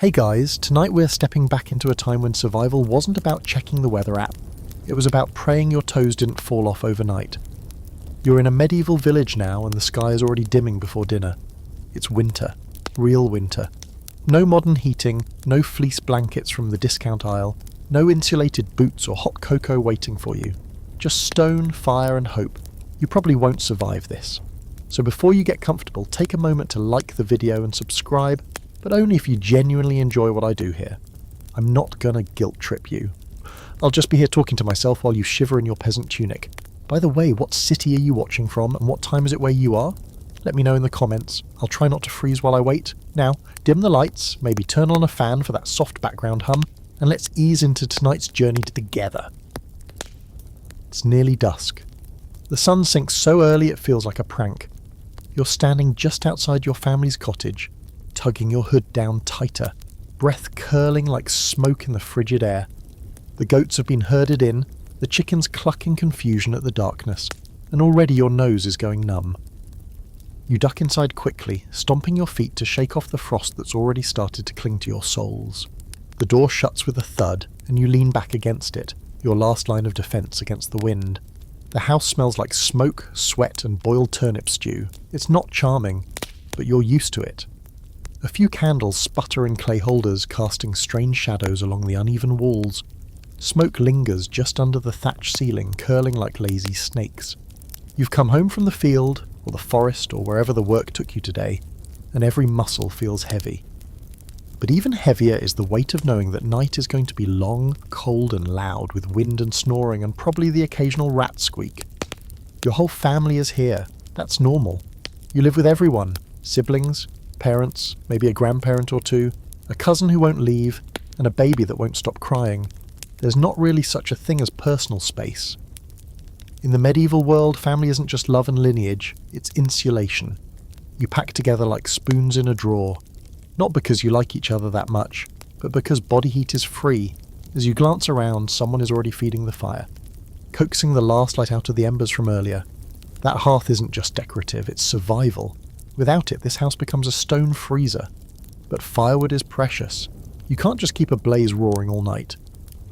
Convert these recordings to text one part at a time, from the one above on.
Hey guys, tonight we're stepping back into a time when survival wasn't about checking the weather app. It was about praying your toes didn't fall off overnight. You're in a medieval village now and the sky is already dimming before dinner. It's winter. Real winter. No modern heating, no fleece blankets from the discount aisle, no insulated boots or hot cocoa waiting for you. Just stone, fire and hope. You probably won't survive this. So before you get comfortable, take a moment to like the video and subscribe, but only if you genuinely enjoy what I do here. I'm not gonna guilt trip you. I'll just be here talking to myself while you shiver in your peasant tunic. By the way, what city are you watching from and what time is it where you are? Let me know in the comments. I'll try not to freeze while I wait. Now, dim the lights, maybe turn on a fan for that soft background hum, and let's ease into tonight's journey together. It's nearly dusk. The sun sinks so early it feels like a prank. You're standing just outside your family's cottage, tugging your hood down tighter, breath curling like smoke in the frigid air. The goats have been herded in, the chickens cluck in confusion at the darkness, and already your nose is going numb. You duck inside quickly, stomping your feet to shake off the frost that's already started to cling to your soles. The door shuts with a thud, and you lean back against it, your last line of defence against the wind. The house smells like smoke, sweat, and boiled turnip stew. It's not charming, but you're used to it. A few candles sputter in clay holders, casting strange shadows along the uneven walls. Smoke lingers just under the thatch ceiling, curling like lazy snakes. You've come home from the field, or the forest, or wherever the work took you today, and every muscle feels heavy. But even heavier is the weight of knowing that night is going to be long, cold and loud, with wind and snoring and probably the occasional rat squeak. Your whole family is here. That's normal. You live with everyone. Siblings, parents, maybe a grandparent or two, a cousin who won't leave, and a baby that won't stop crying. There's not really such a thing as personal space. In the medieval world, family isn't just love and lineage, it's insulation. You pack together like spoons in a drawer. Not because you like each other that much, but because body heat is free. As you glance around, someone is already feeding the fire, coaxing the last light out of the embers from earlier. That hearth isn't just decorative, it's survival. Without it, this house becomes a stone freezer. But firewood is precious. You can't just keep a blaze roaring all night.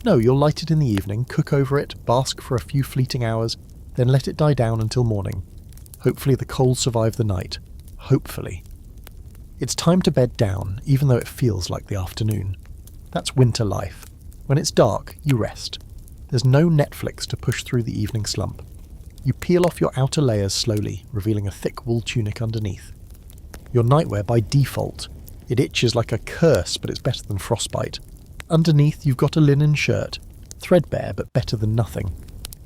No, you'll light it in the evening, cook over it, bask for a few fleeting hours, then let it die down until morning. Hopefully the cold survive the night. Hopefully. It's time to bed down, even though it feels like the afternoon. That's winter life. When it's dark, you rest. There's no Netflix to push through the evening slump. You peel off your outer layers slowly, revealing a thick wool tunic underneath. Your nightwear by default. It itches like a curse, but it's better than frostbite. Underneath, you've got a linen shirt. Threadbare, but better than nothing.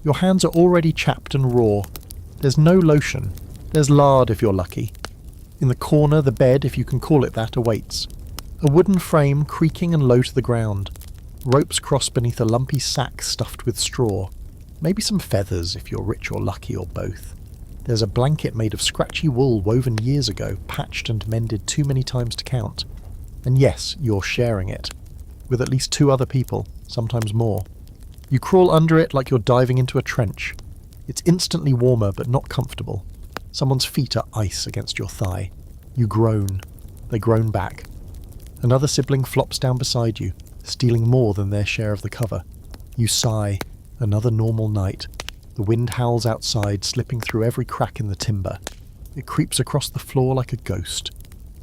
Your hands are already chapped and raw. There's no lotion. There's lard if you're lucky. In the corner, the bed, if you can call it that, awaits. A wooden frame creaking and low to the ground. Ropes cross beneath a lumpy sack stuffed with straw. Maybe some feathers if you're rich or lucky, or both. There's a blanket made of scratchy wool woven years ago, patched and mended too many times to count. And yes, you're sharing it. With at least 2 other people, sometimes more. You crawl under it like you're diving into a trench. It's instantly warmer but not comfortable. Someone's feet are ice against your thigh. You groan. They groan back. Another sibling flops down beside you, stealing more than their share of the cover. You sigh. Another normal night. The wind howls outside, slipping through every crack in the timber. It creeps across the floor like a ghost.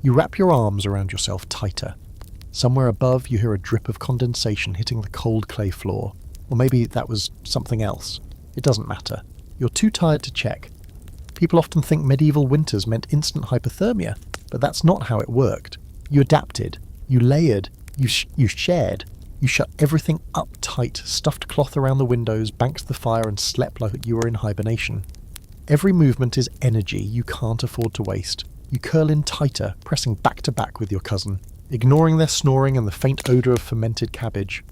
You wrap your arms around yourself tighter. Somewhere above you hear a drip of condensation hitting the cold clay floor. Or maybe that was something else. It doesn't matter. You're too tired to check. People often think medieval winters meant instant hypothermia, but that's not how it worked. You adapted. You layered. You shared. You shut everything up tight, stuffed cloth around the windows, banked the fire and slept like you were in hibernation. Every movement is energy you can't afford to waste. You curl in tighter, pressing back to back with your cousin, ignoring their snoring and the faint odour of fermented cabbage.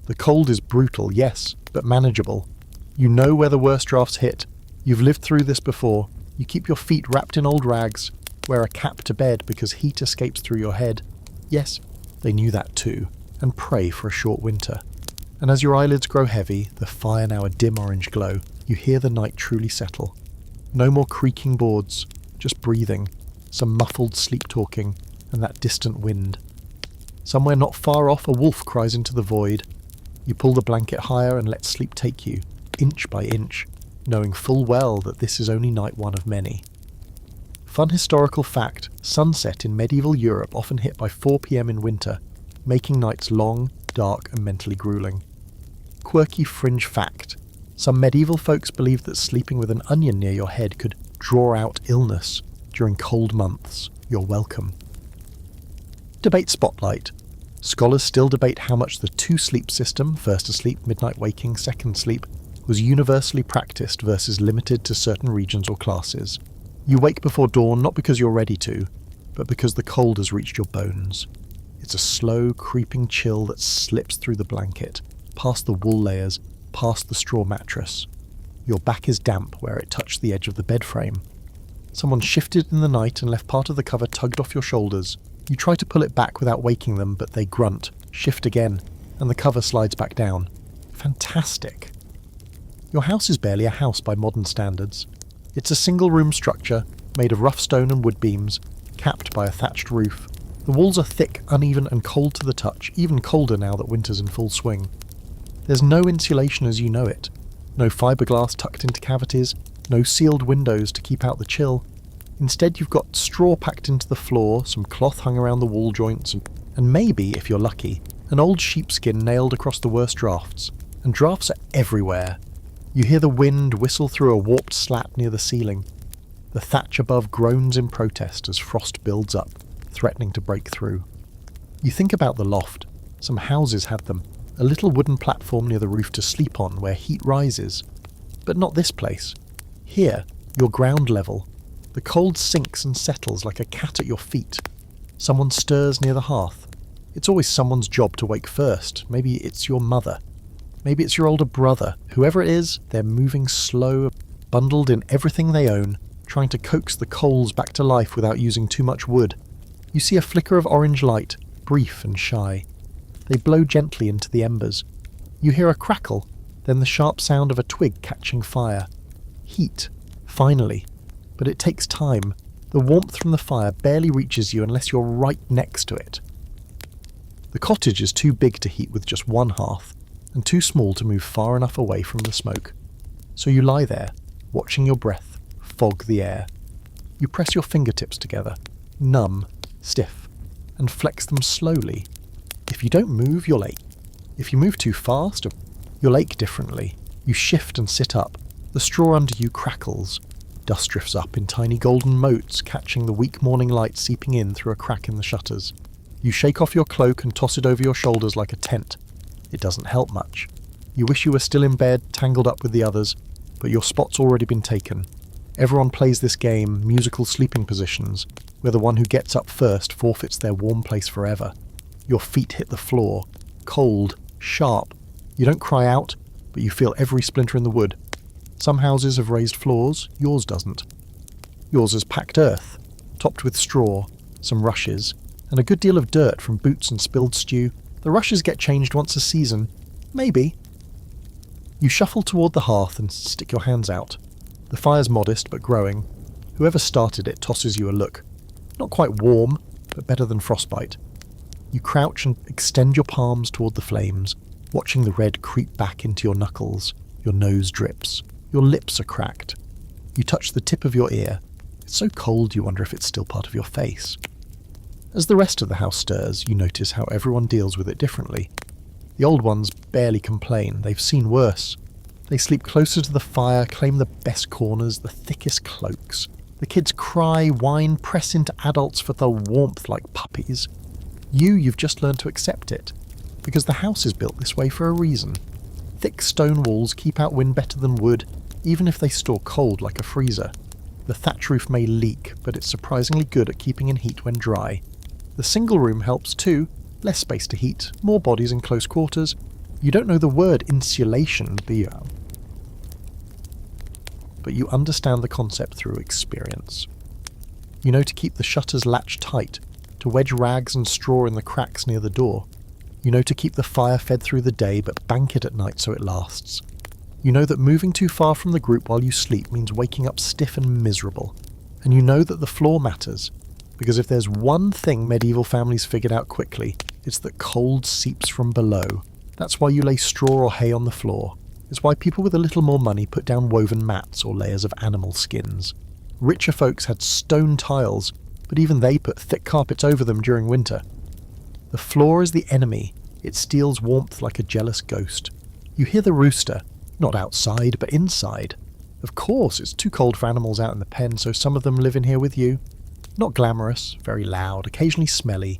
The cold is brutal, yes, but manageable. You know where the worst drafts hit. You've lived through this before. You keep your feet wrapped in old rags, wear a cap to bed because heat escapes through your head. Yes, they knew that too, and pray for a short winter. And as your eyelids grow heavy, the fire now a dim orange glow, you hear the night truly settle. No more creaking boards, just breathing, some muffled sleep talking, and that distant wind. Somewhere not far off, a wolf cries into the void. You pull the blanket higher and let sleep take you, inch by inch, knowing full well that this is only night one of many. Fun historical fact, sunset in medieval Europe often hit by 4 p.m. in winter, making nights long, dark and mentally grueling. Quirky fringe fact, some medieval folks believed that sleeping with an onion near your head could draw out illness during cold months. You're welcome. Debate spotlight. Scholars still debate how much the two-sleep system, first asleep, midnight waking, second sleep, was universally practiced versus limited to certain regions or classes. You wake before dawn not because you're ready to, but because the cold has reached your bones. It's a slow, creeping chill that slips through the blanket, past the wool layers, past the straw mattress. Your back is damp where it touched the edge of the bed frame. Someone shifted in the night and left part of the cover tugged off your shoulders. You try to pull it back without waking them, but they grunt, shift again, and the cover slides back down. Fantastic. Your house is barely a house by modern standards. It's a single-room structure, made of rough stone and wood beams, capped by a thatched roof. The walls are thick, uneven and cold to the touch, even colder now that winter's in full swing. There's no insulation as you know it. No fiberglass tucked into cavities, no sealed windows to keep out the chill. Instead you've got straw packed into the floor, some cloth hung around the wall joints, and maybe, if you're lucky, an old sheepskin nailed across the worst drafts. And drafts are everywhere. You hear the wind whistle through a warped slat near the ceiling. The thatch above groans in protest as frost builds up, threatening to break through. You think about the loft. Some houses have them. A little wooden platform near the roof to sleep on where heat rises. But not this place. Here, your ground level. The cold sinks and settles like a cat at your feet. Someone stirs near the hearth. It's always someone's job to wake first. Maybe it's your mother. Maybe it's your older brother. Whoever it is, they're moving slow, bundled in everything they own, trying to coax the coals back to life without using too much wood. You see a flicker of orange light, brief and shy. They blow gently into the embers. You hear a crackle, then the sharp sound of a twig catching fire. Heat, finally. But it takes time. The warmth from the fire barely reaches you unless you're right next to it. The cottage is too big to heat with just one hearth, and too small to move far enough away from the smoke. So you lie there, watching your breath fog the air. You press your fingertips together, numb, stiff, and flex them slowly. If you don't move, you'll ache. If you move too fast, you'll ache differently. You shift and sit up. The straw under you crackles. Dust drifts up in tiny golden motes, catching the weak morning light seeping in through a crack in the shutters. You shake off your cloak and toss it over your shoulders like a tent. It doesn't help much. You wish you were still in bed, tangled up with the others, but your spot's already been taken. Everyone plays this game, musical sleeping positions, where the one who gets up first forfeits their warm place forever. Your feet hit the floor, cold, sharp. You don't cry out, but you feel every splinter in the wood. Some houses have raised floors, yours doesn't. Yours is packed earth, topped with straw, some rushes, and a good deal of dirt from boots and spilled stew. The rushes get changed once a season. Maybe. You shuffle toward the hearth and stick your hands out. The fire's modest but growing. Whoever started it tosses you a look. Not quite warm, but better than frostbite. You crouch and extend your palms toward the flames, watching the red creep back into your knuckles. Your nose drips. Your lips are cracked. You touch the tip of your ear. It's so cold you wonder if it's still part of your face. As the rest of the house stirs, you notice how everyone deals with it differently. The old ones barely complain. They've seen worse. They sleep closer to the fire, claim the best corners, the thickest cloaks. The kids cry, whine, press into adults for the warmth like puppies. You've just learned to accept it, because the house is built this way for a reason. Thick stone walls keep out wind better than wood, even if they store cold like a freezer. The thatch roof may leak, but it's surprisingly good at keeping in heat when dry. The single room helps too, less space to heat, more bodies in close quarters. You don't know the word insulation, but you understand the concept through experience. You know to keep the shutters latched tight, to wedge rags and straw in the cracks near the door. You know to keep the fire fed through the day but bank it at night so it lasts. You know that moving too far from the group while you sleep means waking up stiff and miserable. And you know that the floor matters, because if there's one thing medieval families figured out quickly, It's that cold seeps from below. That's why you lay straw or hay on the floor. It's why people with a little more money put down woven mats or layers of animal skins. Richer folks had stone tiles, but even they put thick carpets over them during winter. The floor is the enemy. It steals warmth like a jealous ghost. You hear the rooster, not outside, but inside. Of course, it's too cold for animals out in the pen, so some of them live in here with you. Not glamorous, very loud, occasionally smelly,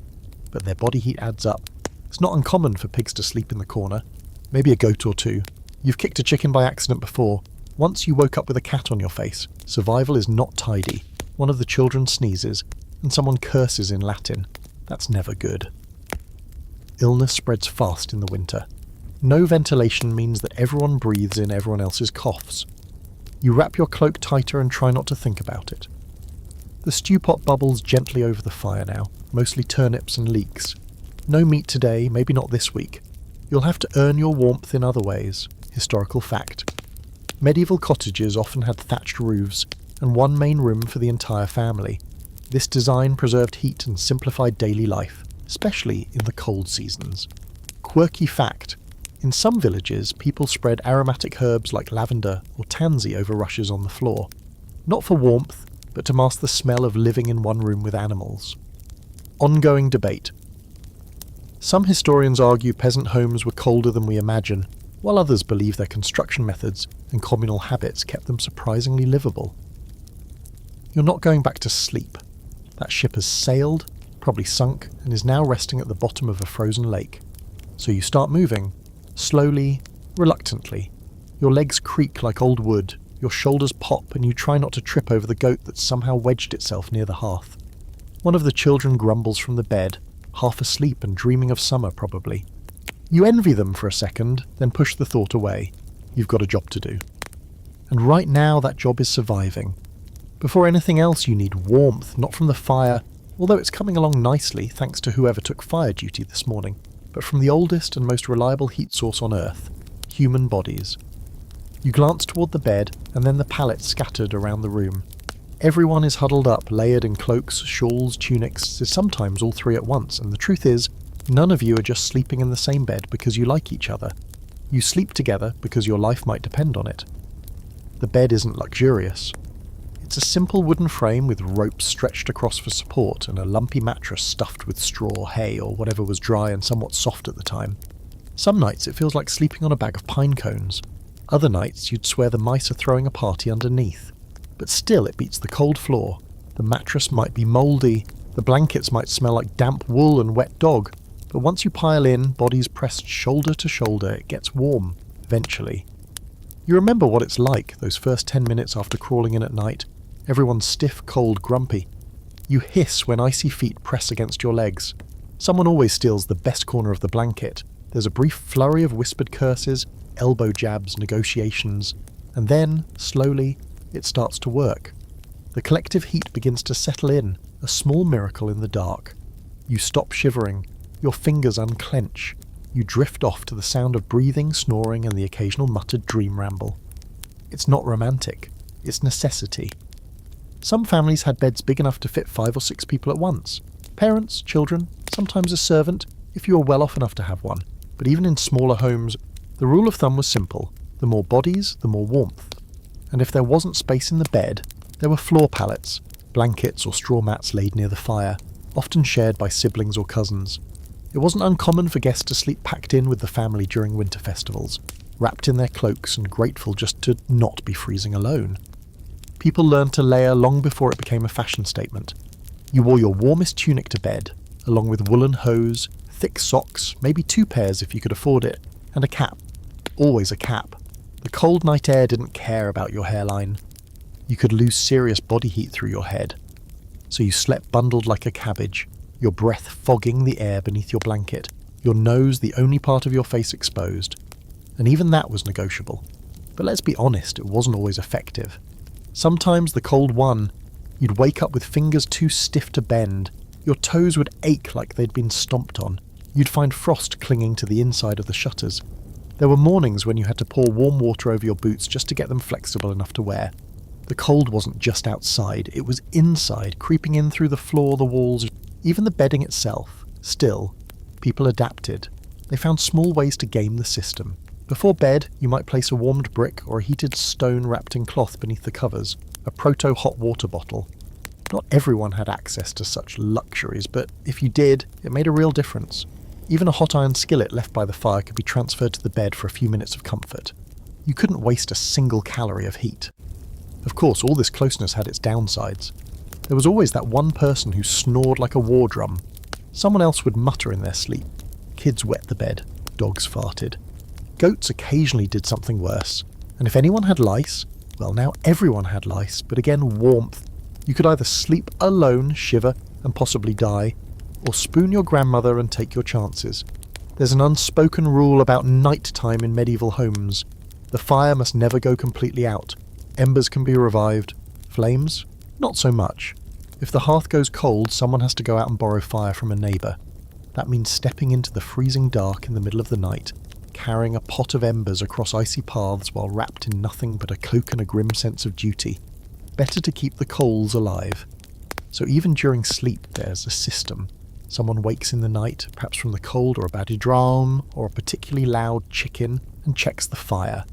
but their body heat adds up. It's not uncommon for pigs to sleep in the corner. Maybe a goat or two. You've kicked a chicken by accident before. Once you woke up with a cat on your face. Survival is not tidy. One of the children sneezes, and someone curses in Latin. That's never good. Illness spreads fast in the winter. No ventilation means that everyone breathes in everyone else's coughs. You wrap your cloak tighter and try not to think about it. The stew pot bubbles gently over the fire now, mostly turnips and leeks. No meat today, maybe not this week. You'll have to earn your warmth in other ways. Historical fact. Medieval cottages often had thatched roofs and one main room for the entire family. This design preserved heat and simplified daily life, especially in the cold seasons. Quirky fact. In some villages, people spread aromatic herbs like lavender or tansy over rushes on the floor. Not for warmth, but to mask the smell of living in one room with animals. Ongoing debate. Some historians argue peasant homes were colder than we imagine, while others believe their construction methods and communal habits kept them surprisingly livable. You're not going back to sleep. That ship has sailed, probably sunk, and is now resting at the bottom of a frozen lake. So you start moving, slowly, reluctantly. Your legs creak like old wood, your shoulders pop, and you try not to trip over the goat that somehow wedged itself near the hearth. One of the children grumbles from the bed, half asleep and dreaming of summer probably. You envy them for a second, then push the thought away. You've got a job to do. And right now that job is surviving. Before anything else you need warmth, not from the fire, although it's coming along nicely thanks to whoever took fire duty this morning, but from the oldest and most reliable heat source on Earth, human bodies. You glance toward the bed and then the pallets scattered around the room. Everyone is huddled up, layered in cloaks, shawls, tunics, sometimes all three at once, and the truth is, none of you are just sleeping in the same bed because you like each other. You sleep together because your life might depend on it. The bed isn't luxurious. It's a simple wooden frame with ropes stretched across for support and a lumpy mattress stuffed with straw, hay, or whatever was dry and somewhat soft at the time. Some nights it feels like sleeping on a bag of pine cones. Other nights you'd swear the mice are throwing a party underneath. But still it beats the cold floor. The mattress might be mouldy, the blankets might smell like damp wool and wet dog, but once you pile in, bodies pressed shoulder to shoulder, it gets warm, eventually. You remember what it's like, those first 10 minutes after crawling in at night. Everyone's stiff, cold, grumpy. You hiss when icy feet press against your legs. Someone always steals the best corner of the blanket. There's a brief flurry of whispered curses, elbow jabs, negotiations, and then, slowly, it starts to work. The collective heat begins to settle in, a small miracle in the dark. You stop shivering, your fingers unclench. You drift off to the sound of breathing, snoring, and the occasional muttered dream ramble. It's not romantic, it's necessity. Some families had beds big enough to fit 5 or 6 people at once. Parents, children, sometimes a servant, if you were well off enough to have one. But even in smaller homes, the rule of thumb was simple. The more bodies, the more warmth. And if there wasn't space in the bed, there were floor pallets, blankets or straw mats laid near the fire, often shared by siblings or cousins. It wasn't uncommon for guests to sleep packed in with the family during winter festivals, wrapped in their cloaks and grateful just to not be freezing alone. People learned to layer long before it became a fashion statement. You wore your warmest tunic to bed, along with woolen hose, thick socks, maybe 2 pairs if you could afford it, and a cap. Always a cap. The cold night air didn't care about your hairline. You could lose serious body heat through your head. So you slept bundled like a cabbage, your breath fogging the air beneath your blanket, your nose the only part of your face exposed. And even that was negotiable. But let's be honest, it wasn't always effective. Sometimes the cold won. You'd wake up with fingers too stiff to bend. Your toes would ache like they'd been stomped on. You'd find frost clinging to the inside of the shutters. There were mornings when you had to pour warm water over your boots just to get them flexible enough to wear. The cold wasn't just outside, it was inside, creeping in through the floor, the walls, even the bedding itself. Still, People adapted. They found small ways to game the system. Before bed, you might place a warmed brick or a heated stone wrapped in cloth beneath the covers, a proto-hot water bottle. Not everyone had access to such luxuries, but if you did, it made a real difference. Even a hot iron skillet left by the fire could be transferred to the bed for a few minutes of comfort. You couldn't waste a single calorie of heat. Of course, all this closeness had its downsides. There was always that one person who snored like a war drum. Someone else would mutter in their sleep. Kids wet the bed. Dogs farted. Goats occasionally did something worse. And if anyone had lice, well, now everyone had lice, but again, warmth. You could either sleep alone, shiver, and possibly die, or spoon your grandmother and take your chances. There's an unspoken rule about night time in medieval homes. The fire must never go completely out. Embers can be revived. Flames? Not so much. If the hearth goes cold, someone has to go out and borrow fire from a neighbour. That means stepping into the freezing dark in the middle of the night, carrying a pot of embers across icy paths while wrapped in nothing but a cloak and a grim sense of duty. Better to keep the coals alive. So even during sleep, there's a system. Someone wakes in the night, perhaps from the cold or a bad drum or a particularly loud chicken, and checks the fire.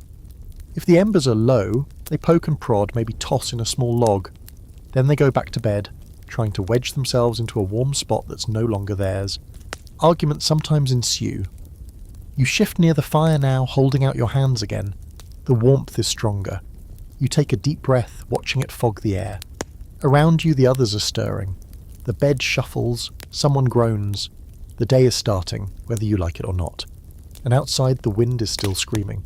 If the embers are low, they poke and prod, maybe toss in a small log. Then they go back to bed, trying to wedge themselves into a warm spot that's no longer theirs. Arguments sometimes ensue. You shift near the fire now, holding out your hands again. The warmth is stronger. You take a deep breath, watching it fog the air. Around you the others are stirring. The bed shuffles, someone groans. The day is starting, whether you like it or not. And outside the wind is still screaming.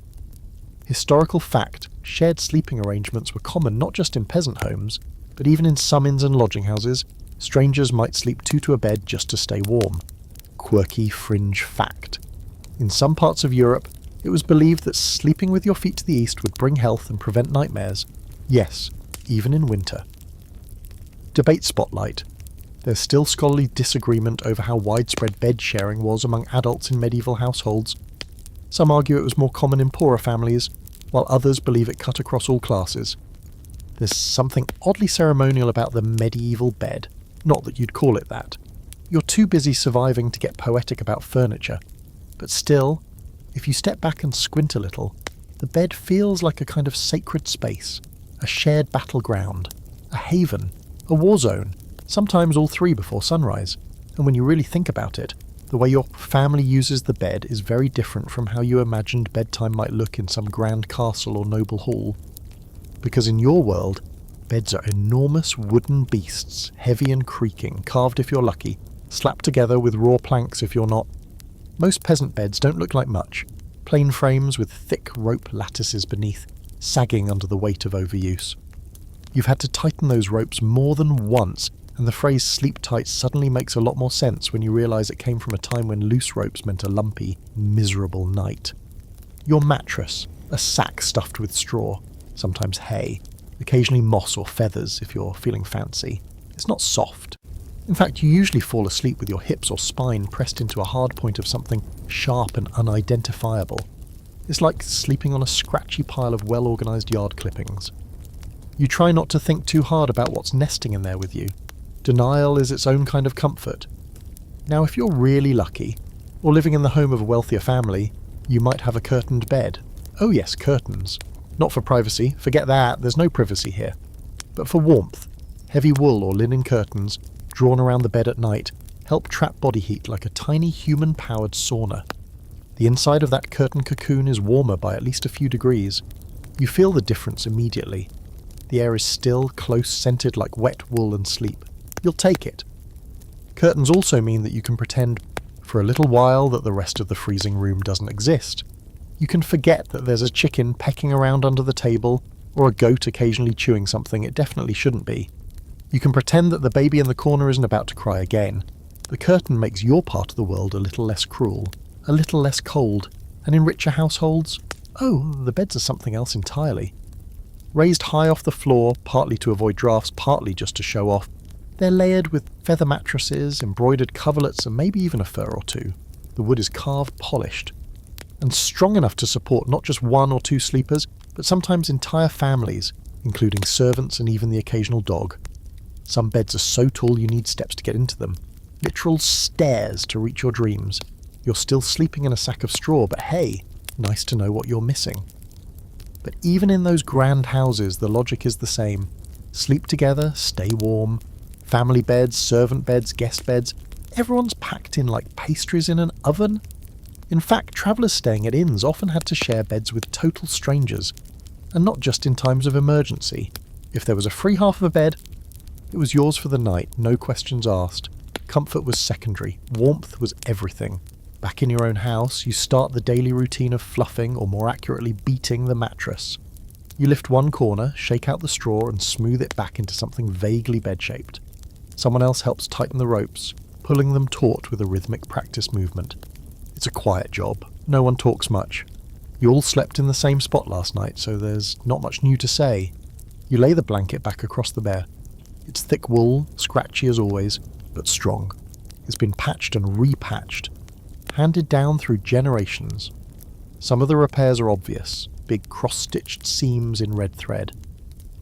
Historical fact, shared sleeping arrangements were common not just in peasant homes, but even in some inns and lodging houses. Strangers might sleep two to a bed just to stay warm. Quirky fringe fact. In some parts of Europe, it was believed that sleeping with your feet to the east would bring health and prevent nightmares. Yes, even in winter. Debate spotlight. There's still scholarly disagreement over how widespread bed sharing was among adults in medieval households. Some argue it was more common in poorer families, while others believe it cut across all classes. There's something oddly ceremonial about the medieval bed. Not that you'd call it that. You're too busy surviving to get poetic about furniture. But still, if you step back and squint a little, the bed feels like a kind of sacred space, a shared battleground, a haven, a war zone, sometimes all three before sunrise. And when you really think about it, the way your family uses the bed is very different from how you imagined bedtime might look in some grand castle or noble hall. Because in your world, beds are enormous wooden beasts, heavy and creaking, carved if you're lucky, slapped together with raw planks if you're not. Most peasant beds don't look like much. Plain frames with thick rope lattices beneath, sagging under the weight of overuse. You've had to tighten those ropes more than once, and the phrase sleep tight suddenly makes a lot more sense when you realise it came from a time when loose ropes meant a lumpy, miserable night. Your mattress, a sack stuffed with straw, sometimes hay, occasionally moss or feathers if you're feeling fancy. It's not soft. In fact, you usually fall asleep with your hips or spine pressed into a hard point of something sharp and unidentifiable. It's like sleeping on a scratchy pile of well-organised yard clippings. You try not to think too hard about what's nesting in there with you. Denial is its own kind of comfort. Now, if you're really lucky, or living in the home of a wealthier family, you might have a curtained bed. Oh yes, curtains. Not for privacy, forget that, there's no privacy here. But for warmth, heavy wool or linen curtains, drawn around the bed at night, help trap body heat like a tiny human-powered sauna. The inside of that curtain cocoon is warmer by at least a few degrees. You feel the difference immediately. The air is still, close-scented like wet wool and sleep. You'll take it. Curtains also mean that you can pretend, for a little while, that the rest of the freezing room doesn't exist. You can forget that there's a chicken pecking around under the table, or a goat occasionally chewing something it definitely shouldn't be. You can pretend that the baby in the corner isn't about to cry again. The curtain makes your part of the world a little less cruel, a little less cold, and in richer households, oh, the beds are something else entirely. Raised high off the floor, partly to avoid drafts, partly just to show off, they're layered with feather mattresses, embroidered coverlets, and maybe even a fur or two. The wood is carved, polished, and strong enough to support not just one or two sleepers, but sometimes entire families, including servants and even the occasional dog. Some beds are so tall you need steps to get into them, literal stairs to reach your dreams. You're still sleeping in a sack of straw, but hey, nice to know what you're missing. But even in those grand houses, the logic is the same. Sleep together, stay warm. Family beds, servant beds, guest beds. Everyone's packed in like pastries in an oven. In fact, travellers staying at inns often had to share beds with total strangers. And not just in times of emergency. If there was a free half of a bed, it was yours for the night, no questions asked. Comfort was secondary. Warmth was everything. Back in your own house, you start the daily routine of fluffing, or more accurately, beating the mattress. You lift one corner, shake out the straw, and smooth it back into something vaguely bed-shaped. Someone else helps tighten the ropes, pulling them taut with a rhythmic practice movement. It's a quiet job. No one talks much. You all slept in the same spot last night, so there's not much new to say. You lay the blanket back across the bed. It's thick wool, scratchy as always, but strong. It's been patched and repatched, handed down through generations. Some of the repairs are obvious, big cross-stitched seams in red thread.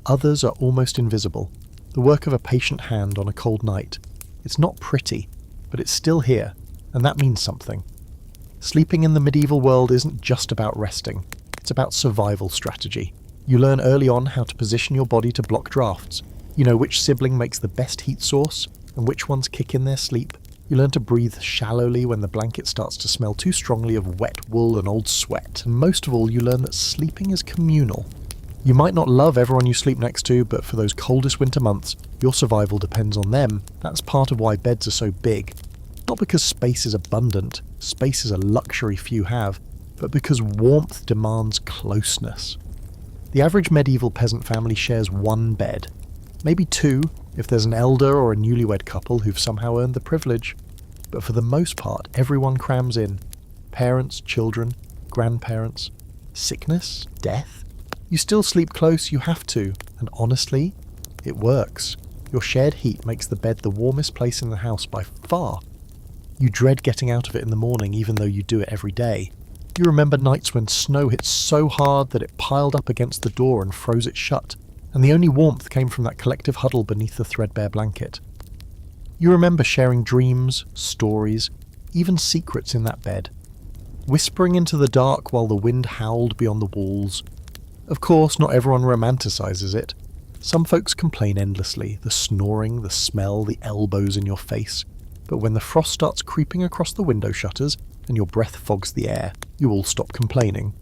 Others are almost invisible, the work of a patient hand on a cold night. It's not pretty, but it's still here, and that means something. Sleeping in the medieval world isn't just about resting, it's about survival strategy. You learn early on how to position your body to block drafts. You know which sibling makes the best heat source, and which ones kick in their sleep. You learn to breathe shallowly when the blanket starts to smell too strongly of wet wool and old sweat. And most of all, you learn that sleeping is communal. You might not love everyone you sleep next to, but for those coldest winter months, your survival depends on them. That's part of why beds are so big. Not because space is abundant, space is a luxury few have, but because warmth demands closeness. The average medieval peasant family shares one bed. Maybe two, if there's an elder or a newlywed couple who've somehow earned the privilege. But for the most part, everyone crams in. Parents, children, grandparents. Sickness? Death? You still sleep close, you have to. And honestly, it works. Your shared heat makes the bed the warmest place in the house by far. You dread getting out of it in the morning even though you do it every day. You remember nights when snow hit so hard that it piled up against the door and froze it shut. And the only warmth came from that collective huddle beneath the threadbare blanket. You remember sharing dreams, stories, even secrets in that bed, whispering into the dark while the wind howled beyond the walls. Of course, not everyone romanticizes it. Some folks complain endlessly, the snoring, the smell, the elbows in your face. But when the frost starts creeping across the window shutters and your breath fogs the air, you all stop complaining.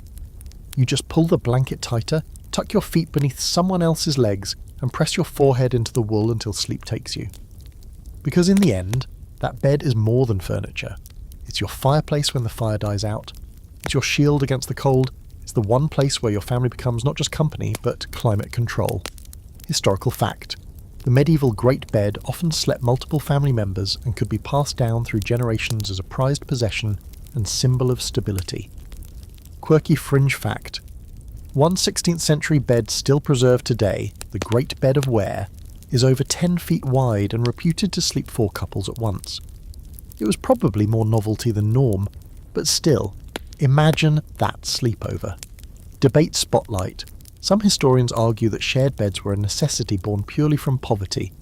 You just pull the blanket tighter, tuck your feet beneath someone else's legs, and press your forehead into the wool until sleep takes you. Because in the end, that bed is more than furniture. It's your fireplace when the fire dies out. It's your shield against the cold. It's the one place where your family becomes not just company, but climate control. Historical fact. The medieval great bed often slept multiple family members and could be passed down through generations as a prized possession and symbol of stability. Quirky fringe fact. One 16th century bed still preserved today, the Great Bed of Ware, is over 10 feet wide and reputed to sleep 4 couples at once. It was probably more novelty than norm, but still, imagine that sleepover. Debate spotlight. Some historians argue that shared beds were a necessity born purely from poverty,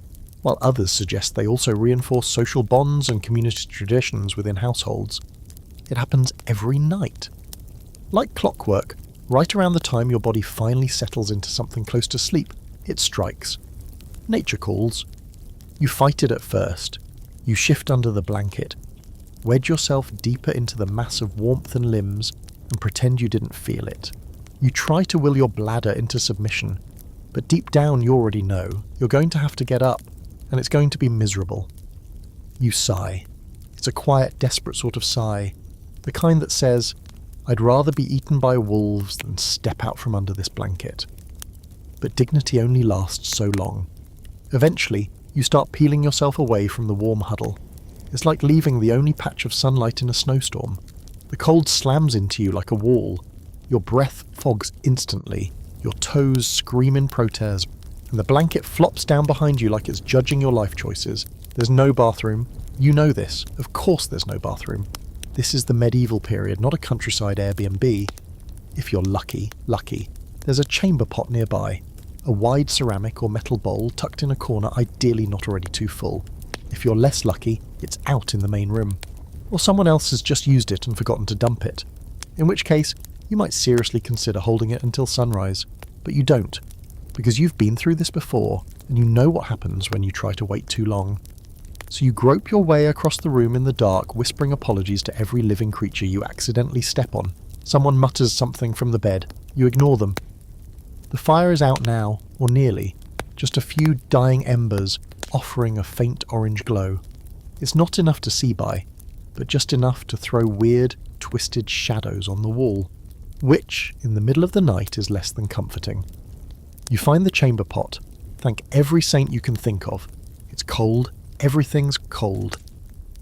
while others suggest they also reinforce social bonds and community traditions within households. It happens every night. Like clockwork, right around the time your body finally settles into something close to sleep, it strikes. Nature calls. You fight it at first. You shift under the blanket. Wedge yourself deeper into the mass of warmth and limbs and pretend you didn't feel it. You try to will your bladder into submission, but deep down you already know you're going to have to get up, and it's going to be miserable. You sigh. It's a quiet, desperate sort of sigh, the kind that says, I'd rather be eaten by wolves than step out from under this blanket. But dignity only lasts so long. Eventually, you start peeling yourself away from the warm huddle. It's like leaving the only patch of sunlight in a snowstorm. The cold slams into you like a wall. Your breath fogs instantly. Your toes scream in protest, and the blanket flops down behind you like it's judging your life choices. There's no bathroom. You know this. Of course there's no bathroom. This is the medieval period, not a countryside Airbnb. If you're lucky, there's a chamber pot nearby. A wide ceramic or metal bowl tucked in a corner, ideally not already too full. If you're less lucky, it's out in the main room. or someone else has just used it and forgotten to dump it, in which case you might seriously consider holding it until sunrise, but you don't, because you've been through this before and you know what happens when you try to wait too long. So you grope your way across the room in the dark, whispering apologies to every living creature you accidentally step on. Someone mutters something from the bed. You ignore them. The fire is out now, or nearly, just a few dying embers offering a faint orange glow. It's not enough to see by, but just enough to throw weird, twisted shadows on the wall, which, in the middle of the night, is less than comforting. You find the chamber pot. Thank every saint you can think of. It's cold. Everything's cold.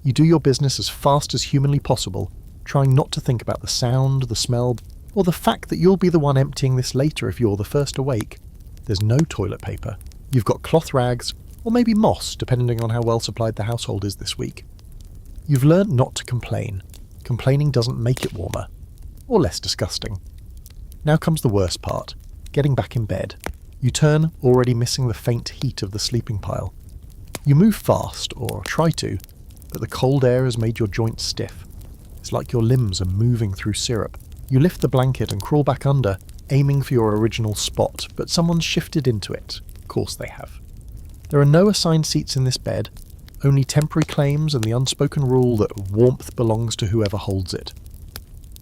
You do your business as fast as humanly possible, trying not to think about the sound, the smell, or the fact that you'll be the one emptying this later if you're the first awake. There's no toilet paper. You've got cloth rags, or maybe moss, depending on how well supplied the household is this week. You've learnt not to complain. Complaining doesn't make it warmer, or less disgusting. Now comes the worst part, getting back in bed. You turn, already missing the faint heat of the sleeping pile. You move fast, or try to, but the cold air has made your joints stiff. It's like your limbs are moving through syrup. You lift the blanket and crawl back under, aiming for your original spot, but someone's shifted into it. Of course they have. There are no assigned seats in this bed, only temporary claims and the unspoken rule that warmth belongs to whoever holds it.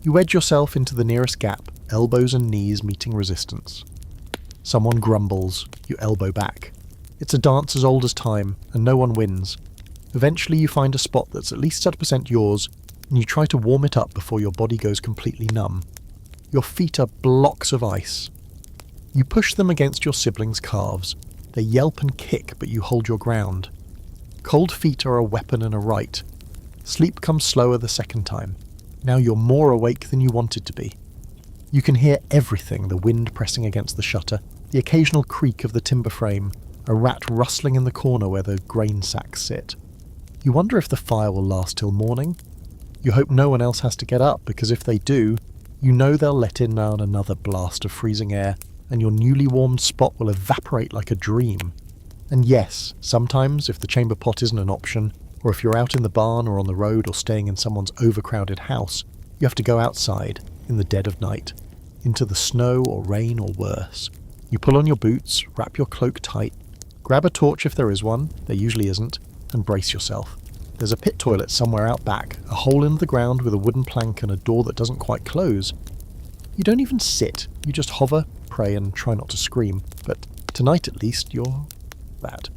You wedge yourself into the nearest gap, elbows and knees meeting resistance. Someone grumbles, you elbow back. It's a dance as old as time, and no one wins. Eventually you find a spot that's at least 30% yours, and you try to warm it up before your body goes completely numb. Your feet are blocks of ice. You push them against your siblings' calves. They yelp and kick, but you hold your ground. Cold feet are a weapon and a right. Sleep comes slower the second time. Now you're more awake than you wanted to be. You can hear everything, the wind pressing against the shutter, the occasional creak of the timber frame, a rat rustling in the corner where the grain sacks sit. You wonder if the fire will last till morning. You hope no one else has to get up, because if they do, you know they'll let in down another blast of freezing air, and your newly warmed spot will evaporate like a dream. And yes, sometimes, if the chamber pot isn't an option, or if you're out in the barn or on the road or staying in someone's overcrowded house, you have to go outside, in the dead of night, into the snow or rain or worse. You pull on your boots, wrap your cloak tight, grab a torch if there is one, there usually isn't, and brace yourself. There's a pit toilet somewhere out back, a hole in the ground with a wooden plank and a door that doesn't quite close. You don't even sit, you just hover, pray and try not to scream, but tonight at least you're that.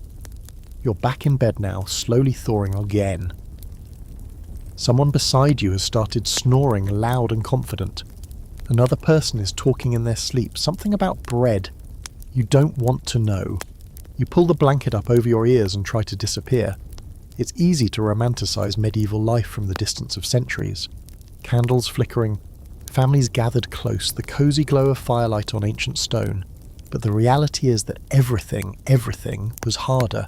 You're back in bed now, slowly thawing again. Someone beside you has started snoring loud and confident. Another person is talking in their sleep, something about bread. You don't want to know. You pull the blanket up over your ears and try to disappear. It's easy to romanticize medieval life from the distance of centuries. Candles flickering, families gathered close, the cozy glow of firelight on ancient stone. But the reality is that everything was harder.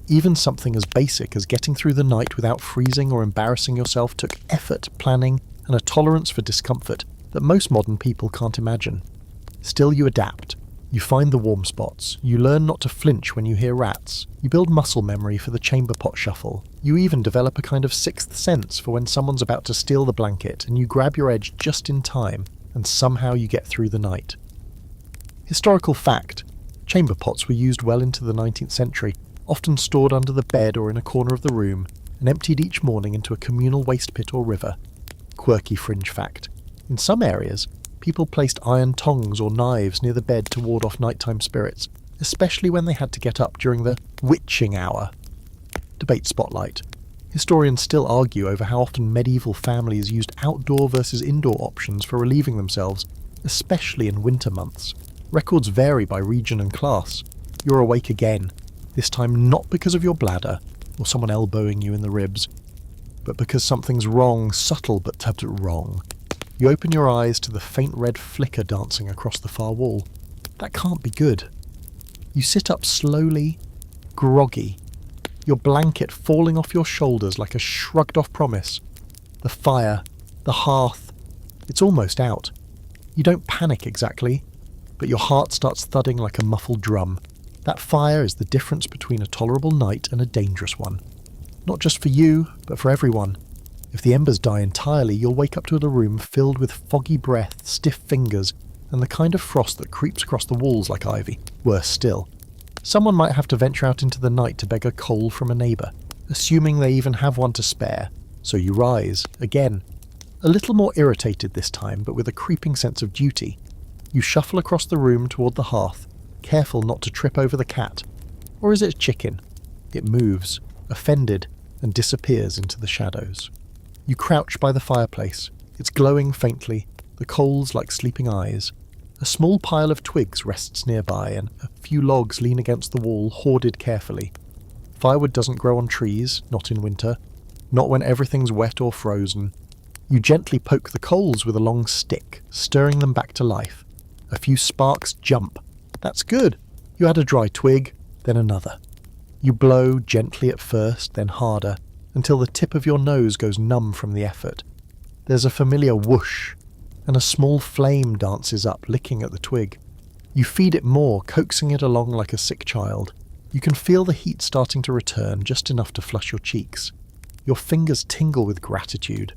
Even something as basic as getting through the night without freezing or embarrassing yourself took effort, planning, and a tolerance for discomfort that most modern people can't imagine. Still you adapt. You find the warm spots. You learn not to flinch when you hear rats. You build muscle memory for the chamber pot shuffle. You even develop a kind of sixth sense for when someone's about to steal the blanket and you grab your edge just in time, and somehow you get through the night. Historical fact: chamber pots were used well into the 19th century, often stored under the bed or in a corner of the room, and emptied each morning into a communal waste pit or river. Quirky fringe fact: in some areas, people placed iron tongs or knives near the bed to ward off nighttime spirits, especially when they had to get up during the witching hour. Debate spotlight. Historians still argue over how often medieval families used outdoor versus indoor options for relieving themselves, especially in winter months. Records vary by region and class. You're awake again, this time not because of your bladder or someone elbowing you in the ribs, but because something's wrong, subtle but wrong. You open your eyes to the faint red flicker dancing across the far wall. That can't be good. You sit up slowly, groggy, your blanket falling off your shoulders like a shrugged-off promise. The fire, the hearth, it's almost out. You don't panic exactly, but your heart starts thudding like a muffled drum. That fire is the difference between a tolerable night and a dangerous one. Not just for you, but for everyone. If the embers die entirely, you'll wake up to a room filled with foggy breath, stiff fingers, and the kind of frost that creeps across the walls like ivy. Worse still, someone might have to venture out into the night to beg a coal from a neighbour, assuming they even have one to spare. So you rise, again, a little more irritated this time, but with a creeping sense of duty. You shuffle across the room toward the hearth, careful not to trip over the cat. Or is it a chicken? It moves, offended, and disappears into the shadows. You crouch by the fireplace. It's glowing faintly, the coals like sleeping eyes. A small pile of twigs rests nearby, and a few logs lean against the wall, hoarded carefully. Firewood doesn't grow on trees, not in winter, not when everything's wet or frozen. You gently poke the coals with a long stick, stirring them back to life. A few sparks jump. That's good. You add a dry twig, then another. You blow gently at first, then harder, until the tip of your nose goes numb from the effort. There's a familiar whoosh, and a small flame dances up, licking at the twig. You feed it more, coaxing it along like a sick child. You can feel the heat starting to return, just enough to flush your cheeks. Your fingers tingle with gratitude.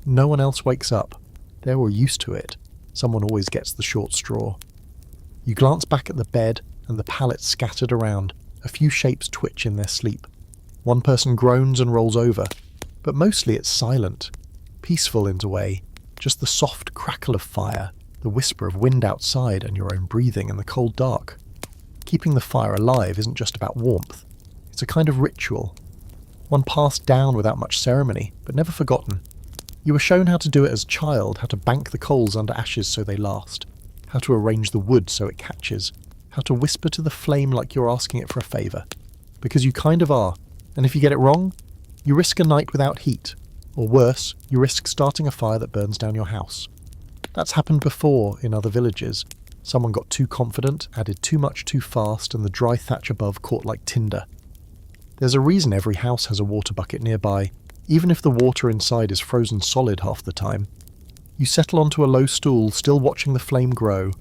No one else wakes up. They're all used to it. Someone always gets the short straw. You glance back at the bed and the pallets scattered around. A few shapes twitch in their sleep. One person groans and rolls over, but mostly it's silent, peaceful in a way, just the soft crackle of fire, the whisper of wind outside and your own breathing in the cold dark. Keeping the fire alive isn't just about warmth. It's a kind of ritual, one passed down without much ceremony, but never forgotten. You were shown how to do it as a child, how to bank the coals under ashes so they last, how to arrange the wood so it catches, how to whisper to the flame like you're asking it for a favour. Because you kind of are. And if you get it wrong, you risk a night without heat. Or worse, you risk starting a fire that burns down your house. That's happened before in other villages. Someone got too confident, added too much too fast, and the dry thatch above caught like tinder. There's a reason every house has a water bucket nearby, even if the water inside is frozen solid half the time. You settle onto a low stool, still watching the flame grow.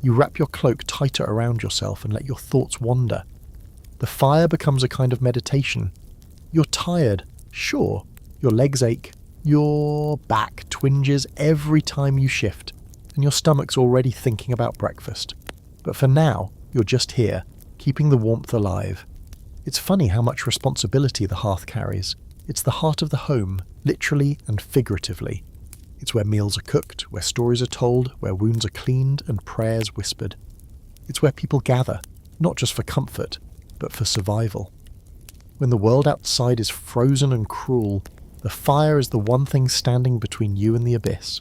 You wrap your cloak tighter around yourself and let your thoughts wander. The fire becomes a kind of meditation. You're tired, sure. Your legs ache. Your back twinges every time you shift, and your stomach's already thinking about breakfast. But for now, you're just here, keeping the warmth alive. It's funny how much responsibility the hearth carries. It's the heart of the home, literally and figuratively. It's where meals are cooked, where stories are told, where wounds are cleaned and prayers whispered. It's where people gather, not just for comfort, but for survival. When the world outside is frozen and cruel, the fire is the one thing standing between you and the abyss.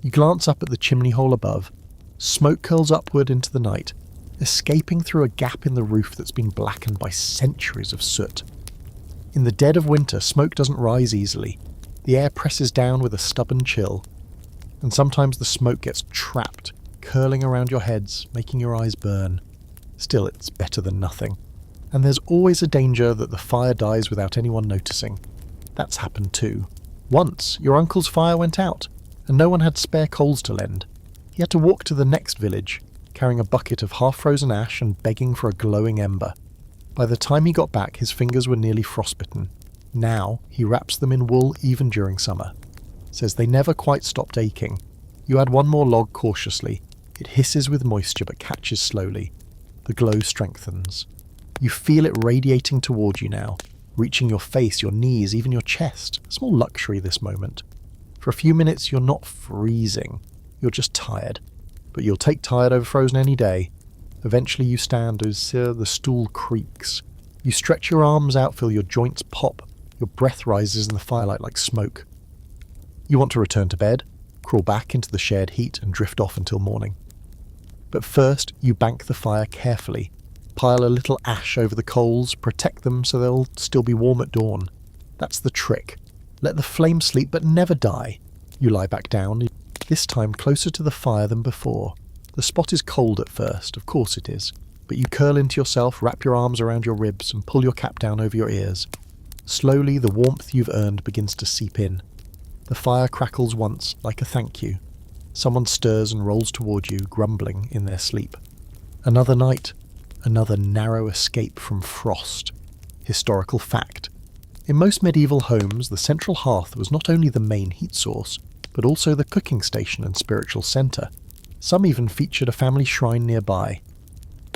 You glance up at the chimney hole above. Smoke curls upward into the night, escaping through a gap in the roof that's been blackened by centuries of soot. In the dead of winter, smoke doesn't rise easily. The air presses down with a stubborn chill, and sometimes the smoke gets trapped, curling around your heads, making your eyes burn. Still, it's better than nothing. And there's always a danger that the fire dies without anyone noticing. That's happened too. Once, your uncle's fire went out, and no one had spare coals to lend. He had to walk to the next village, carrying a bucket of half-frozen ash and begging for a glowing ember. By the time he got back, his fingers were nearly frostbitten. Now, he wraps them in wool even during summer. Says they never quite stopped aching. You add one more log cautiously. It hisses with moisture but catches slowly. The glow strengthens. You feel it radiating toward you now, reaching your face, your knees, even your chest. A small luxury this moment. For a few minutes you're not freezing. You're just tired. But you'll take tired over frozen any day. Eventually you stand as the stool creaks. You stretch your arms out, feel your joints pop. Your breath rises in the firelight like smoke. You want to return to bed, crawl back into the shared heat and drift off until morning. But first, you bank the fire carefully. Pile a little ash over the coals, protect them so they'll still be warm at dawn. That's the trick. Let the flame sleep but never die. You lie back down, this time closer to the fire than before. The spot is cold at first, of course it is, but you curl into yourself, wrap your arms around your ribs and pull your cap down over your ears. Slowly, the warmth you've earned begins to seep in. The fire crackles once, like a thank you. Someone stirs and rolls toward you, grumbling in their sleep. Another night, another narrow escape from frost. Historical fact. In most medieval homes, the central hearth was not only the main heat source, but also the cooking station and spiritual centre. Some even featured a family shrine nearby.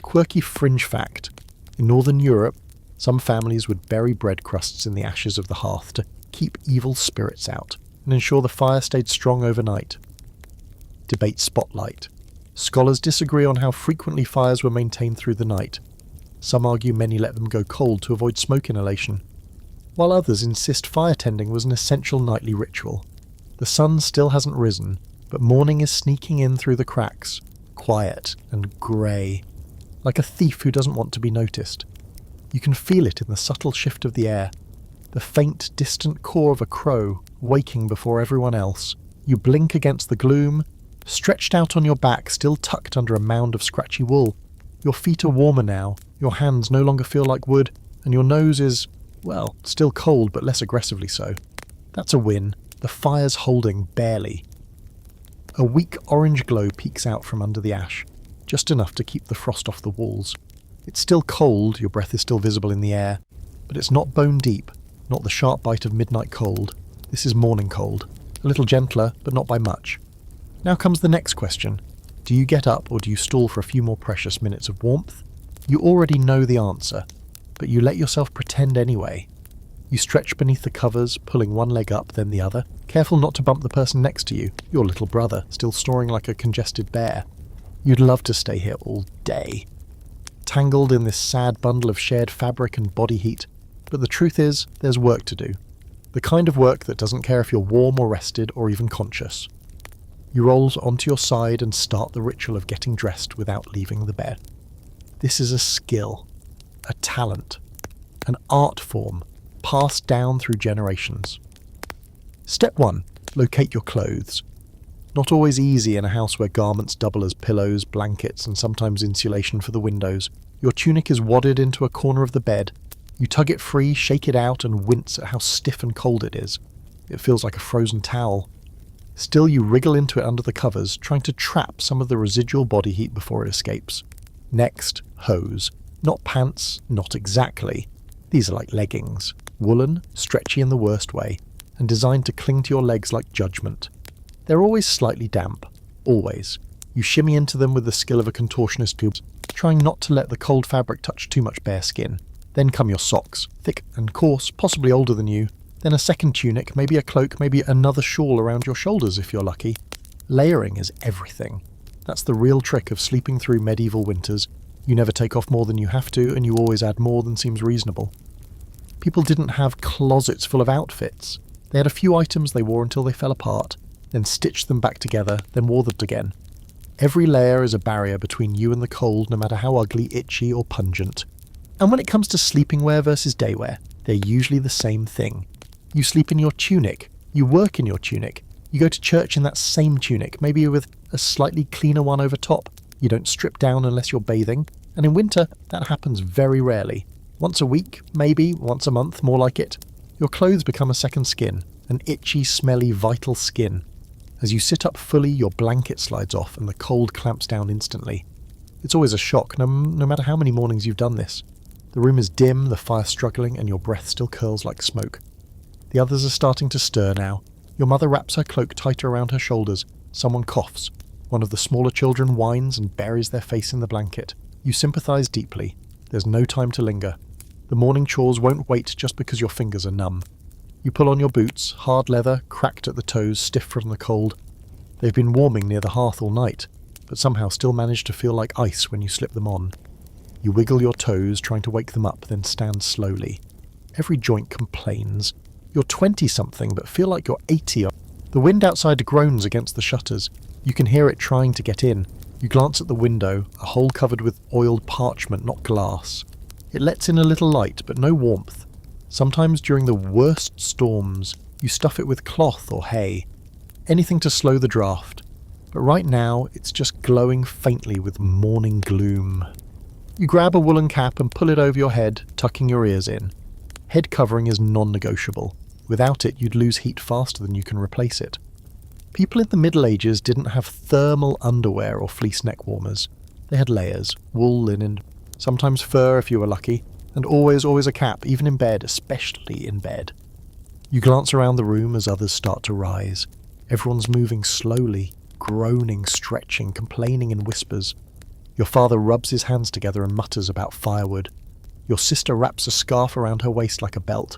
Quirky fringe fact: in Northern Europe, some families would bury bread crusts in the ashes of the hearth to keep evil spirits out and ensure the fire stayed strong overnight. Debate spotlight. Scholars disagree on how frequently fires were maintained through the night. Some argue many let them go cold to avoid smoke inhalation, while others insist fire tending was an essential nightly ritual. The sun still hasn't risen, but morning is sneaking in through the cracks, quiet and grey, like a thief who doesn't want to be noticed. You can feel it in the subtle shift of the air, the faint, distant caw of a crow waking before everyone else. You blink against the gloom, stretched out on your back, still tucked under a mound of scratchy wool. Your feet are warmer now, your hands no longer feel like wood, and your nose is, well, still cold but less aggressively so. That's a win. The fire's holding, barely. A weak orange glow peeks out from under the ash, just enough to keep the frost off the walls. It's still cold, your breath is still visible in the air, but it's not bone deep, not the sharp bite of midnight cold. This is morning cold, a little gentler, but not by much. Now comes the next question. Do you get up or do you stall for a few more precious minutes of warmth? You already know the answer, but you let yourself pretend anyway. You stretch beneath the covers, pulling one leg up, then the other, careful not to bump the person next to you, your little brother, still snoring like a congested bear. You'd love to stay here all day, tangled in this sad bundle of shared fabric and body heat, but the truth is, there's work to do. The kind of work that doesn't care if you're warm or rested or even conscious. You roll onto your side and start the ritual of getting dressed without leaving the bed. This is a skill, a talent, an art form, passed down through generations. Step 1. Locate your clothes. Not always easy in a house where garments double as pillows, blankets, and sometimes insulation for the windows. Your tunic is wadded into a corner of the bed. You tug it free, shake it out, and wince at how stiff and cold it is. It feels like a frozen towel. Still, you wriggle into it under the covers, trying to trap some of the residual body heat before it escapes. Next, hose. Not pants, not exactly. These are like leggings. Woolen, stretchy in the worst way, and designed to cling to your legs like judgment. They're always slightly damp. Always. You shimmy into them with the skill of a contortionist, trying not to let the cold fabric touch too much bare skin. Then come your socks, thick and coarse, possibly older than you. Then a second tunic, maybe a cloak, maybe another shawl around your shoulders if you're lucky. Layering is everything. That's the real trick of sleeping through medieval winters. You never take off more than you have to, and you always add more than seems reasonable. People didn't have closets full of outfits. They had a few items they wore until they fell apart, then stitched them back together, then wore them again. Every layer is a barrier between you and the cold, no matter how ugly, itchy, or pungent. And when it comes to sleeping wear versus day wear, they're usually the same thing. You sleep in your tunic, you work in your tunic, you go to church in that same tunic, maybe with a slightly cleaner one over top. You don't strip down unless you're bathing, and in winter, that happens very rarely. Once a week, maybe, once a month, more like it. Your clothes become a second skin, an itchy, smelly, vital skin. As you sit up fully, your blanket slides off and the cold clamps down instantly. It's always a shock, no matter how many mornings you've done this. The room is dim, the fire struggling, and your breath still curls like smoke. The others are starting to stir now. Your mother wraps her cloak tighter around her shoulders. Someone coughs. One of the smaller children whines and buries their face in the blanket. You sympathise deeply. There's no time to linger. The morning chores won't wait just because your fingers are numb. You pull on your boots, hard leather, cracked at the toes, stiff from the cold. They've been warming near the hearth all night, but somehow still manage to feel like ice when you slip them on. You wiggle your toes, trying to wake them up, then stand slowly. Every joint complains. You're 20-something, but feel like you're 80. The wind outside groans against the shutters. You can hear it trying to get in. You glance at the window, a hole covered with oiled parchment, not glass. It lets in a little light, but no warmth. Sometimes during the worst storms, you stuff it with cloth or hay. Anything to slow the draft. But right now, it's just glowing faintly with morning gloom. You grab a woolen cap and pull it over your head, tucking your ears in. Head covering is non-negotiable. Without it, you'd lose heat faster than you can replace it. People in the Middle Ages didn't have thermal underwear or fleece neck warmers. They had layers, wool, linen, sometimes fur if you were lucky. And always a cap, even in bed, especially in bed. You glance around the room as others start to rise. Everyone's moving slowly, groaning, stretching, complaining in whispers. Your father rubs his hands together and mutters about firewood. Your sister wraps a scarf around her waist like a belt.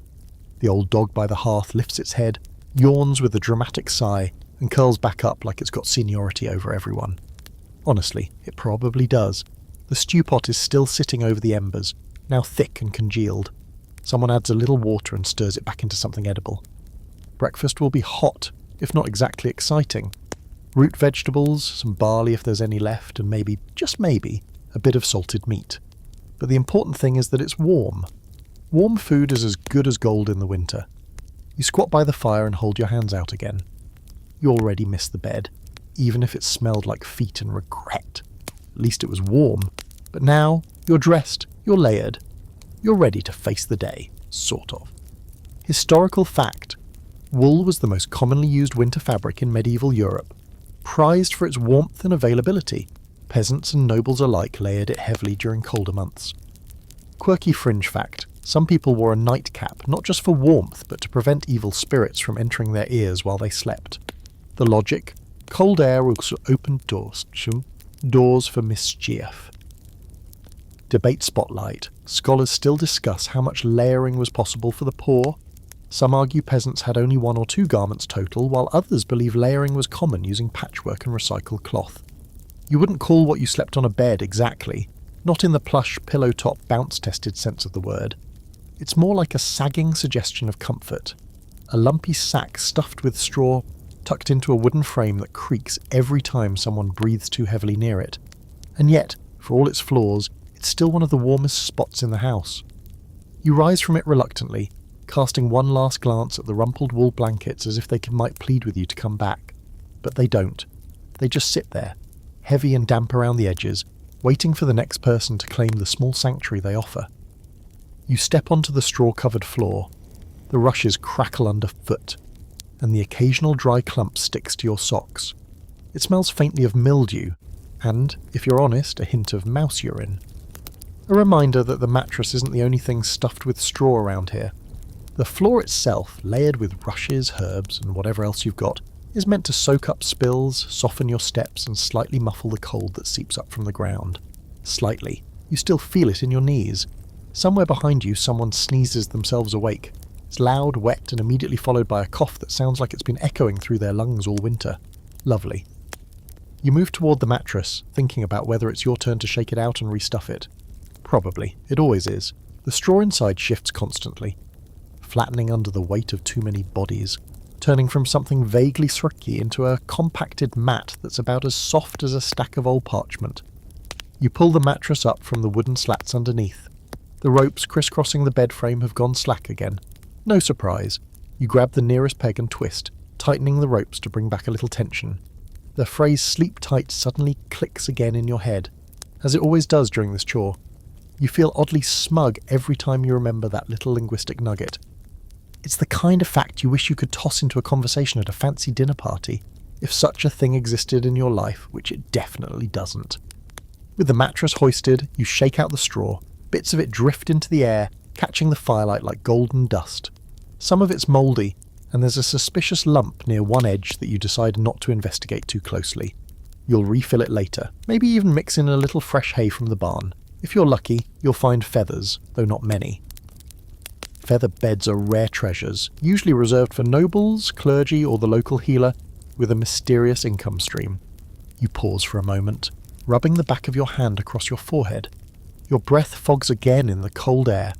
The old dog by the hearth lifts its head, yawns with a dramatic sigh, and curls back up like it's got seniority over everyone. Honestly, it probably does. The stew pot is still sitting over the embers, now thick and congealed. Someone adds a little water and stirs it back into something edible. Breakfast will be hot, if not exactly exciting. Root vegetables, some barley if there's any left, and maybe, just maybe, a bit of salted meat. But the important thing is that it's warm. Warm food is as good as gold in the winter. You squat by the fire and hold your hands out again. You already miss the bed, even if it smelled like feet and regret. At least it was warm. But now, you're dressed, you're layered. You're ready to face the day, sort of. Historical fact. Wool was the most commonly used winter fabric in medieval Europe. Prized for its warmth and availability, peasants and nobles alike layered it heavily during colder months. Quirky fringe fact. Some people wore a nightcap, not just for warmth, but to prevent evil spirits from entering their ears while they slept. The logic? Cold air will open doors for mischief. Debate spotlight. Scholars still discuss how much layering was possible for the poor. Some argue peasants had only 1 or 2 garments total, while others believe layering was common using patchwork and recycled cloth. You wouldn't call what you slept on a bed exactly, not in the plush, pillow-top, bounce-tested sense of the word. It's more like a sagging suggestion of comfort. A lumpy sack stuffed with straw, tucked into a wooden frame that creaks every time someone breathes too heavily near it. And yet, for all its flaws, it's still one of the warmest spots in the house. You rise from it reluctantly, casting one last glance at the rumpled wool blankets as if they might plead with you to come back. But they don't. They just sit there, heavy and damp around the edges, waiting for the next person to claim the small sanctuary they offer. You step onto the straw-covered floor. The rushes crackle underfoot, and the occasional dry clump sticks to your socks. It smells faintly of mildew, and, if you're honest, a hint of mouse urine. A reminder that the mattress isn't the only thing stuffed with straw around here. The floor itself, layered with rushes, herbs, and whatever else you've got, is meant to soak up spills, soften your steps, and slightly muffle the cold that seeps up from the ground. Slightly. You still feel it in your knees. Somewhere behind you, someone sneezes themselves awake. It's loud, wet, and immediately followed by a cough that sounds like it's been echoing through their lungs all winter. Lovely. You move toward the mattress, thinking about whether it's your turn to shake it out and restuff it. Probably. It always is. The straw inside shifts constantly, flattening under the weight of too many bodies, turning from something vaguely squirky into a compacted mat that's about as soft as a stack of old parchment. You pull the mattress up from the wooden slats underneath. The ropes crisscrossing the bed frame have gone slack again. No surprise. You grab the nearest peg and twist, tightening the ropes to bring back a little tension. The phrase "sleep tight" suddenly clicks again in your head, as it always does during this chore. You feel oddly smug every time you remember that little linguistic nugget. It's the kind of fact you wish you could toss into a conversation at a fancy dinner party, if such a thing existed in your life, which it definitely doesn't. With the mattress hoisted, you shake out the straw. Bits of it drift into the air, catching the firelight like golden dust. Some of it's mouldy, and there's a suspicious lump near one edge that you decide not to investigate too closely. You'll refill it later, maybe even mix in a little fresh hay from the barn. If you're lucky, you'll find feathers, though not many. Feather beds are rare treasures, usually reserved for nobles, clergy, or the local healer with a mysterious income stream. You pause for a moment, rubbing the back of your hand across your forehead. Your breath fogs again in the cold air.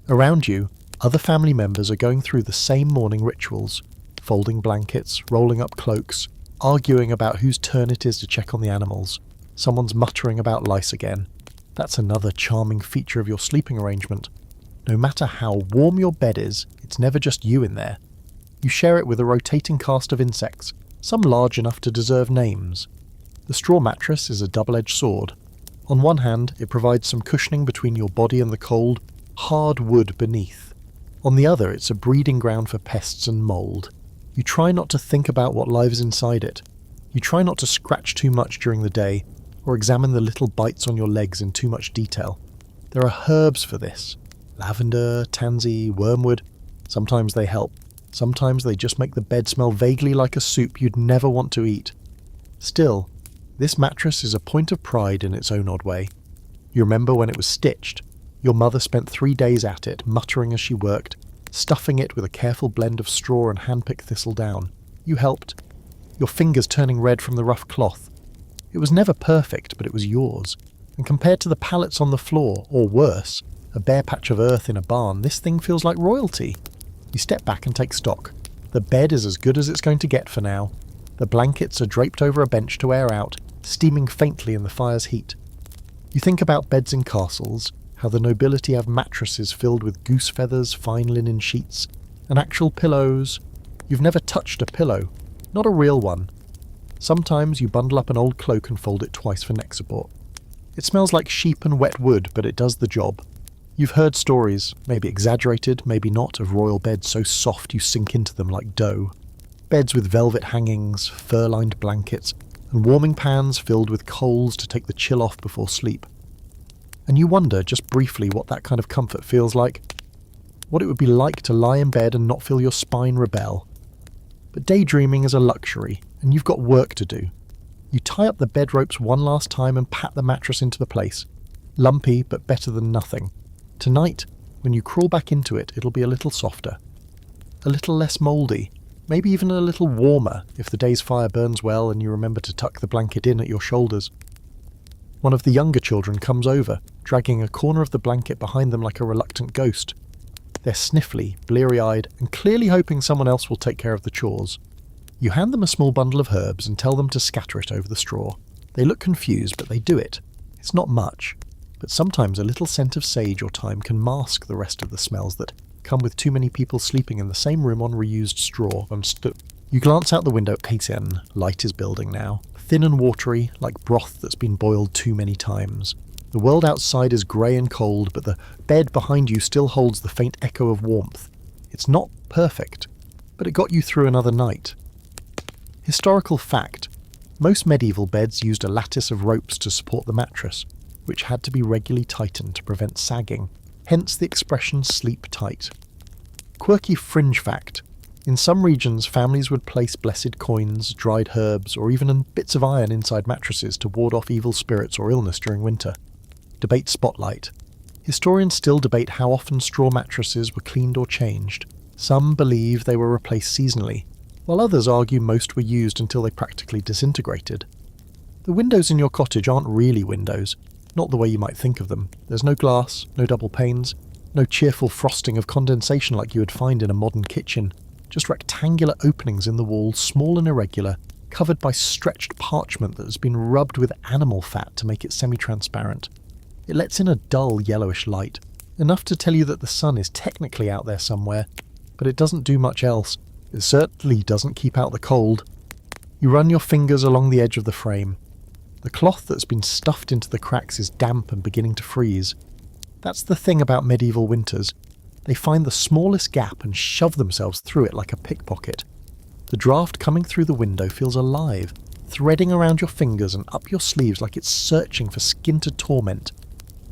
Around you, other family members are going through the same morning rituals, folding blankets, rolling up cloaks, arguing about whose turn it is to check on the animals. Someone's muttering about lice again. That's another charming feature of your sleeping arrangement. No matter how warm your bed is, it's never just you in there. You share it with a rotating cast of insects, some large enough to deserve names. The straw mattress is a double-edged sword. On one hand, it provides some cushioning between your body and the cold, hard wood beneath. On the other, it's a breeding ground for pests and mould. You try not to think about what lives inside it. You try not to scratch too much during the day, or examine the little bites on your legs in too much detail. There are herbs for this. Lavender, tansy, wormwood. Sometimes they help. Sometimes they just make the bed smell vaguely like a soup you'd never want to eat. Still, this mattress is a point of pride in its own odd way. You remember when it was stitched. Your mother spent 3 days at it, muttering as she worked, stuffing it with a careful blend of straw and handpicked thistledown. You helped. Your fingers turning red from the rough cloth. It was never perfect, but it was yours. And compared to the pallets on the floor, or worse, a bare patch of earth in a barn, this thing feels like royalty. You step back and take stock. The bed is as good as it's going to get for now. The blankets are draped over a bench to air out, steaming faintly in the fire's heat. You think about beds in castles, how the nobility have mattresses filled with goose feathers, fine linen sheets, and actual pillows. You've never touched a pillow, not a real one. Sometimes you bundle up an old cloak and fold it twice for neck support. It smells like sheep and wet wood, but it does the job. You've heard stories, maybe exaggerated, maybe not, of royal beds so soft you sink into them like dough. Beds with velvet hangings, fur-lined blankets, and warming pans filled with coals to take the chill off before sleep. And you wonder, just briefly, what that kind of comfort feels like. What it would be like to lie in bed and not feel your spine rebel. But daydreaming is a luxury, and you've got work to do. You tie up the bed ropes one last time and pat the mattress into the place. Lumpy, but better than nothing. Tonight, when you crawl back into it, it'll be a little softer. A little less mouldy. Maybe even a little warmer if the day's fire burns well and you remember to tuck the blanket in at your shoulders. One of the younger children comes over, dragging a corner of the blanket behind them like a reluctant ghost. They're sniffly, bleary-eyed, and clearly hoping someone else will take care of the chores. You hand them a small bundle of herbs and tell them to scatter it over the straw. They look confused, but they do it. It's not much, but sometimes a little scent of sage or thyme can mask the rest of the smells that come with too many people sleeping in the same room on reused straw. You glance out the window at 8 Light is building now, thin and watery, like broth that's been boiled too many times. The world outside is grey and cold, but the bed behind you still holds the faint echo of warmth. It's not perfect, but it got you through another night. Historical fact: most medieval beds used a lattice of ropes to support the mattress, which had to be regularly tightened to prevent sagging, hence the expression sleep tight. Quirky fringe fact: in some regions families would place blessed coins, dried herbs, or even bits of iron inside mattresses to ward off evil spirits or illness during winter. Debate spotlight. Historians still debate how often straw mattresses were cleaned or changed. Some believe they were replaced seasonally, while others argue most were used until they practically disintegrated. The windows in your cottage aren't really windows, not the way you might think of them. There's no glass, no double panes, no cheerful frosting of condensation like you would find in a modern kitchen, just rectangular openings in the walls, small and irregular, covered by stretched parchment that has been rubbed with animal fat to make it semi-transparent. It lets in a dull yellowish light, enough to tell you that the sun is technically out there somewhere, but it doesn't do much else. It certainly doesn't keep out the cold. You run your fingers along the edge of the frame. The cloth that's been stuffed into the cracks is damp and beginning to freeze. That's the thing about medieval winters. They find the smallest gap and shove themselves through it like a pickpocket. The draft coming through the window feels alive, threading around your fingers and up your sleeves like it's searching for skin to torment.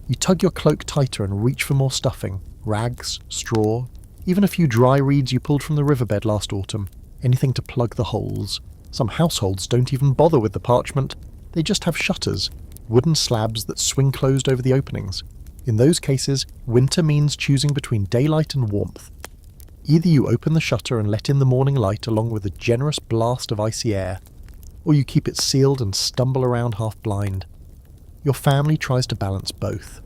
You tug your cloak tighter and reach for more stuffing, rags, straw, even a few dry reeds you pulled from the riverbed last autumn, anything to plug the holes. Some households don't even bother with the parchment, they just have shutters, wooden slabs that swing closed over the openings. In those cases, winter means choosing between daylight and warmth. Either you open the shutter and let in the morning light along with a generous blast of icy air, or you keep it sealed and stumble around half blind. Your family tries to balance both.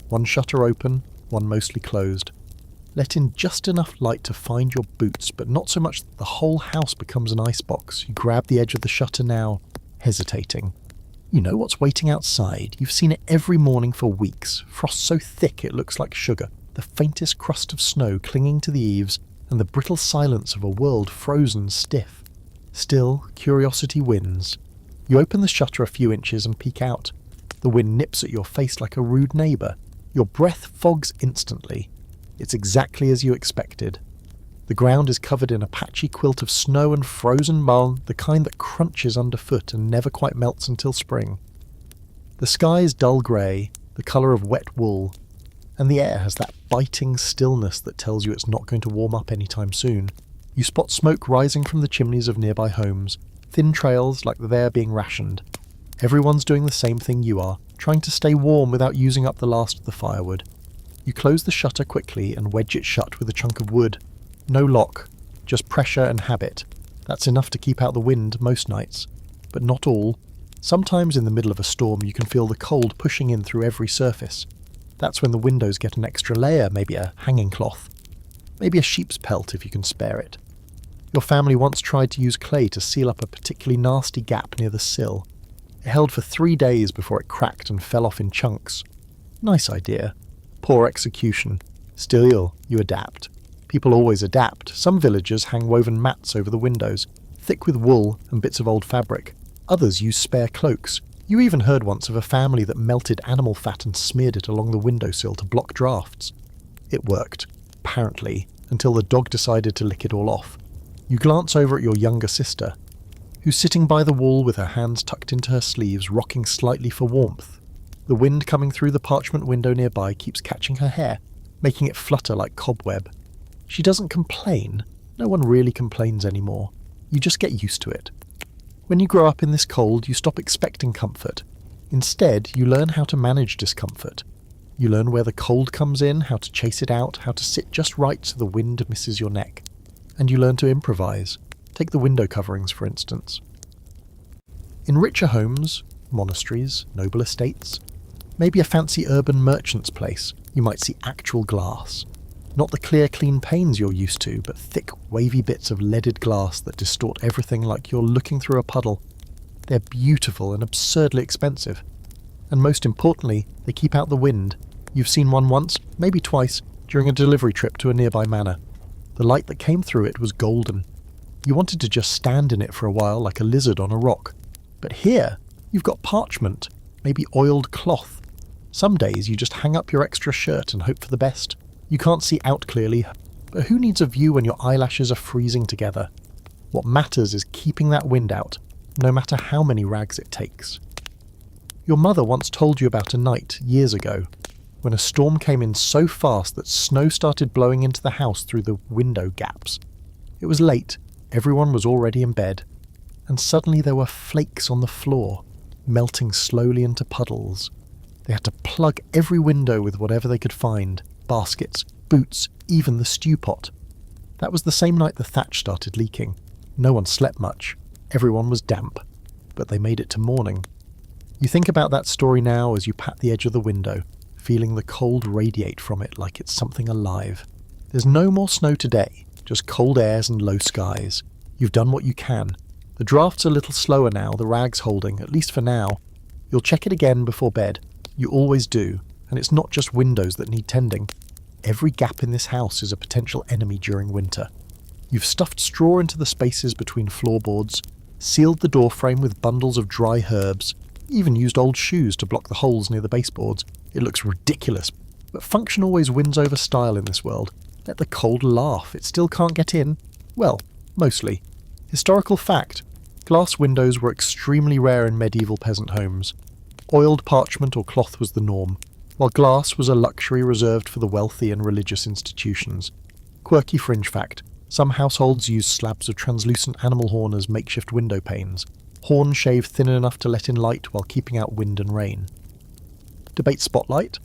One shutter open, one mostly closed. Let in just enough light to find your boots, but not so much that the whole house becomes an icebox. You grab the edge of the shutter now, hesitating. You know what's waiting outside. You've seen it every morning for weeks. Frost so thick it looks like sugar. The faintest crust of snow clinging to the eaves, and the brittle silence of a world frozen stiff. Still, curiosity wins. You open the shutter a few inches and peek out. The wind nips at your face like a rude neighbour. Your breath fogs instantly. It's exactly as you expected. The ground is covered in a patchy quilt of snow and frozen mud, the kind that crunches underfoot and never quite melts until spring. The sky is dull grey, the colour of wet wool, and the air has that biting stillness that tells you it's not going to warm up anytime soon. You spot smoke rising from the chimneys of nearby homes, thin trails like they're being rationed. Everyone's doing the same thing you are, trying to stay warm without using up the last of the firewood. You close the shutter quickly and wedge it shut with a chunk of wood. No lock, just pressure and habit. That's enough to keep out the wind most nights, but not all. Sometimes in the middle of a storm you can feel the cold pushing in through every surface. That's when the windows get an extra layer, maybe a hanging cloth. Maybe a sheep's pelt if you can spare it. Your family once tried to use clay to seal up a particularly nasty gap near the sill. It held for 3 days before it cracked and fell off in chunks. Nice idea. Poor execution. Still, you adapt. People always adapt. Some villagers hang woven mats over the windows, thick with wool and bits of old fabric. Others use spare cloaks. You even heard once of a family that melted animal fat and smeared it along the windowsill to block drafts. It worked, apparently, until the dog decided to lick it all off. You glance over at your younger sister, who's sitting by the wall with her hands tucked into her sleeves, rocking slightly for warmth. The wind coming through the parchment window nearby keeps catching her hair, making it flutter like cobweb. She doesn't complain. No one really complains anymore. You just get used to it. When you grow up in this cold, you stop expecting comfort. Instead, you learn how to manage discomfort. You learn where the cold comes in, how to chase it out, how to sit just right so the wind misses your neck. And you learn to improvise. Take the window coverings, for instance. In richer homes, monasteries, noble estates, maybe a fancy urban merchant's place, you might see actual glass. Not the clear, clean panes you're used to, but thick, wavy bits of leaded glass that distort everything like you're looking through a puddle. They're beautiful and absurdly expensive. And most importantly, they keep out the wind. You've seen one once, maybe twice, during a delivery trip to a nearby manor. The light that came through it was golden. You wanted to just stand in it for a while like a lizard on a rock. But here, you've got parchment, maybe oiled cloth. Some days you just hang up your extra shirt and hope for the best. You can't see out clearly, but who needs a view when your eyelashes are freezing together? What matters is keeping that wind out, no matter how many rags it takes. Your mother once told you about a night, years ago, when a storm came in so fast that snow started blowing into the house through the window gaps. It was late, everyone was already in bed, and suddenly there were flakes on the floor, melting slowly into puddles. They had to plug every window with whatever they could find, baskets, boots, even the stew pot. That was the same night the thatch started leaking. No one slept much. Everyone was damp. But they made it to morning. You think about that story now as you pat the edge of the window, feeling the cold radiate from it like it's something alive. There's no more snow today, just cold airs and low skies. You've done what you can. The draft's a little slower now, the rag's holding, at least for now. You'll check it again before bed. You always do, and it's not just windows that need tending. Every gap in this house is a potential enemy during winter. You've stuffed straw into the spaces between floorboards, sealed the doorframe with bundles of dry herbs, even used old shoes to block the holes near the baseboards. It looks ridiculous, but function always wins over style in this world. Let the cold laugh, it still can't get in. Well, mostly. Historical fact, glass windows were extremely rare in medieval peasant homes. Oiled parchment or cloth was the norm, while glass was a luxury reserved for the wealthy and religious institutions. Quirky fringe fact, some households use slabs of translucent animal horn as makeshift window panes, horn shaved thin enough to let in light while keeping out wind and rain. Debate spotlight?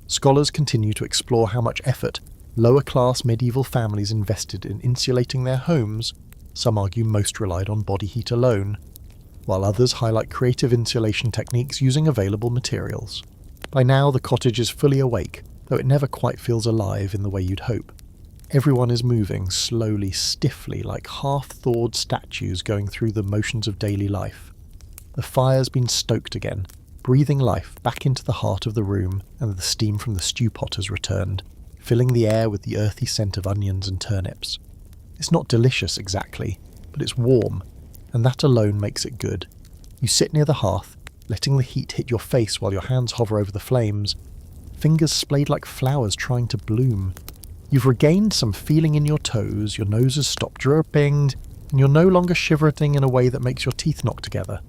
Scholars continue to explore how much effort lower-class medieval families invested in insulating their homes. Some argue most relied on body heat alone, while others highlight creative insulation techniques using available materials. By now, the cottage is fully awake, though it never quite feels alive in the way you'd hope. Everyone is moving slowly, stiffly, like half-thawed statues going through the motions of daily life. The fire's been stoked again, breathing life back into the heart of the room, and the steam from the stew pot has returned, filling the air with the earthy scent of onions and turnips. It's not delicious exactly, but it's warm, and that alone makes it good. You sit near the hearth, letting the heat hit your face while your hands hover over the flames, fingers splayed like flowers trying to bloom. You've regained some feeling in your toes, your nose has stopped dripping, and you're no longer shivering in a way that makes your teeth knock together.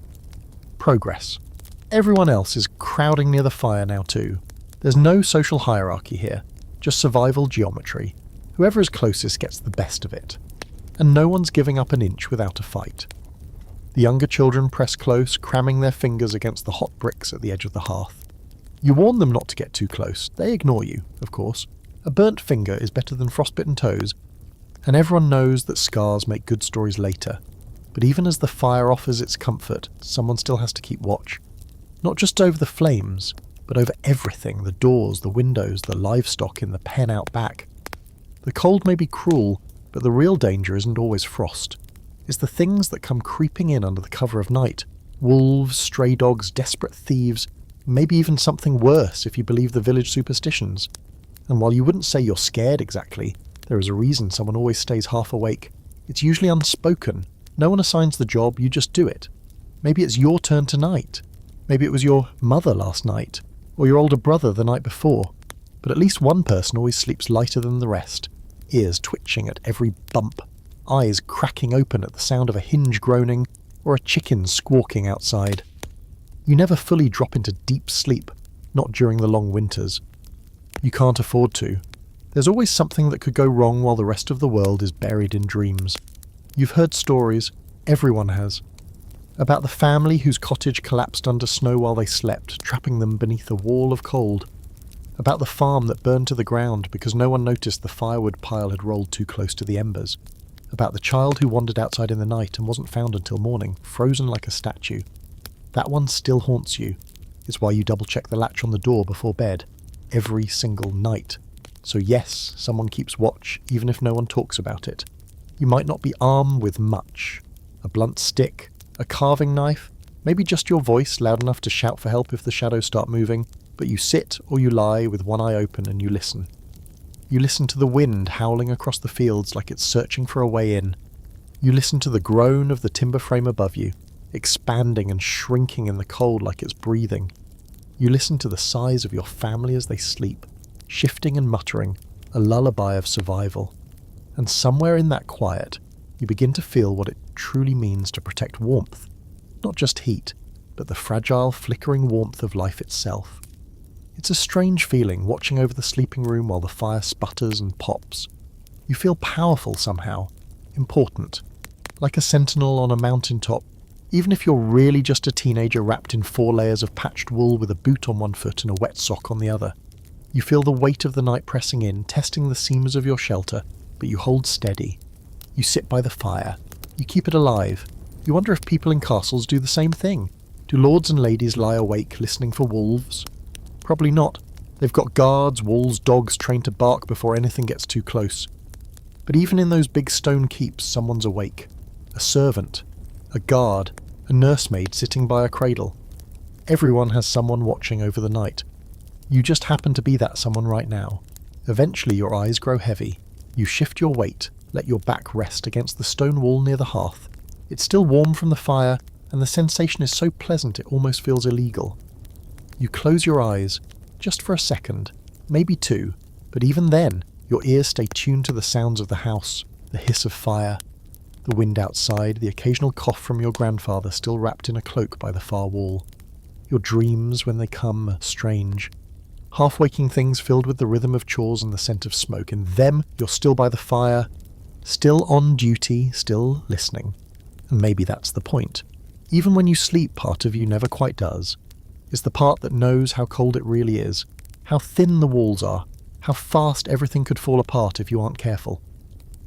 Progress. Everyone else is crowding near the fire now too. There's no social hierarchy here, just survival geometry. Whoever is closest gets the best of it. And no one's giving up an inch without a fight. The younger children press close, cramming their fingers against the hot bricks at the edge of the hearth. You warn them not to get too close. They ignore you, of course. A burnt finger is better than frostbitten toes, and everyone knows that scars make good stories later. But even as the fire offers its comfort, someone still has to keep watch. Not just over the flames, but over everything, the doors, the windows, the livestock in the pen out back. The cold may be cruel, but the real danger isn't always frost. It's the things that come creeping in under the cover of night. Wolves, stray dogs, desperate thieves, maybe even something worse if you believe the village superstitions. And while you wouldn't say you're scared exactly, there is a reason someone always stays half awake. It's usually unspoken. No one assigns the job, you just do it. Maybe it's your turn tonight. Maybe it was your mother last night, or your older brother the night before. But at least one person always sleeps lighter than the rest, ears twitching at every bump, eyes cracking open at the sound of a hinge groaning or a chicken squawking outside. You never fully drop into deep sleep, not during the long winters. You can't afford to. There's always something that could go wrong while the rest of the world is buried in dreams. You've heard stories, everyone has, about the family whose cottage collapsed under snow while they slept, trapping them beneath a wall of cold. About the farm that burned to the ground because no one noticed the firewood pile had rolled too close to the embers. About the child who wandered outside in the night and wasn't found until morning, frozen like a statue. That one still haunts you. It's why you double-check the latch on the door before bed, every single night. So yes, someone keeps watch, even if no one talks about it. You might not be armed with much. A blunt stick, a carving knife, maybe just your voice loud enough to shout for help if the shadows start moving, but you sit or you lie with one eye open and you listen. You listen to the wind howling across the fields like it's searching for a way in. You listen to the groan of the timber frame above you, expanding and shrinking in the cold like it's breathing. You listen to the sighs of your family as they sleep, shifting and muttering, a lullaby of survival. And somewhere in that quiet, you begin to feel what it truly means to protect warmth. Not just heat, but the fragile, flickering warmth of life itself. It's a strange feeling watching over the sleeping room while the fire sputters and pops. You feel powerful somehow, important, like a sentinel on a mountaintop, even if you're really just a teenager wrapped in 4 layers of patched wool with a boot on one foot and a wet sock on the other. You feel the weight of the night pressing in, testing the seams of your shelter, but you hold steady. You sit by the fire. You keep it alive. You wonder if people in castles do the same thing. Do lords and ladies lie awake listening for wolves? Probably not. They've got guards, walls, dogs trained to bark before anything gets too close. But even in those big stone keeps, someone's awake. A servant, a guard, a nursemaid sitting by a cradle. Everyone has someone watching over the night. You just happen to be that someone right now. Eventually your eyes grow heavy. You shift your weight, let your back rest against the stone wall near the hearth. It's still warm from the fire, and the sensation is so pleasant it almost feels illegal. You close your eyes, just for a second, maybe 2, but even then, your ears stay tuned to the sounds of the house, the hiss of fire, the wind outside, the occasional cough from your grandfather still wrapped in a cloak by the far wall. Your dreams, when they come, are strange. Half-waking things filled with the rhythm of chores and the scent of smoke. In them, you're still by the fire, still on duty, still listening. And maybe that's the point. Even when you sleep, part of you never quite does. It's the part that knows how cold it really is, how thin the walls are, how fast everything could fall apart if you aren't careful.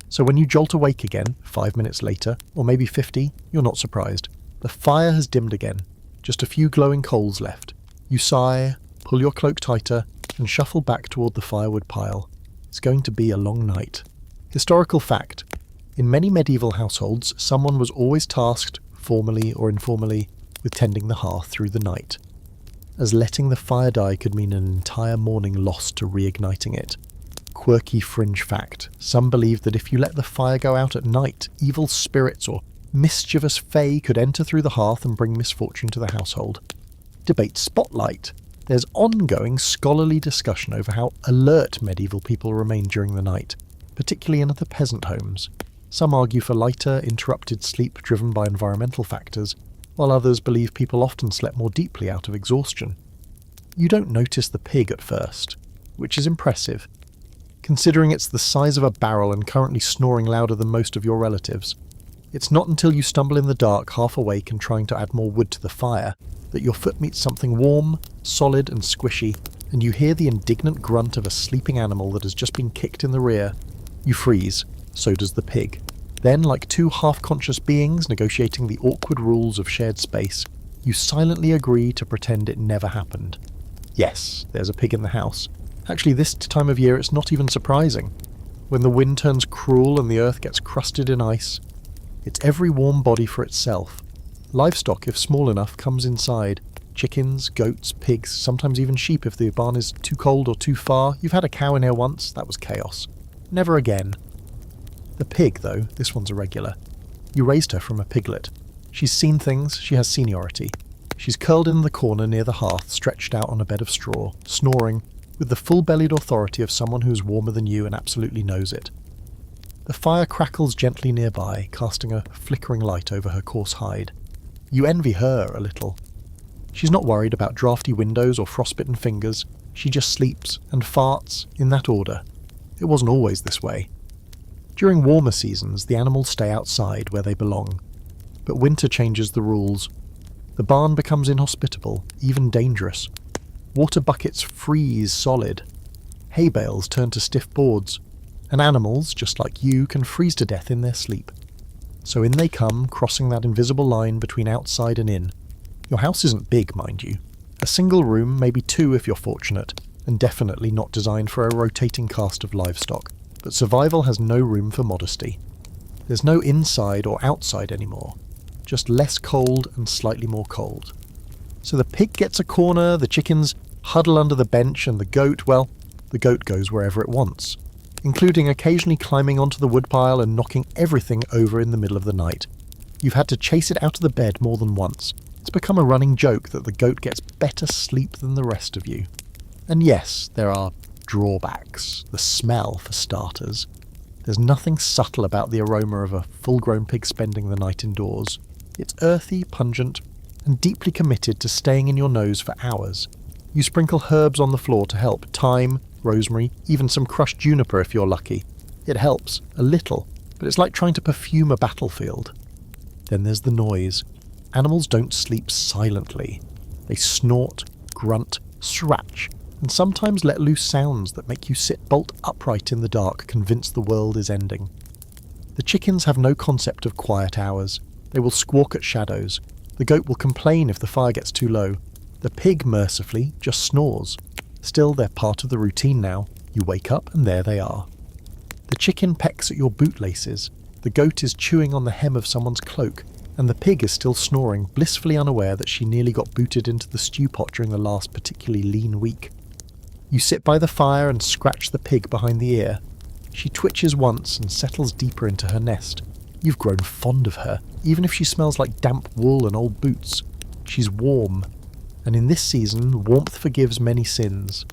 So when you jolt awake again, 5 minutes later, or maybe 50, you're not surprised. The fire has dimmed again, just a few glowing coals left. You sigh, pull your cloak tighter, and shuffle back toward the firewood pile. It's going to be a long night. Historical fact. In many medieval households, someone was always tasked, formally or informally, with tending the hearth through the night, as letting the fire die could mean an entire morning lost to reigniting it. Quirky fringe fact. Some believe that if you let the fire go out at night, evil spirits or mischievous fae could enter through the hearth and bring misfortune to the household. Debate spotlight. There's ongoing scholarly discussion over how alert medieval people remained during the night, particularly in the peasant homes. Some argue for lighter, interrupted sleep driven by environmental factors, while others believe people often slept more deeply out of exhaustion. You don't notice the pig at first, which is impressive, considering it's the size of a barrel and currently snoring louder than most of your relatives. It's not until you stumble in the dark, half awake and trying to add more wood to the fire, that your foot meets something warm, solid and squishy, and you hear the indignant grunt of a sleeping animal that has just been kicked in the rear. You freeze, so does the pig. Then, like two half-conscious beings negotiating the awkward rules of shared space, you silently agree to pretend it never happened. Yes, there's a pig in the house. Actually, this time of year it's not even surprising. When the wind turns cruel and the earth gets crusted in ice, it's every warm body for itself. Livestock, if small enough, comes inside. Chickens, goats, pigs, sometimes even sheep if the barn is too cold or too far. You've had a cow in here once, that was chaos. Never again. The pig, though, this one's a regular. You raised her from a piglet. She's seen things, she has seniority. She's curled in the corner near the hearth, stretched out on a bed of straw, snoring, with the full-bellied authority of someone who's warmer than you and absolutely knows it. The fire crackles gently nearby, casting a flickering light over her coarse hide. You envy her a little. She's not worried about drafty windows or frostbitten fingers. She just sleeps and farts in that order. It wasn't always this way. During warmer seasons, the animals stay outside where they belong. But winter changes the rules. The barn becomes inhospitable, even dangerous. Water buckets freeze solid. Hay bales turn to stiff boards. And animals, just like you, can freeze to death in their sleep. So in they come, crossing that invisible line between outside and in. Your house isn't big, mind you. A single room, maybe two if you're fortunate, and definitely not designed for a rotating cast of livestock. But survival has no room for modesty. There's no inside or outside anymore. Just less cold and slightly more cold. So the pig gets a corner, the chickens huddle under the bench, and the goat, well, the goat goes wherever it wants, including occasionally climbing onto the woodpile and knocking everything over in the middle of the night. You've had to chase it out of the bed more than once. It's become a running joke that the goat gets better sleep than the rest of you. And yes, there are drawbacks. The smell, for starters. There's nothing subtle about the aroma of a full-grown pig spending the night indoors. It's earthy, pungent, and deeply committed to staying in your nose for hours. You sprinkle herbs on the floor to help, thyme, rosemary, even some crushed juniper if you're lucky. It helps, a little, but it's like trying to perfume a battlefield. Then there's the noise. Animals don't sleep silently. They snort, grunt, scratch, and sometimes let loose sounds that make you sit bolt upright in the dark, convinced the world is ending. The chickens have no concept of quiet hours. They will squawk at shadows. The goat will complain if the fire gets too low. The pig, mercifully, just snores. Still, they're part of the routine now. You wake up and there they are. The chicken pecks at your bootlaces. The goat is chewing on the hem of someone's cloak. And the pig is still snoring, blissfully unaware that she nearly got booted into the stew pot during the last particularly lean week. You sit by the fire and scratch the pig behind the ear. She twitches once and settles deeper into her nest. You've grown fond of her, even if she smells like damp wool and old boots. She's warm. And in this season, warmth forgives many sins.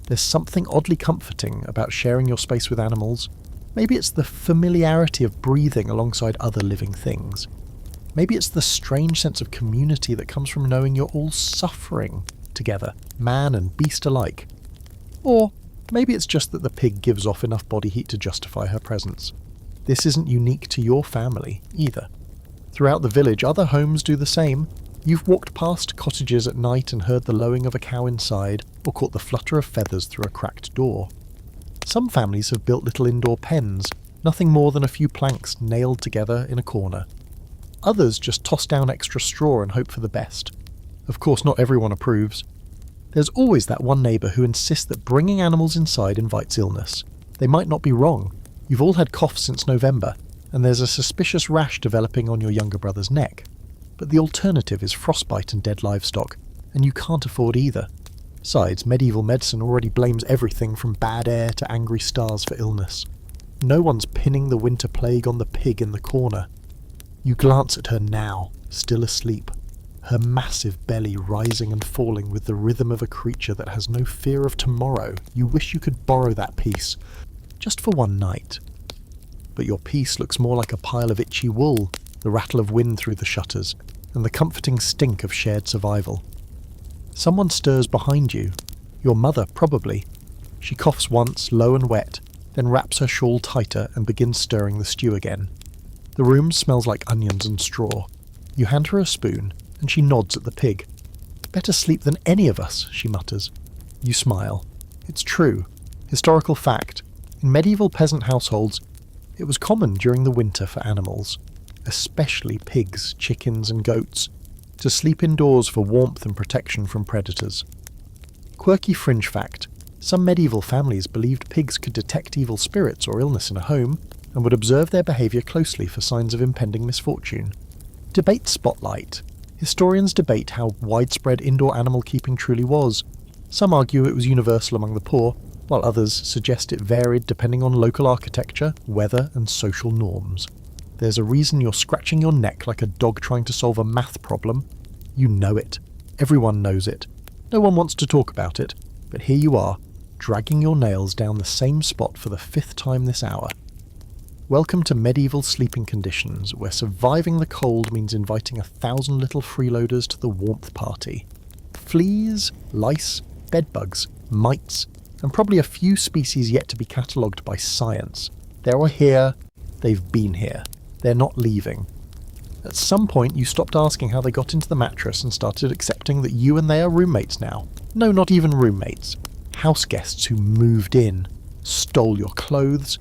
There's something oddly comforting about sharing your space with animals. Maybe it's the familiarity of breathing alongside other living things. Maybe it's the strange sense of community that comes from knowing you're all suffering together, man and beast alike. Or maybe it's just that the pig gives off enough body heat to justify her presence. This isn't unique to your family, either. Throughout the village, other homes do the same. You've walked past cottages at night and heard the lowing of a cow inside, or caught the flutter of feathers through a cracked door. Some families have built little indoor pens, nothing more than a few planks nailed together in a corner. Others just toss down extra straw and hope for the best. Of course, not everyone approves. There's always that one neighbour who insists that bringing animals inside invites illness. They might not be wrong. You've all had coughs since November, and there's a suspicious rash developing on your younger brother's neck. But the alternative is frostbite and dead livestock, and you can't afford either. Besides, medieval medicine already blames everything from bad air to angry stars for illness. No one's pinning the winter plague on the pig in the corner. You glance at her now, still asleep, her massive belly rising and falling with the rhythm of a creature that has no fear of tomorrow. You wish you could borrow that peace, just for one night. But your peace looks more like a pile of itchy wool, the rattle of wind through the shutters, and the comforting stink of shared survival. Someone stirs behind you. Your mother, probably. She coughs once, low and wet, then wraps her shawl tighter and begins stirring the stew again. The room smells like onions and straw. You hand her a spoon, and she nods at the pig. "Better sleep than any of us," she mutters. You smile. It's true. Historical fact. In medieval peasant households, it was common during the winter for animals, especially pigs, chickens and goats, to sleep indoors for warmth and protection from predators. Quirky fringe fact. Some medieval families believed pigs could detect evil spirits or illness in a home, and would observe their behaviour closely for signs of impending misfortune. Debate spotlight. Historians debate how widespread indoor animal keeping truly was. Some argue it was universal among the poor, while others suggest it varied depending on local architecture, weather and social norms. There's a reason you're scratching your neck like a dog trying to solve a math problem. You know it. Everyone knows it. No one wants to talk about it, but here you are, dragging your nails down the same spot for the 5th time this hour. Welcome to medieval sleeping conditions, where surviving the cold means inviting 1,000 little freeloaders to the warmth party. Fleas, lice, bedbugs, mites, and probably a few species yet to be catalogued by science. They are here, they've been here, they're not leaving. At some point you stopped asking how they got into the mattress and started accepting that you and they are roommates now. No, not even roommates. House guests who moved in, stole your clothes,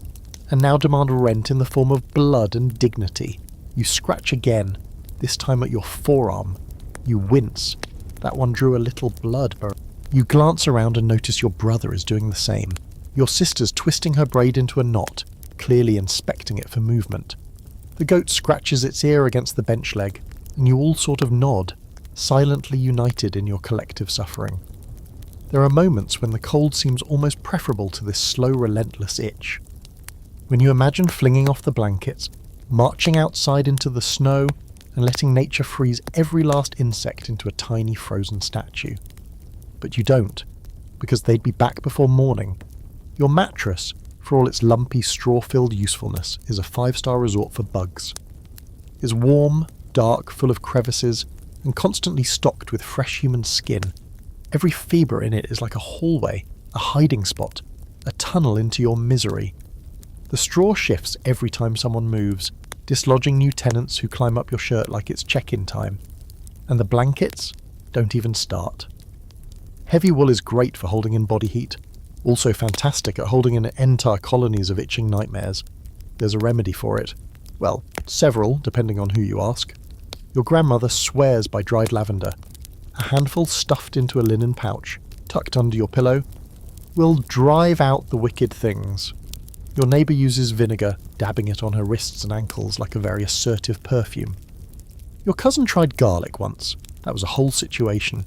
and now demand rent in the form of blood and dignity. You scratch again, this time at your forearm. You wince. That one drew a little blood. You glance around and notice your brother is doing the same. Your sister's twisting her braid into a knot, clearly inspecting it for movement. The goat scratches its ear against the bench leg, and you all sort of nod, silently united in your collective suffering. There are moments when the cold seems almost preferable to this slow, relentless itch. When you imagine flinging off the blankets, marching outside into the snow, and letting nature freeze every last insect into a tiny frozen statue. But you don't, because they'd be back before morning. Your mattress, for all its lumpy, straw-filled usefulness, is a 5-star resort for bugs. It's warm, dark, full of crevices, and constantly stocked with fresh human skin. Every fibre in it is like a hallway, a hiding spot, a tunnel into your misery. The straw shifts every time someone moves, dislodging new tenants who climb up your shirt like it's check-in time. And the blankets don't even start. Heavy wool is great for holding in body heat, also fantastic at holding in entire colonies of itching nightmares. There's a remedy for it. Well, several, depending on who you ask. Your grandmother swears by dried lavender. A handful stuffed into a linen pouch, tucked under your pillow, will drive out the wicked things. Your neighbour uses vinegar, dabbing it on her wrists and ankles like a very assertive perfume. Your cousin tried garlic once. That was a whole situation.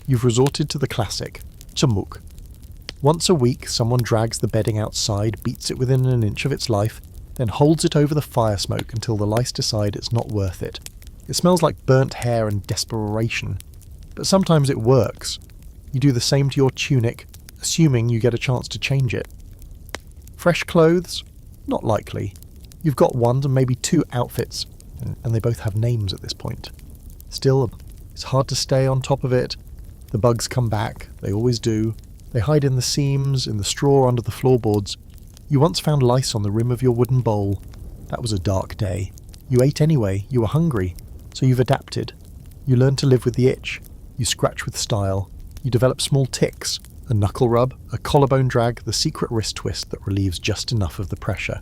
You've resorted to the classic, tumuk. Once a week, someone drags the bedding outside, beats it within an inch of its life, then holds it over the fire smoke until the lice decide it's not worth it. It smells like burnt hair and desperation. But sometimes it works. You do the same to your tunic, assuming you get a chance to change it. Fresh clothes? Not likely. You've got 1 to maybe 2 outfits, and they both have names at this point. Still, it's hard to stay on top of it. The bugs come back, they always do. They hide in the seams, in the straw under the floorboards. You once found lice on the rim of your wooden bowl. That was a dark day. You ate anyway, you were hungry, so you've adapted. You learn to live with the itch. You scratch with style. You develop small ticks, a knuckle rub, a collarbone drag, the secret wrist twist that relieves just enough of the pressure.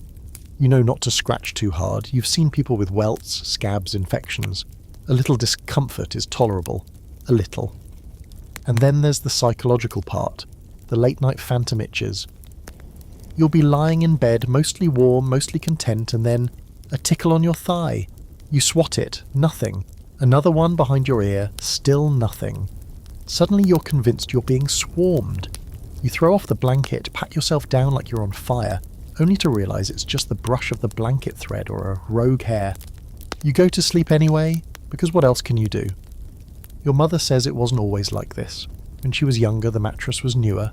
You know not to scratch too hard. You've seen people with welts, scabs, infections. A little discomfort is tolerable. A little. And then there's the psychological part, the late-night phantom itches. You'll be lying in bed, mostly warm, mostly content, and then a tickle on your thigh. You swat it, nothing. Another one behind your ear, still nothing. Suddenly you're convinced you're being swarmed. You throw off the blanket, pat yourself down like you're on fire, only to realise it's just the brush of the blanket thread or a rogue hair. You go to sleep anyway, because what else can you do? Your mother says it wasn't always like this. When she was younger, the mattress was newer.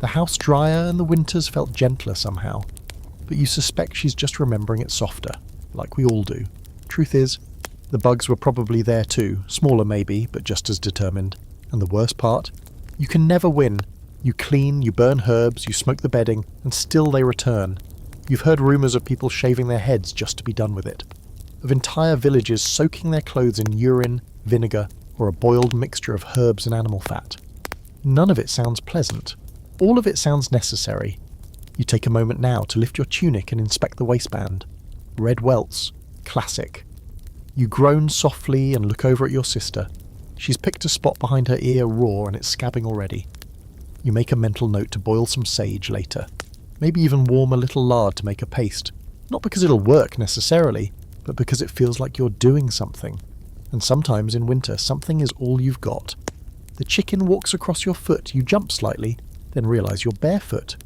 The house drier and the winters felt gentler somehow. But you suspect she's just remembering it softer, like we all do. Truth is, the bugs were probably there too, smaller maybe, but just as determined. And the worst part? You can never win. You clean, you burn herbs, you smoke the bedding, and still they return. You've heard rumours of people shaving their heads just to be done with it. Of entire villages soaking their clothes in urine, vinegar, or a boiled mixture of herbs and animal fat. None of it sounds pleasant. All of it sounds necessary. You take a moment now to lift your tunic and inspect the waistband. Red welts. Classic. You groan softly and look over at your sister. She's picked a spot behind her ear raw and it's scabbing already. You make a mental note to boil some sage later. Maybe even warm a little lard to make a paste. Not because it'll work necessarily, but because it feels like you're doing something. And sometimes in winter, something is all you've got. The chicken walks across your foot, you jump slightly, then realise you're barefoot.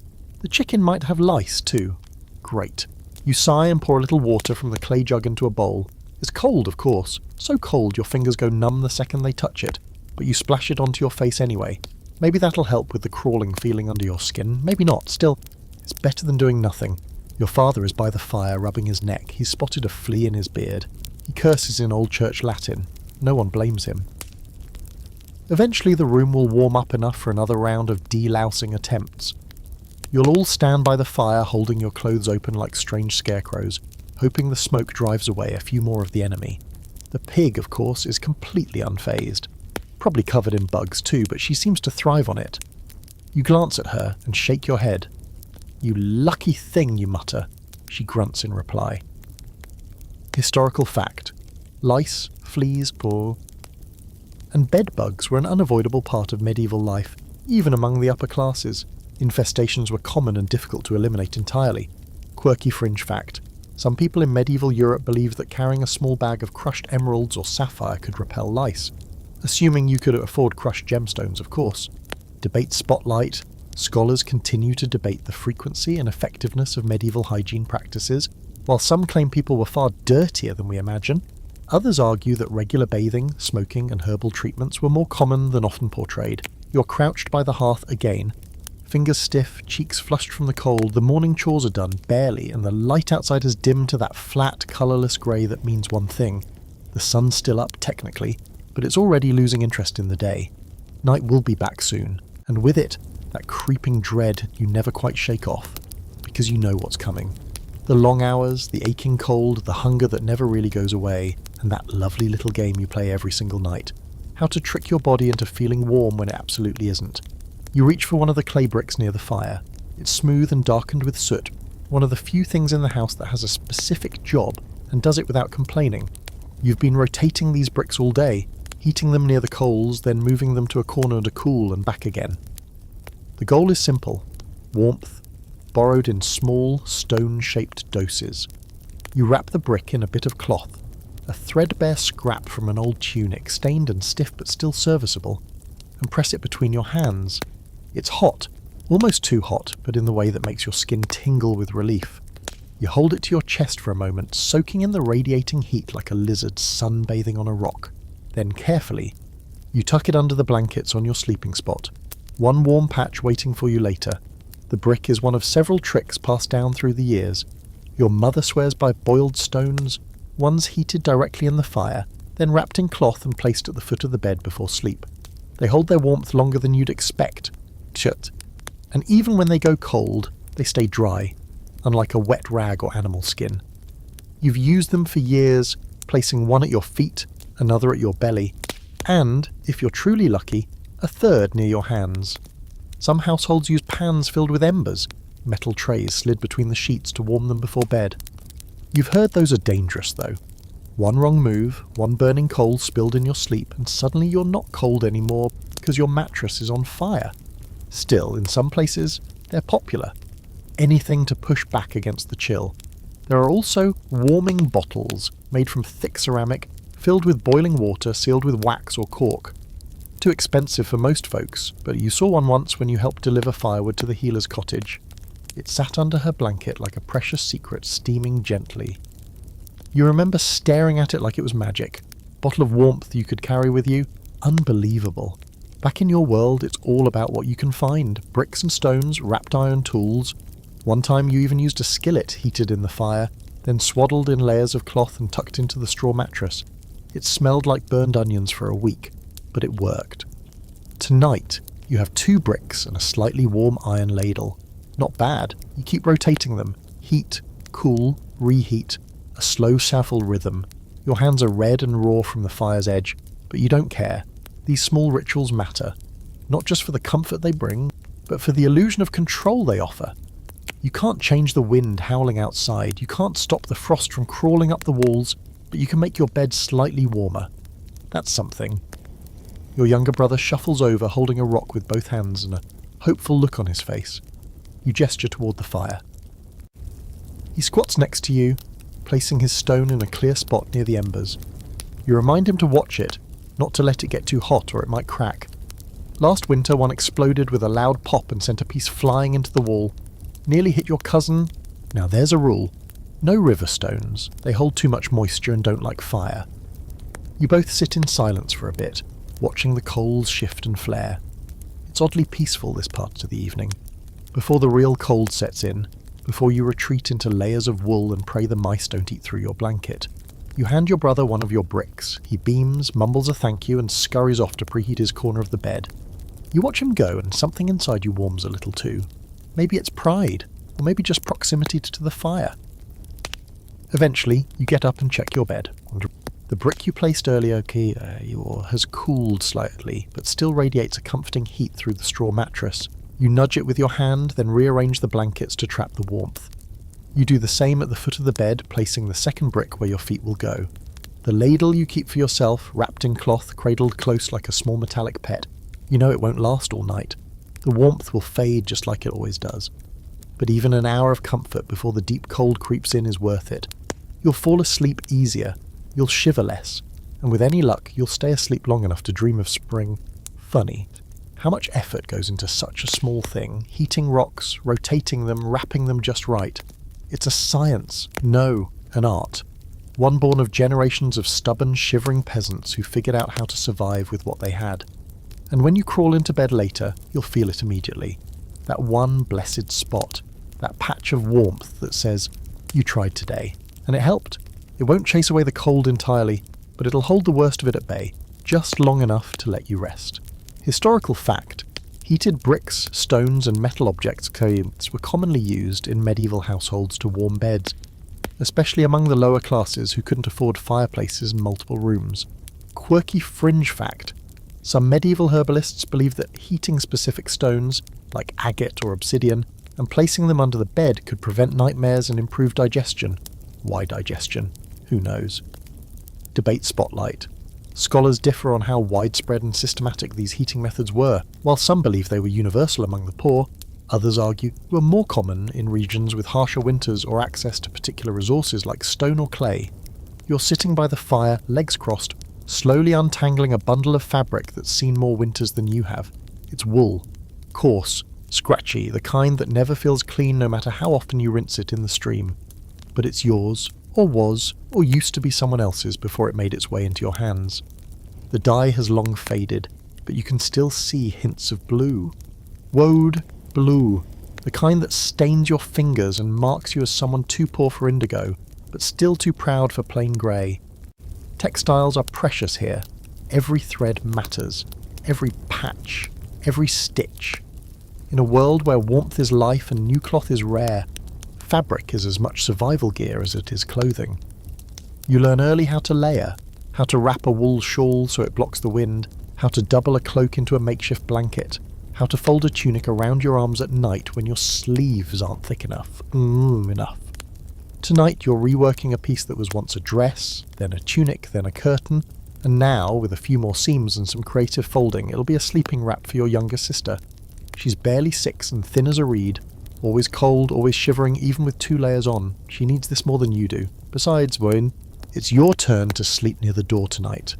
The chicken might have lice too. Great. You sigh and pour a little water from the clay jug into a bowl. It's cold, of course. So cold your fingers go numb the second they touch it, but you splash it onto your face anyway. Maybe that'll help with the crawling feeling under your skin, maybe not. Still, it's better than doing nothing. Your father is by the fire, rubbing his neck. He's spotted a flea in his beard. He curses in Old Church Latin. No one blames him. Eventually the room will warm up enough for another round of delousing attempts. You'll all stand by the fire holding your clothes open like strange scarecrows, hoping the smoke drives away a few more of the enemy. The pig, of course, is completely unfazed. Probably covered in bugs too, but she seems to thrive on it. You glance at her and shake your head. "You lucky thing," you mutter. She grunts in reply. Historical fact. Lice, fleas, and bed bugs were an unavoidable part of medieval life, even among the upper classes. Infestations were common and difficult to eliminate entirely. Quirky fringe fact. Some people in medieval Europe believed that carrying a small bag of crushed emeralds or sapphire could repel lice. Assuming you could afford crushed gemstones, of course. Debate spotlight. Scholars continue to debate the frequency and effectiveness of medieval hygiene practices. While some claim people were far dirtier than we imagine, others argue that regular bathing, smoking and herbal treatments were more common than often portrayed. You're crouched by the hearth again. Fingers stiff, cheeks flushed from the cold, the morning chores are done, barely, and the light outside has dimmed to that flat, colourless grey that means one thing. The sun's still up, technically, but it's already losing interest in the day. Night will be back soon, and with it, that creeping dread you never quite shake off, because you know what's coming. The long hours, the aching cold, the hunger that never really goes away, and that lovely little game you play every single night. How to trick your body into feeling warm when it absolutely isn't. You reach for one of the clay bricks near the fire. It's smooth and darkened with soot, one of the few things in the house that has a specific job and does it without complaining. You've been rotating these bricks all day, heating them near the coals, then moving them to a corner to cool and back again. The goal is simple. Warmth, borrowed in small, stone-shaped doses. You wrap the brick in a bit of cloth, a threadbare scrap from an old tunic, stained and stiff but still serviceable, and press it between your hands. It's hot, almost too hot, but in the way that makes your skin tingle with relief. You hold it to your chest for a moment, soaking in the radiating heat like a lizard sunbathing on a rock. Then carefully, you tuck it under the blankets on your sleeping spot. One warm patch waiting for you later. The brick is one of several tricks passed down through the years. Your mother swears by boiled stones, ones heated directly in the fire, then wrapped in cloth and placed at the foot of the bed before sleep. They hold their warmth longer than you'd expect. Chut. And even when they go cold, they stay dry, unlike a wet rag or animal skin. You've used them for years, placing one at your feet, another at your belly, and, if you're truly lucky, a third near your hands. Some households use pans filled with embers, metal trays slid between the sheets to warm them before bed. You've heard those are dangerous, though. One wrong move, one burning coal spilled in your sleep, and suddenly you're not cold anymore because your mattress is on fire. Still, in some places, they're popular. Anything to push back against the chill. There are also warming bottles made from thick ceramic, filled with boiling water sealed with wax or cork. Too expensive for most folks, but you saw one once when you helped deliver firewood to the healer's cottage. It sat under her blanket like a precious secret, steaming gently. You remember staring at it like it was magic. Bottle of warmth you could carry with you. Unbelievable. Back in your world, it's all about what you can find. Bricks and stones, wrapped iron tools. One time you even used a skillet heated in the fire, then swaddled in layers of cloth and tucked into the straw mattress. It smelled like burned onions for a week, but it worked. Tonight, you have 2 bricks and a slightly warm iron ladle. Not bad. You keep rotating them. Heat, cool, reheat, a slow shuffle rhythm. Your hands are red and raw from the fire's edge, but you don't care. These small rituals matter, not just for the comfort they bring, but for the illusion of control they offer. You can't change the wind howling outside, you can't stop the frost from crawling up the walls, but you can make your bed slightly warmer. That's something. Your younger brother shuffles over, holding a rock with both hands and a hopeful look on his face. You gesture toward the fire. He squats next to you, placing his stone in a clear spot near the embers. You remind him to watch it, not to let it get too hot or it might crack. Last winter one exploded with a loud pop and sent a piece flying into the wall. Nearly hit your cousin. Now there's a rule. No river stones. They hold too much moisture and don't like fire. You both sit in silence for a bit, watching the coals shift and flare. It's oddly peaceful this part of the evening. Before the real cold sets in, before you retreat into layers of wool and pray the mice don't eat through your blanket. You hand your brother one of your bricks. He beams, mumbles a thank you, and scurries off to preheat his corner of the bed. You watch him go, and something inside you warms a little too. Maybe it's pride, or maybe just proximity to the fire. Eventually, you get up and check your bed. The brick you placed earlier has cooled slightly, but still radiates a comforting heat through the straw mattress. You nudge it with your hand, then rearrange the blankets to trap the warmth. You do the same at the foot of the bed, placing the second brick where your feet will go. The ladle you keep for yourself, wrapped in cloth, cradled close like a small metallic pet. You know it won't last all night. The warmth will fade just like it always does. But even an hour of comfort before the deep cold creeps in is worth it. You'll fall asleep easier, you'll shiver less, and with any luck you'll stay asleep long enough to dream of spring. Funny. How much effort goes into such a small thing, heating rocks, rotating them, wrapping them just right. It's a science, no, an art. One born of generations of stubborn, shivering peasants who figured out how to survive with what they had. And when you crawl into bed later, you'll feel it immediately. That one blessed spot, that patch of warmth that says, you tried today, and it helped. It won't chase away the cold entirely, but it'll hold the worst of it at bay, just long enough to let you rest. Historical fact. Heated bricks, stones and metal objects were commonly used in medieval households to warm beds, especially among the lower classes who couldn't afford fireplaces in multiple rooms. Quirky fringe fact. Some medieval herbalists believed that heating specific stones, like agate or obsidian, and placing them under the bed could prevent nightmares and improve digestion. Why digestion? Who knows? Debate spotlight. Scholars differ on how widespread and systematic these heating methods were. While some believe they were universal among the poor, others argue they were more common in regions with harsher winters or access to particular resources like stone or clay. You're sitting by the fire, legs crossed, slowly untangling a bundle of fabric that's seen more winters than you have. It's wool. Coarse, scratchy, the kind that never feels clean no matter how often you rinse it in the stream. But it's yours, or was, or used to be someone else's before it made its way into your hands. The dye has long faded, but you can still see hints of blue. Woad blue, the kind that stains your fingers and marks you as someone too poor for indigo, but still too proud for plain grey. Textiles are precious here. Every thread matters, every patch, every stitch. In a world where warmth is life and new cloth is rare, fabric is as much survival gear as it is clothing. You learn early how to layer, how to wrap a wool shawl so it blocks the wind, how to double a cloak into a makeshift blanket, how to fold a tunic around your arms at night when your sleeves aren't thick enough. Enough. Tonight you're reworking a piece that was once a dress, then a tunic, then a curtain, and now, with a few more seams and some creative folding, it'll be a sleeping wrap for your younger sister. She's barely 6 and thin as a reed. Always cold, always shivering, even with 2 layers on. She needs this more than you do. Besides, Wayne, it's your turn to sleep near the door tonight,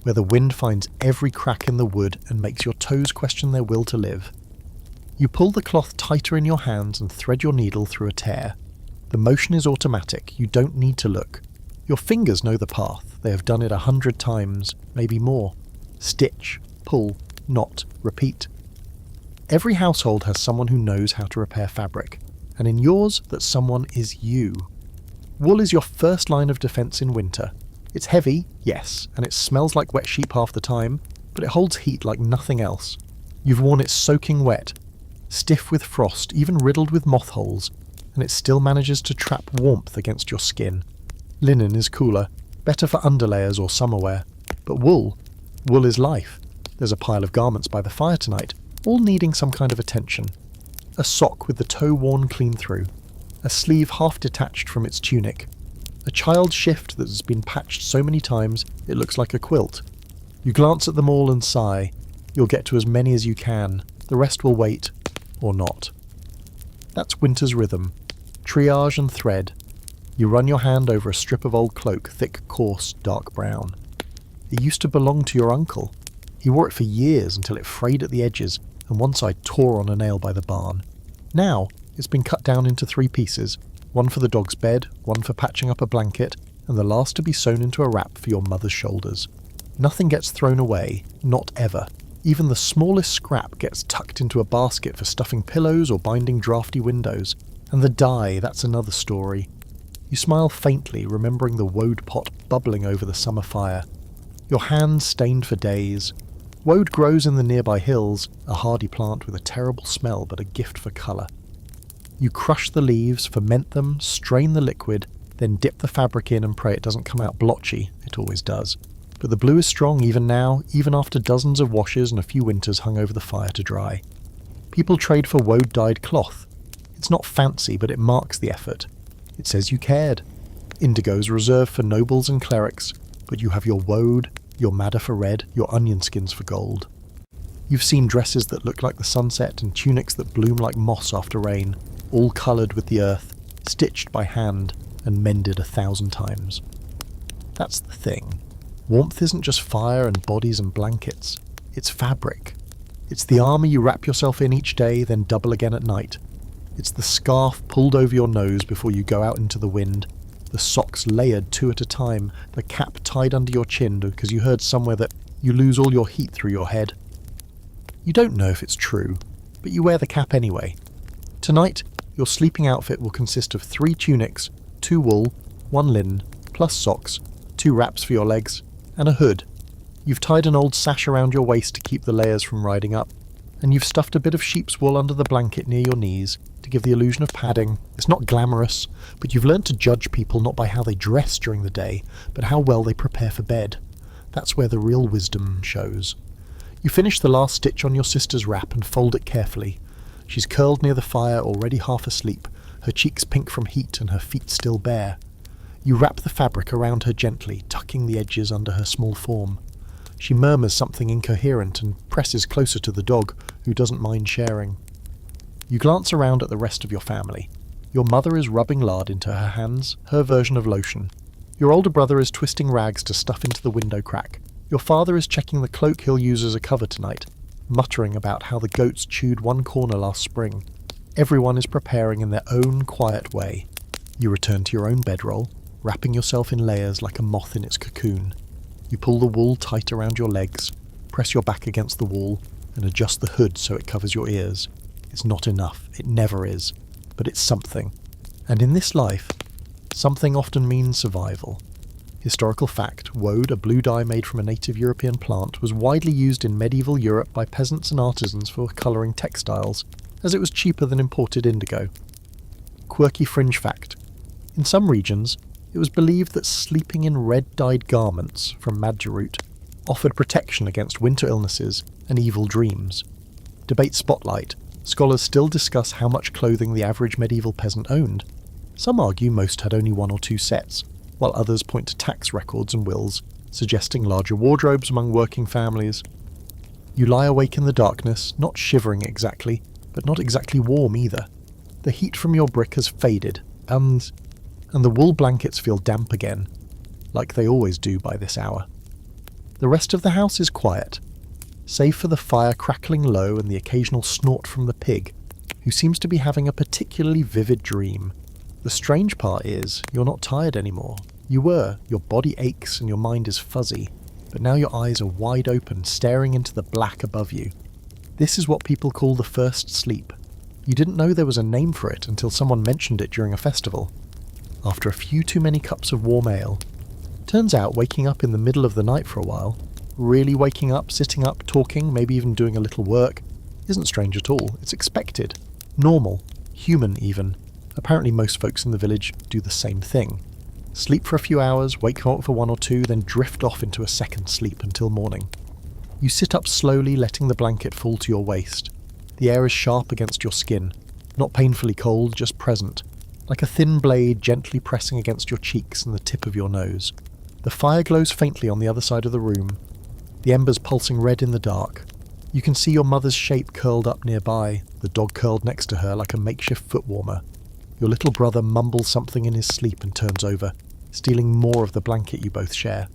where the wind finds every crack in the wood and makes your toes question their will to live. You pull the cloth tighter in your hands and thread your needle through a tear. The motion is automatic, you don't need to look. Your fingers know the path, they have done it 100 times, maybe more. Stitch, pull, knot, repeat. Every household has someone who knows how to repair fabric, and in yours, that someone is you. Wool is your first line of defence in winter. It's heavy, yes, and it smells like wet sheep half the time, but it holds heat like nothing else. You've worn it soaking wet, stiff with frost, even riddled with moth holes, and it still manages to trap warmth against your skin. Linen is cooler, better for underlayers or summer wear. But wool is life. There's a pile of garments by the fire tonight, all needing some kind of attention. A sock with the toe worn clean through, a sleeve half detached from its tunic, a child's shift that has been patched so many times it looks like a quilt. You glance at them all and sigh. You'll get to as many as you can. The rest will wait, or not. That's winter's rhythm. Triage and thread. You run your hand over a strip of old cloak, thick, coarse, dark brown. It used to belong to your uncle. He wore it for years until it frayed at the edges, and one side tore on a nail by the barn. Now, it's been cut down into 3 pieces, one for the dog's bed, one for patching up a blanket, and the last to be sewn into a wrap for your mother's shoulders. Nothing gets thrown away, not ever. Even the smallest scrap gets tucked into a basket for stuffing pillows or binding drafty windows. And the dye, that's another story. You smile faintly, remembering the woad pot bubbling over the summer fire. Your hands stained for days. Woad grows in the nearby hills, a hardy plant with a terrible smell but a gift for colour. You crush the leaves, ferment them, strain the liquid, then dip the fabric in and pray it doesn't come out blotchy. It always does. But the blue is strong even now, even after dozens of washes and a few winters hung over the fire to dry. People trade for woad-dyed cloth. It's not fancy, but it marks the effort. It says you cared. Indigo's reserved for nobles and clerics, but you have your woad, your madder for red, your onion skins for gold. You've seen dresses that look like the sunset and tunics that bloom like moss after rain, all coloured with the earth, stitched by hand and mended 1,000 times. That's the thing. Warmth isn't just fire and bodies and blankets. It's fabric. It's the armour you wrap yourself in each day, then double again at night. It's the scarf pulled over your nose before you go out into the wind, the socks layered 2 at a time, the cap tied under your chin because you heard somewhere that you lose all your heat through your head. You don't know if it's true, but you wear the cap anyway. Tonight, your sleeping outfit will consist of 3 tunics, 2 wool, 1 linen, plus socks, 2 wraps for your legs, and a hood. You've tied an old sash around your waist to keep the layers from riding up, and you've stuffed a bit of sheep's wool under the blanket near your knees to give the illusion of padding. It's not glamorous, but you've learned to judge people not by how they dress during the day, but how well they prepare for bed. That's where the real wisdom shows. You finish the last stitch on your sister's wrap and fold it carefully. She's curled near the fire, already half asleep, her cheeks pink from heat and her feet still bare. You wrap the fabric around her gently, tucking the edges under her small form. She murmurs something incoherent and presses closer to the dog, who doesn't mind sharing. You glance around at the rest of your family. Your mother is rubbing lard into her hands, her version of lotion. Your older brother is twisting rags to stuff into the window crack. Your father is checking the cloak he'll use as a cover tonight, muttering about how the goats chewed one corner last spring. Everyone is preparing in their own quiet way. You return to your own bedroll, wrapping yourself in layers like a moth in its cocoon. You pull the wool tight around your legs, press your back against the wall, and adjust the hood so it covers your ears. It's not enough, it never is, but it's something. And in this life, something often means survival. Historical fact, woad, a blue dye made from a native European plant, was widely used in medieval Europe by peasants and artisans for colouring textiles, as it was cheaper than imported indigo. Quirky fringe fact. In some regions, it was believed that sleeping in red-dyed garments from madja root offered protection against winter illnesses and evil dreams. Debate spotlight. Scholars still discuss how much clothing the average medieval peasant owned. Some argue most had only 1 or 2 sets, while others point to tax records and wills, suggesting larger wardrobes among working families. You lie awake in the darkness, not shivering exactly, but not exactly warm either. The heat from your brick has faded, and the wool blankets feel damp again, like they always do by this hour. The rest of the house is quiet, save for the fire crackling low and the occasional snort from the pig, who seems to be having a particularly vivid dream. The strange part is, you're not tired anymore. You were, your body aches and your mind is fuzzy, but now your eyes are wide open, staring into the black above you. This is what people call the first sleep. You didn't know there was a name for it until someone mentioned it during a festival. After a few too many cups of warm ale. Turns out waking up in the middle of the night for a while, really waking up, sitting up, talking, maybe even doing a little work, isn't strange at all. It's expected. Normal. Human, even. Apparently most folks in the village do the same thing. Sleep for a few hours, wake up for 1 or 2, then drift off into a second sleep until morning. You sit up slowly, letting the blanket fall to your waist. The air is sharp against your skin. Not painfully cold, just present. Like a thin blade gently pressing against your cheeks and the tip of your nose. The fire glows faintly on the other side of the room. The embers pulsing red in the dark. You can see your mother's shape curled up nearby, the dog curled next to her like a makeshift foot warmer. Your little brother mumbles something in his sleep and turns over, stealing more of the blanket you both share.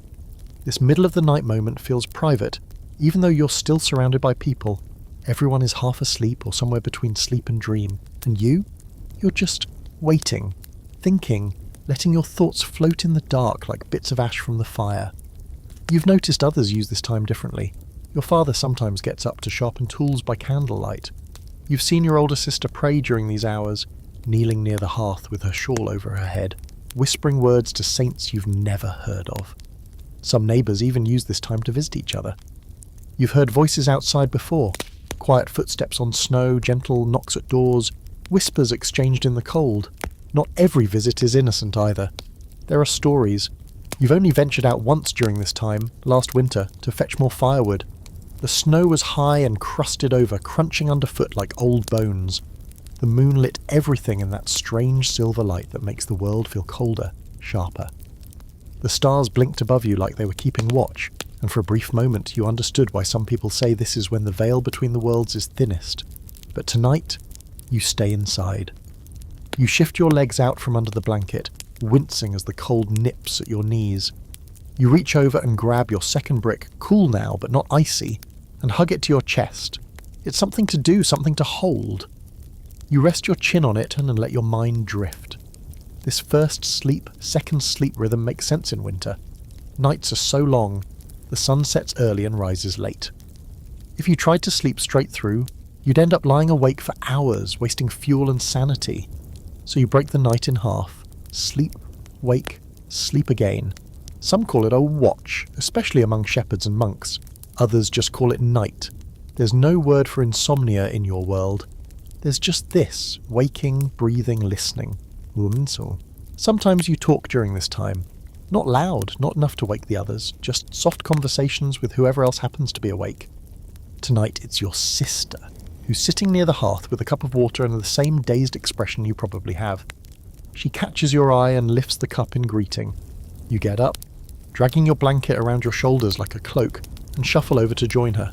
This middle-of-the-night moment feels private, even though you're still surrounded by people. Everyone is half asleep or somewhere between sleep and dream. And you're just waiting, thinking, letting your thoughts float in the dark like bits of ash from the fire. You've noticed others use this time differently. Your father sometimes gets up to sharpen tools by candlelight. You've seen your older sister pray during these hours, kneeling near the hearth with her shawl over her head, whispering words to saints you've never heard of. Some neighbours even use this time to visit each other. You've heard voices outside before, quiet footsteps on snow, gentle knocks at doors, whispers exchanged in the cold. Not every visit is innocent either. There are stories. You've only ventured out once during this time, last winter, to fetch more firewood. The snow was high and crusted over, crunching underfoot like old bones. The moon lit everything in that strange silver light that makes the world feel colder, sharper. The stars blinked above you like they were keeping watch, and for a brief moment you understood why some people say this is when the veil between the worlds is thinnest. But tonight, you stay inside. You shift your legs out from under the blanket, wincing as the cold nips at your knees. You reach over and grab your second brick, cool now but not icy, and hug it to your chest. It's something to do, something to hold. You rest your chin on it and let your mind drift. This first sleep, second sleep rhythm makes sense in winter. Nights are so long, the sun sets early and rises late. If you tried to sleep straight through, you'd end up lying awake for hours, wasting fuel and sanity. So you break the night in half. Sleep, wake, sleep again. Some call it a watch, especially among shepherds and monks. Others just call it night. There's no word for insomnia in your world. There's just this, waking, breathing, listening. Womenso. Sometimes you talk during this time. Not loud, not enough to wake the others, just soft conversations with whoever else happens to be awake. Tonight it's your sister, who's sitting near the hearth with a cup of water and the same dazed expression you probably have. She catches your eye and lifts the cup in greeting. You get up, dragging your blanket around your shoulders like a cloak, and shuffle over to join her.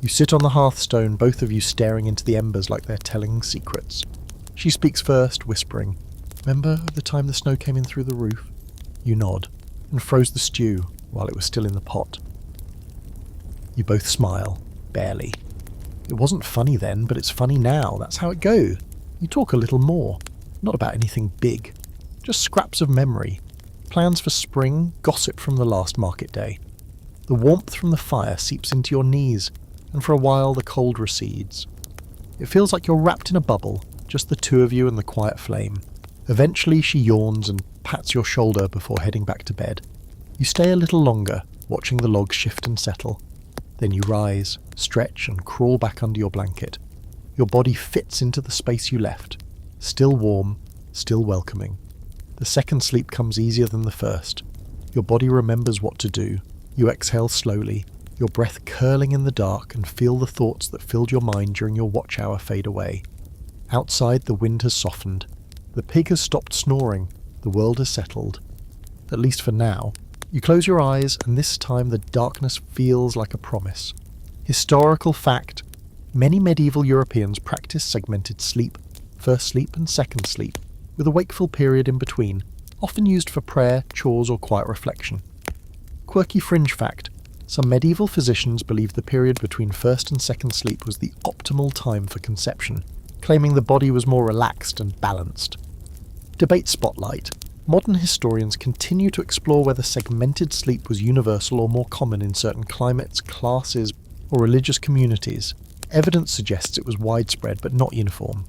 You sit on the hearthstone, both of you staring into the embers like they're telling secrets. She speaks first, whispering, "Remember the time the snow came in through the roof?" You nod, and froze the stew while it was still in the pot. You both smile, barely. It wasn't funny then, but it's funny now. That's how it goes. You talk a little more. Not about anything big. Just scraps of memory. Plans for spring, gossip from the last market day. The warmth from the fire seeps into your knees, and for a while the cold recedes. It feels like you're wrapped in a bubble, just the two of you and the quiet flame. Eventually she yawns and pats your shoulder before heading back to bed. You stay a little longer, watching the logs shift and settle. Then you rise, stretch and crawl back under your blanket. Your body fits into the space you left. Still warm, still welcoming. The second sleep comes easier than the first. Your body remembers what to do. You exhale slowly, your breath curling in the dark, and feel the thoughts that filled your mind during your watch hour fade away. Outside the wind has softened. The pig has stopped snoring. The world has settled. At least for now. You close your eyes, and this time the darkness feels like a promise. Historical fact. Many medieval Europeans practiced segmented sleep, first sleep and second sleep, with a wakeful period in between, often used for prayer, chores or quiet reflection. Quirky fringe fact. Some medieval physicians believed the period between first and second sleep was the optimal time for conception, claiming the body was more relaxed and balanced. Debate spotlight. Modern historians continue to explore whether segmented sleep was universal or more common in certain climates, classes, or religious communities. Evidence suggests it was widespread but not uniform.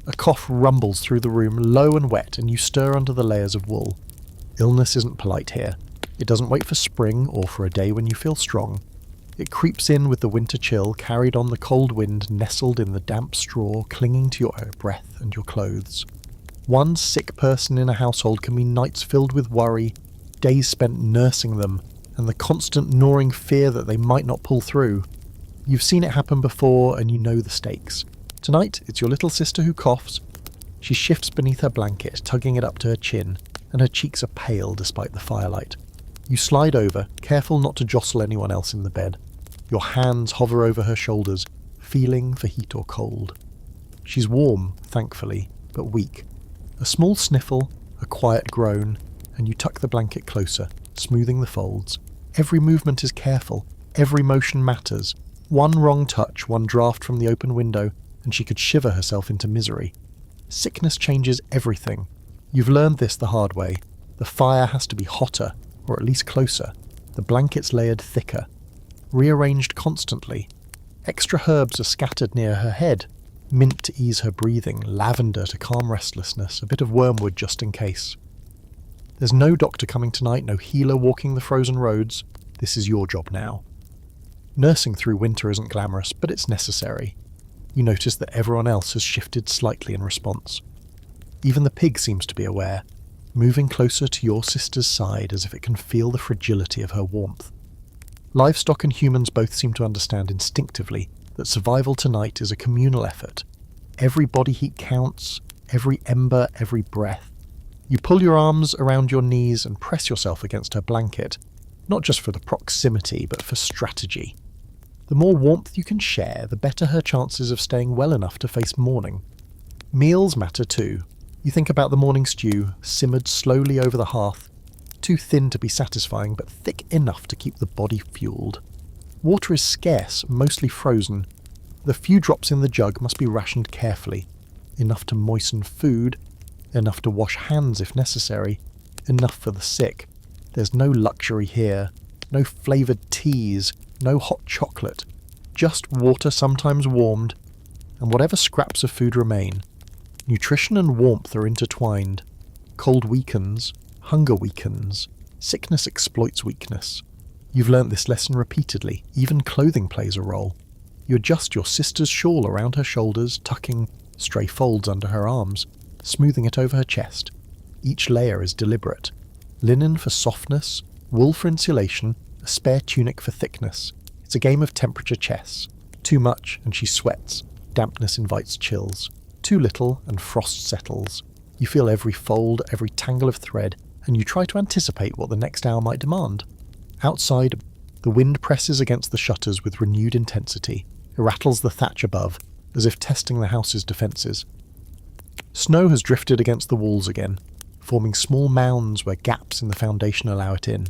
A cough rumbles through the room, low and wet, and you stir under the layers of wool. Illness isn't polite here. It doesn't wait for spring or for a day when you feel strong. It creeps in with the winter chill carried on the cold wind nestled in the damp straw, clinging to your breath and your clothes. One sick person in a household can mean nights filled with worry, days spent nursing them, and the constant gnawing fear that they might not pull through. You've seen it happen before and you know the stakes. Tonight, it's your little sister who coughs. She shifts beneath her blanket, tugging it up to her chin, and her cheeks are pale despite the firelight. You slide over, careful not to jostle anyone else in the bed. Your hands hover over her shoulders, feeling for heat or cold. She's warm, thankfully, but weak. A small sniffle, a quiet groan, and you tuck the blanket closer, smoothing the folds. Every movement is careful, every motion matters. One wrong touch, one draft from the open window, and she could shiver herself into misery. Sickness changes everything. You've learned this the hard way. The fire has to be hotter, or at least closer. The blankets layered thicker. Rearranged constantly. Extra herbs are scattered near her head. Mint to ease her breathing, lavender to calm restlessness, a bit of wormwood just in case. There's no doctor coming tonight, no healer walking the frozen roads. This is your job now. Nursing through winter isn't glamorous, but it's necessary. You notice that everyone else has shifted slightly in response. Even the pig seems to be aware, moving closer to your sister's side as if it can feel the fragility of her warmth. Livestock and humans both seem to understand instinctively that survival tonight is a communal effort. Every body heat counts, every ember, every breath. You pull your arms around your knees and press yourself against her blanket, not just for the proximity, but for strategy. The more warmth you can share, the better her chances of staying well enough to face morning. Meals matter too. You think about the morning stew, simmered slowly over the hearth, too thin to be satisfying, but thick enough to keep the body fueled. Water is scarce, mostly frozen. The few drops in the jug must be rationed carefully. Enough to moisten food, enough to wash hands if necessary, enough for the sick. There's no luxury here, no flavoured teas, no hot chocolate, just water sometimes warmed, and whatever scraps of food remain. Nutrition and warmth are intertwined. Cold weakens, hunger weakens, sickness exploits weakness. You've learnt this lesson repeatedly, even clothing plays a role. You adjust your sister's shawl around her shoulders, tucking stray folds under her arms, smoothing it over her chest. Each layer is deliberate. Linen for softness, wool for insulation, a spare tunic for thickness. It's a game of temperature chess. Too much and she sweats. Dampness invites chills. Too little and frost settles. You feel every fold, every tangle of thread, and you try to anticipate what the next hour might demand. Outside, the wind presses against the shutters with renewed intensity. It rattles the thatch above, as if testing the house's defences. Snow has drifted against the walls again, forming small mounds where gaps in the foundation allow it in.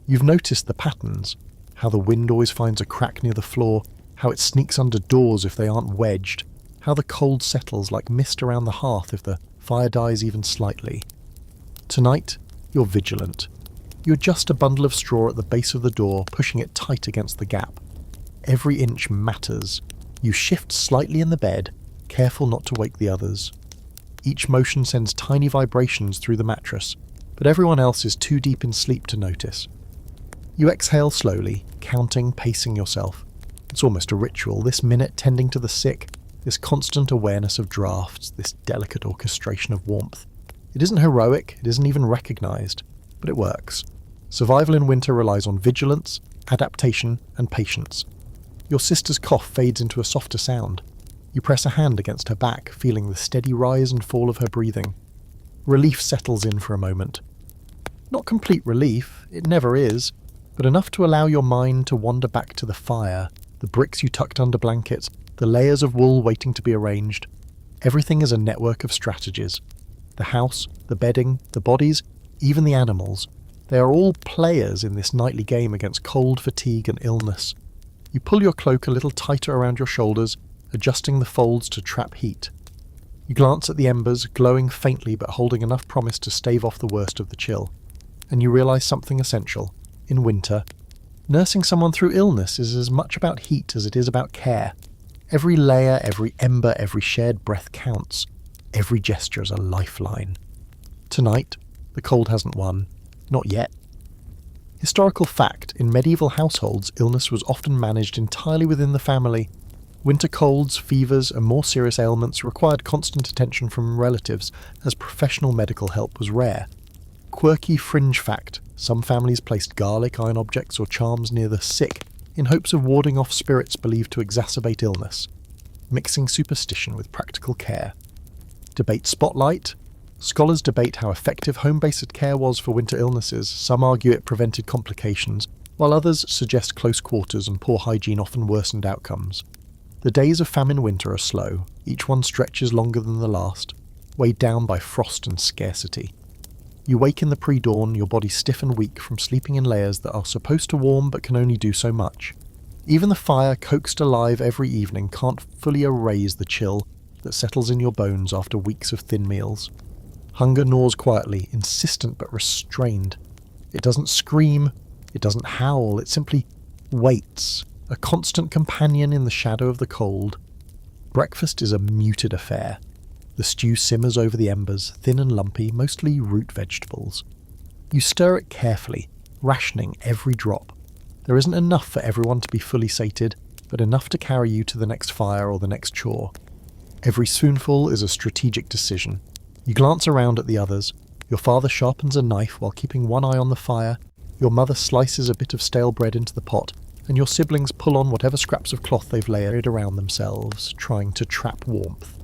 You've noticed the patterns, how the wind always finds a crack near the floor, how it sneaks under doors if they aren't wedged, how the cold settles like mist around the hearth if the fire dies even slightly. Tonight, you're vigilant. You adjust a bundle of straw at the base of the door, pushing it tight against the gap. Every inch matters. You shift slightly in the bed, careful not to wake the others. Each motion sends tiny vibrations through the mattress, but everyone else is too deep in sleep to notice. You exhale slowly, counting, pacing yourself. It's almost a ritual, this minute tending to the sick, this constant awareness of drafts, this delicate orchestration of warmth. It isn't heroic, it isn't even recognised, but it works. Survival in winter relies on vigilance, adaptation, and patience. Your sister's cough fades into a softer sound. You press a hand against her back, feeling the steady rise and fall of her breathing. Relief settles in for a moment. Not complete relief, it never is, but enough to allow your mind to wander back to the fire, the bricks you tucked under blankets, the layers of wool waiting to be arranged. Everything is a network of strategies. The house, the bedding, the bodies, even the animals. They are all players in this nightly game against cold, fatigue, and illness. You pull your cloak a little tighter around your shoulders, adjusting the folds to trap heat. You glance at the embers, glowing faintly but holding enough promise to stave off the worst of the chill. And you realise something essential. In winter, nursing someone through illness is as much about heat as it is about care. Every layer, every ember, every shared breath counts. Every gesture is a lifeline. Tonight, the cold hasn't won. Not yet. Historical fact, in medieval households, illness was often managed entirely within the family. Winter colds, fevers, and more serious ailments required constant attention from relatives, as professional medical help was rare. Quirky fringe fact, some families placed garlic, iron objects, or charms near the sick, in hopes of warding off spirits believed to exacerbate illness. Mixing superstition with practical care. Debate spotlight. Scholars debate how effective home-based care was for winter illnesses. Some argue it prevented complications, while others suggest close quarters and poor hygiene often worsened outcomes. The days of famine winter are slow. Each one stretches longer than the last, weighed down by frost and scarcity. You wake in the pre-dawn, your body stiff and weak from sleeping in layers that are supposed to warm but can only do so much. Even the fire, coaxed alive every evening, can't fully erase the chill that settles in your bones after weeks of thin meals. Hunger gnaws quietly, insistent but restrained. It doesn't scream, it doesn't howl, it simply waits, a constant companion in the shadow of the cold. Breakfast is a muted affair. The stew simmers over the embers, thin and lumpy, mostly root vegetables. You stir it carefully, rationing every drop. There isn't enough for everyone to be fully sated, but enough to carry you to the next fire or the next chore. Every spoonful is a strategic decision. You glance around at the others. Your father sharpens a knife while keeping one eye on the fire. Your mother slices a bit of stale bread into the pot, and your siblings pull on whatever scraps of cloth they've layered around themselves, trying to trap warmth.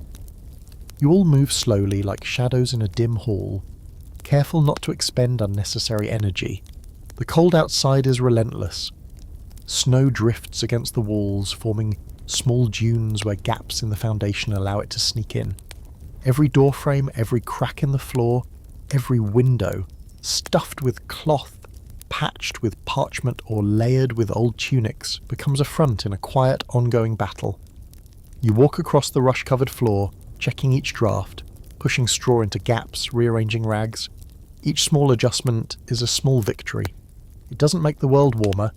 You all move slowly like shadows in a dim hall, careful not to expend unnecessary energy. The cold outside is relentless. Snow drifts against the walls, forming small dunes where gaps in the foundation allow it to sneak in. Every doorframe, every crack in the floor, every window, stuffed with cloth, patched with parchment or layered with old tunics, becomes a front in a quiet, ongoing battle. You walk across the rush-covered floor, checking each draft, pushing straw into gaps, rearranging rags. Each small adjustment is a small victory. It doesn't make the world warmer,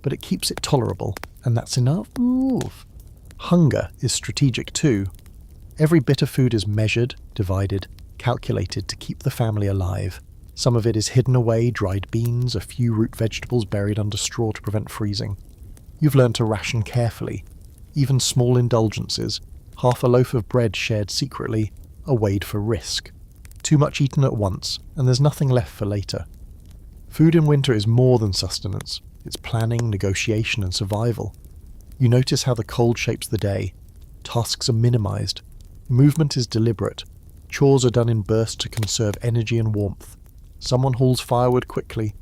but it keeps it tolerable, and that's enough. Hunger is strategic too. Every bit of food is measured, divided, calculated to keep the family alive. Some of it is hidden away, dried beans, a few root vegetables buried under straw to prevent freezing. You've learned to ration carefully. Even small indulgences, half a loaf of bread shared secretly, are weighed for risk. Too much eaten at once, and there's nothing left for later. Food in winter is more than sustenance. It's planning, negotiation, and survival. You notice how the cold shapes the day. Tasks are minimized. Movement is deliberate. Chores are done in bursts to conserve energy and warmth. Someone hauls firewood quickly.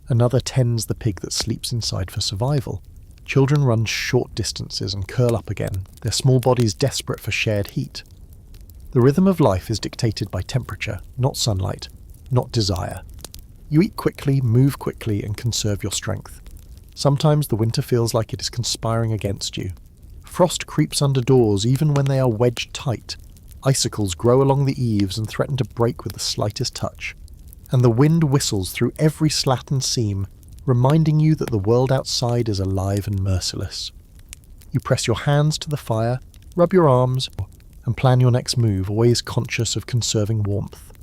Another tends the pig that sleeps inside for survival. Children run short distances and curl up again, their small bodies desperate for shared heat. The rhythm of life is dictated by temperature, not sunlight, not desire. You eat quickly, move quickly, and conserve your strength. Sometimes the winter feels like it is conspiring against you. Frost creeps under doors even when they are wedged tight. Icicles grow along the eaves and threaten to break with the slightest touch. And the wind whistles through every slat and seam, reminding you that the world outside is alive and merciless. You press your hands to the fire, rub your arms, and plan your next move, always conscious of conserving warmth.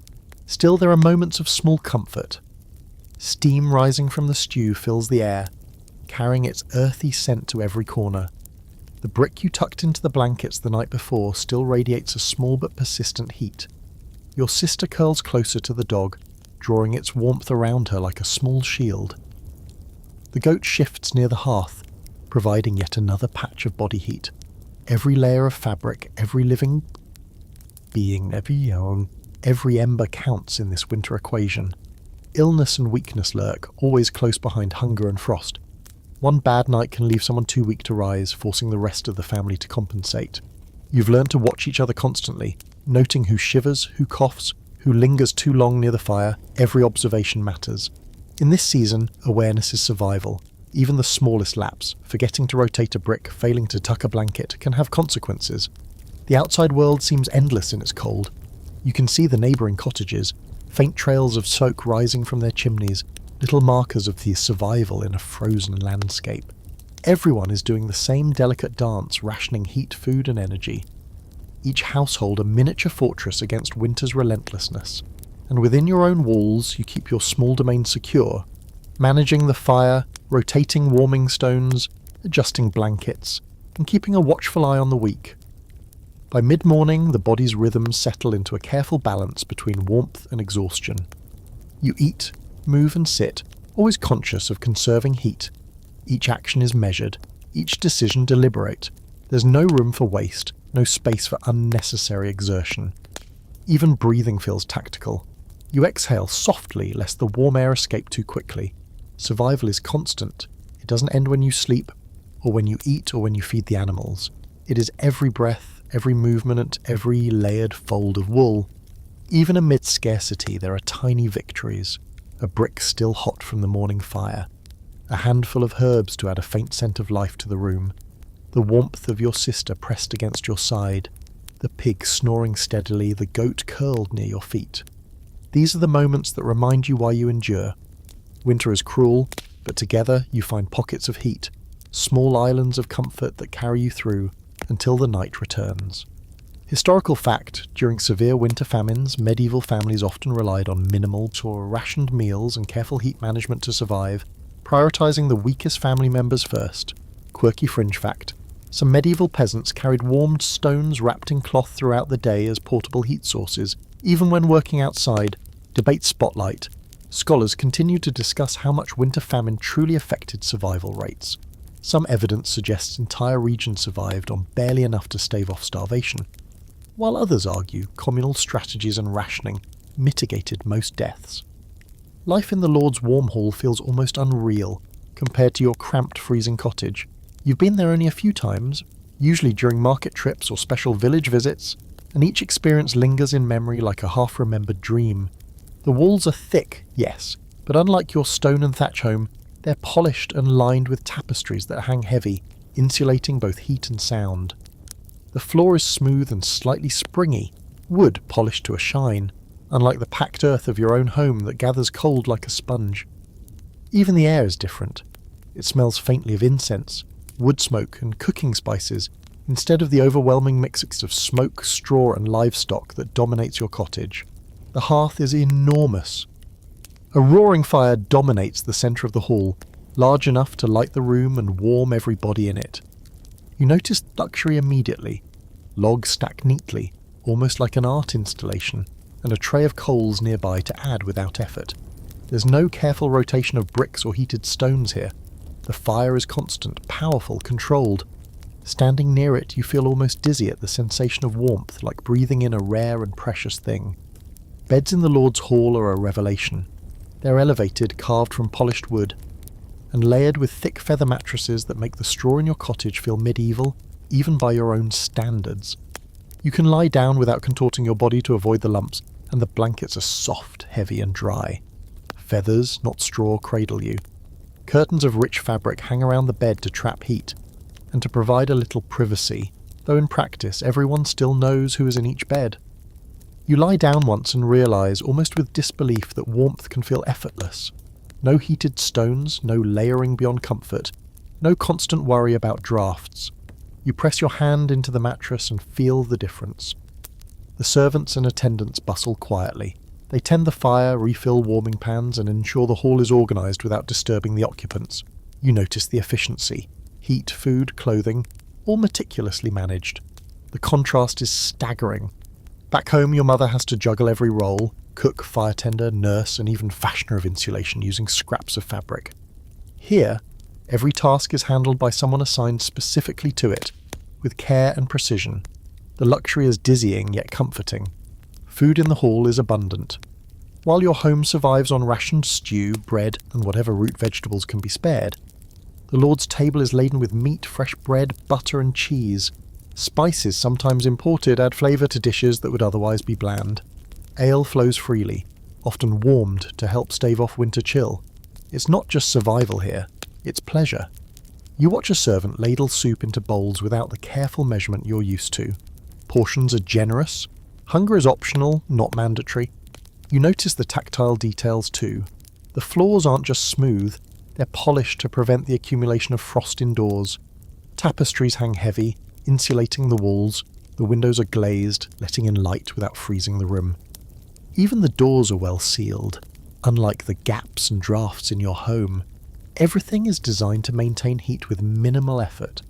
Still, there are moments of small comfort. Steam rising from the stew fills the air, carrying its earthy scent to every corner. The brick you tucked into the blankets the night before still radiates a small but persistent heat. Your sister curls closer to the dog, drawing its warmth around her like a small shield. The goat shifts near the hearth, providing yet another patch of body heat. Every layer of fabric, every living being, every ember counts in this winter equation. Illness and weakness lurk, always close behind hunger and frost. One bad night can leave someone too weak to rise, forcing the rest of the family to compensate. You've learned to watch each other constantly, noting who shivers, who coughs, who lingers too long near the fire. Every observation matters. In this season, awareness is survival. Even the smallest lapse, forgetting to rotate a brick, failing to tuck a blanket, can have consequences. The outside world seems endless in its cold. You can see the neighbouring cottages, faint trails of smoke rising from their chimneys, little markers of the survival in a frozen landscape. Everyone is doing the same delicate dance, rationing heat, food and energy. Each household a miniature fortress against winter's relentlessness. And within your own walls, you keep your small domain secure, managing the fire, rotating warming stones, adjusting blankets, and keeping a watchful eye on the weak. By mid-morning, the body's rhythms settle into a careful balance between warmth and exhaustion. You eat, move and sit, always conscious of conserving heat. Each action is measured, each decision deliberate. There's no room for waste, no space for unnecessary exertion. Even breathing feels tactical. You exhale softly lest the warm air escape too quickly. Survival is constant. It doesn't end when you sleep, or when you eat, or when you feed the animals. It is every breath, every movement, every layered fold of wool. Even amid scarcity, there are tiny victories. A brick still hot from the morning fire. A handful of herbs to add a faint scent of life to the room. The warmth of your sister pressed against your side. The pig snoring steadily, the goat curled near your feet. These are the moments that remind you why you endure. Winter is cruel, but together you find pockets of heat, small islands of comfort that carry you through until the night returns. Historical fact, during severe winter famines, medieval families often relied on minimal or rationed meals and careful heat management to survive, prioritizing the weakest family members first. Quirky fringe fact, some medieval peasants carried warmed stones wrapped in cloth throughout the day as portable heat sources, even when working outside. Debate spotlight. Scholars continue to discuss how much winter famine truly affected survival rates. Some evidence suggests entire regions survived on barely enough to stave off starvation, while others argue communal strategies and rationing mitigated most deaths. Life in the Lord's warm hall feels almost unreal compared to your cramped freezing cottage. You've been there only a few times, usually during market trips or special village visits, and each experience lingers in memory like a half-remembered dream. The walls are thick, yes, but unlike your stone and thatch home, they're polished and lined with tapestries that hang heavy, insulating both heat and sound. The floor is smooth and slightly springy, wood polished to a shine, unlike the packed earth of your own home that gathers cold like a sponge. Even the air is different. It smells faintly of incense, wood smoke and cooking spices, instead of the overwhelming mix of smoke, straw and livestock that dominates your cottage. The hearth is enormous. A roaring fire dominates the centre of the hall, large enough to light the room and warm every body in it. You notice luxury immediately. Logs stacked neatly, almost like an art installation, and a tray of coals nearby to add without effort. There's no careful rotation of bricks or heated stones here. The fire is constant, powerful, controlled. Standing near it, you feel almost dizzy at the sensation of warmth, like breathing in a rare and precious thing. Beds in the Lord's Hall are a revelation. They're elevated, carved from polished wood, and layered with thick feather mattresses that make the straw in your cottage feel medieval, even by your own standards. You can lie down without contorting your body to avoid the lumps, and the blankets are soft, heavy and dry. Feathers, not straw, cradle you. Curtains of rich fabric hang around the bed to trap heat, and to provide a little privacy, though in practice everyone still knows who is in each bed. You lie down once and realise, almost with disbelief, that warmth can feel effortless. No heated stones, no layering beyond comfort, no constant worry about drafts. You press your hand into the mattress and feel the difference. The servants and attendants bustle quietly. They tend the fire, refill warming pans, and ensure the hall is organised without disturbing the occupants. You notice the efficiency. Heat, food, clothing, all meticulously managed. The contrast is staggering. Back home, your mother has to juggle every role: cook, fire tender, nurse, and even fashioner of insulation using scraps of fabric. Here, every task is handled by someone assigned specifically to it, with care and precision. The luxury is dizzying yet comforting. Food in the hall is abundant. While your home survives on rationed stew, bread, and whatever root vegetables can be spared, the Lord's table is laden with meat, fresh bread, butter, and cheese. Spices, sometimes imported, add flavour to dishes that would otherwise be bland. Ale flows freely, often warmed to help stave off winter chill. It's not just survival here, it's pleasure. You watch a servant ladle soup into bowls without the careful measurement you're used to. Portions are generous. Hunger is optional, not mandatory. You notice the tactile details too. The floors aren't just smooth, they're polished to prevent the accumulation of frost indoors. Tapestries hang heavy, insulating the walls. The windows are glazed, letting in light without freezing the room. Even the doors are well sealed. Unlike the gaps and drafts in your home, everything is designed to maintain heat with minimal effort.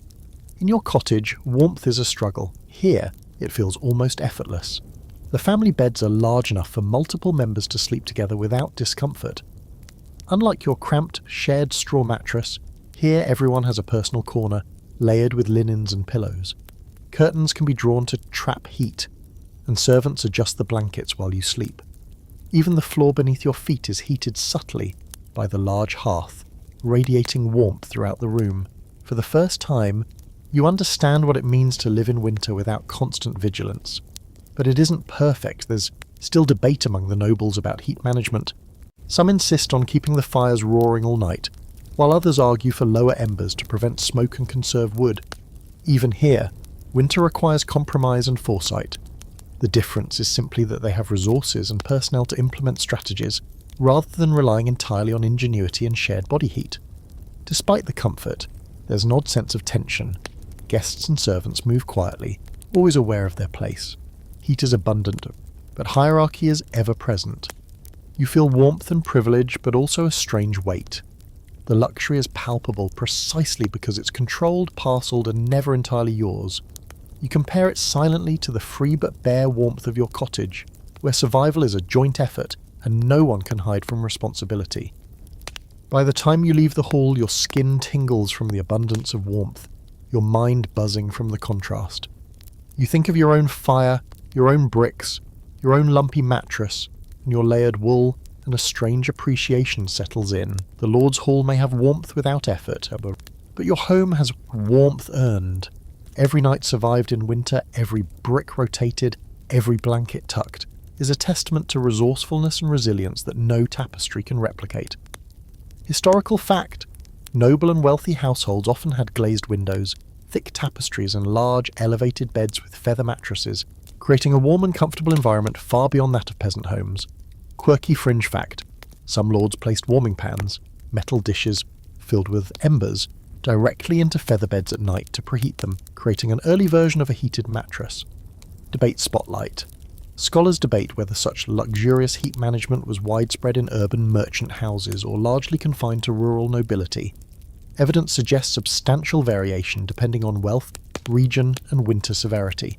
In your cottage, warmth is a struggle. Here, it feels almost effortless. The family beds are large enough for multiple members to sleep together without discomfort. Unlike your cramped, shared straw mattress, here everyone has a personal corner, layered with linens and pillows. Curtains can be drawn to trap heat, and servants adjust the blankets while you sleep. Even the floor beneath your feet is heated subtly by the large hearth, radiating warmth throughout the room. For the first time, you understand what it means to live in winter without constant vigilance. But it isn't perfect. There's still debate among the nobles about heat management. Some insist on keeping the fires roaring all night, while others argue for lower embers to prevent smoke and conserve wood. Even here, winter requires compromise and foresight. The difference is simply that they have resources and personnel to implement strategies, rather than relying entirely on ingenuity and shared body heat. Despite the comfort, there's an odd sense of tension. Guests and servants move quietly, always aware of their place. Heat is abundant, but hierarchy is ever present. You feel warmth and privilege, but also a strange weight. The luxury is palpable precisely because it's controlled, parcelled, and never entirely yours. You compare it silently to the free but bare warmth of your cottage, where survival is a joint effort and no one can hide from responsibility. By the time you leave the hall, your skin tingles from the abundance of warmth, your mind buzzing from the contrast. You think of your own fire, your own bricks, your own lumpy mattress, and your layered wool, and a strange appreciation settles in. The Lord's Hall may have warmth without effort, but your home has warmth earned. Every night survived in winter, every brick rotated, every blanket tucked, is a testament to resourcefulness and resilience that no tapestry can replicate. Historical fact: noble and wealthy households often had glazed windows, thick tapestries and large, elevated beds with feather mattresses, creating a warm and comfortable environment far beyond that of peasant homes. Quirky fringe fact: some lords placed warming pans, metal dishes filled with embers, directly into feather beds at night to preheat them, creating an early version of a heated mattress. Debate spotlight. Scholars debate whether such luxurious heat management was widespread in urban merchant houses or largely confined to rural nobility. Evidence suggests substantial variation depending on wealth, region, and winter severity.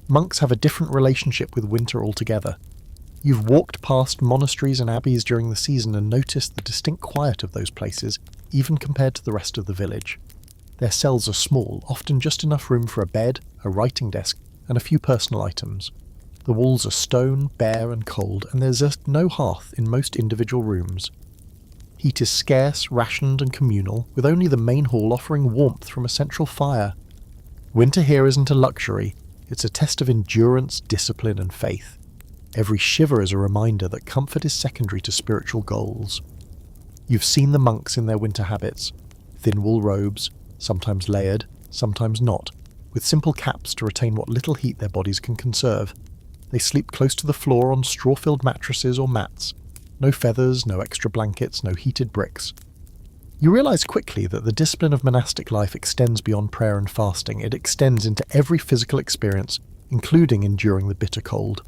Monks have a different relationship with winter altogether. You've walked past monasteries and abbeys during the season and noticed the distinct quiet of those places, even compared to the rest of the village. Their cells are small, often just enough room for a bed, a writing desk, and a few personal items. The walls are stone, bare and cold, and there's just no hearth in most individual rooms. Heat is scarce, rationed and communal, with only the main hall offering warmth from a central fire. Winter here isn't a luxury, it's a test of endurance, discipline and faith. Every shiver is a reminder that comfort is secondary to spiritual goals. You've seen the monks in their winter habits: thin wool robes, sometimes layered, sometimes not, with simple caps to retain what little heat their bodies can conserve. They sleep close to the floor on straw-filled mattresses or mats. No feathers, no extra blankets, no heated bricks. You realise quickly that the discipline of monastic life extends beyond prayer and fasting. It extends into every physical experience, including enduring the bitter cold.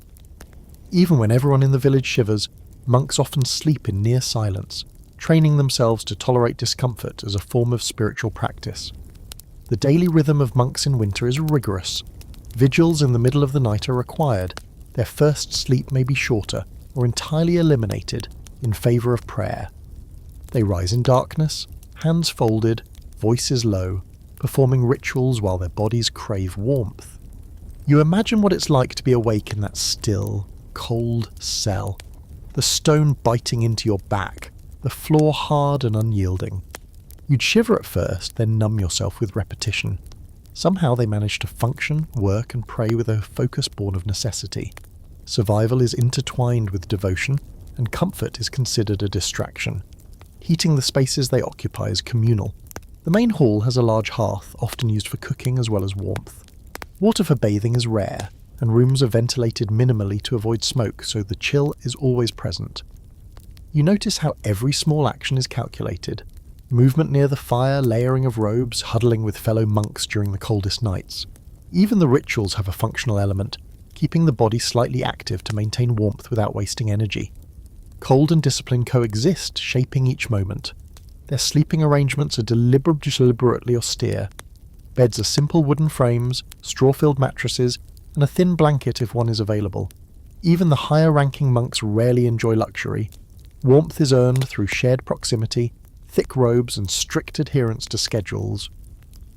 Even when everyone in the village shivers, monks often sleep in near silence, training themselves to tolerate discomfort as a form of spiritual practice. The daily rhythm of monks in winter is rigorous. Vigils in the middle of the night are required. Their first sleep may be shorter or entirely eliminated in favour of prayer. They rise in darkness, hands folded, voices low, performing rituals while their bodies crave warmth. You imagine what it's like to be awake in that still, cold cell, the stone biting into your back, the floor hard and unyielding. You'd shiver at first, then numb yourself with repetition. Somehow they manage to function, work and pray with a focus born of necessity. Survival is intertwined with devotion, and comfort is considered a distraction. Heating the spaces they occupy is communal. The main hall has a large hearth, often used for cooking as well as warmth. Water for bathing is rare, and rooms are ventilated minimally to avoid smoke, so the chill is always present. You notice how every small action is calculated. Movement near the fire, layering of robes, huddling with fellow monks during the coldest nights. Even the rituals have a functional element, keeping the body slightly active to maintain warmth without wasting energy. Cold and discipline coexist, shaping each moment. Their sleeping arrangements are deliberately austere. Beds are simple wooden frames, straw-filled mattresses, and a thin blanket if one is available. Even the higher-ranking monks rarely enjoy luxury. Warmth is earned through shared proximity, thick robes, and strict adherence to schedules.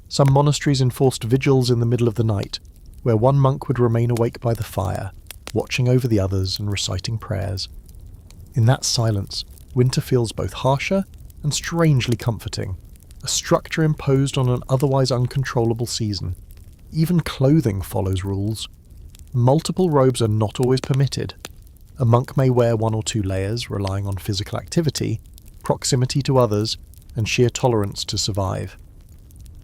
Some monasteries enforced vigils in the middle of the night, where one monk would remain awake by the fire, watching over the others and reciting prayers. In that silence, winter feels both harsher and strangely comforting, a structure imposed on an otherwise uncontrollable season. Even clothing follows rules. Multiple robes are not always permitted. A monk may wear 1 or 2 layers, relying on physical activity, proximity to others, and sheer tolerance to survive.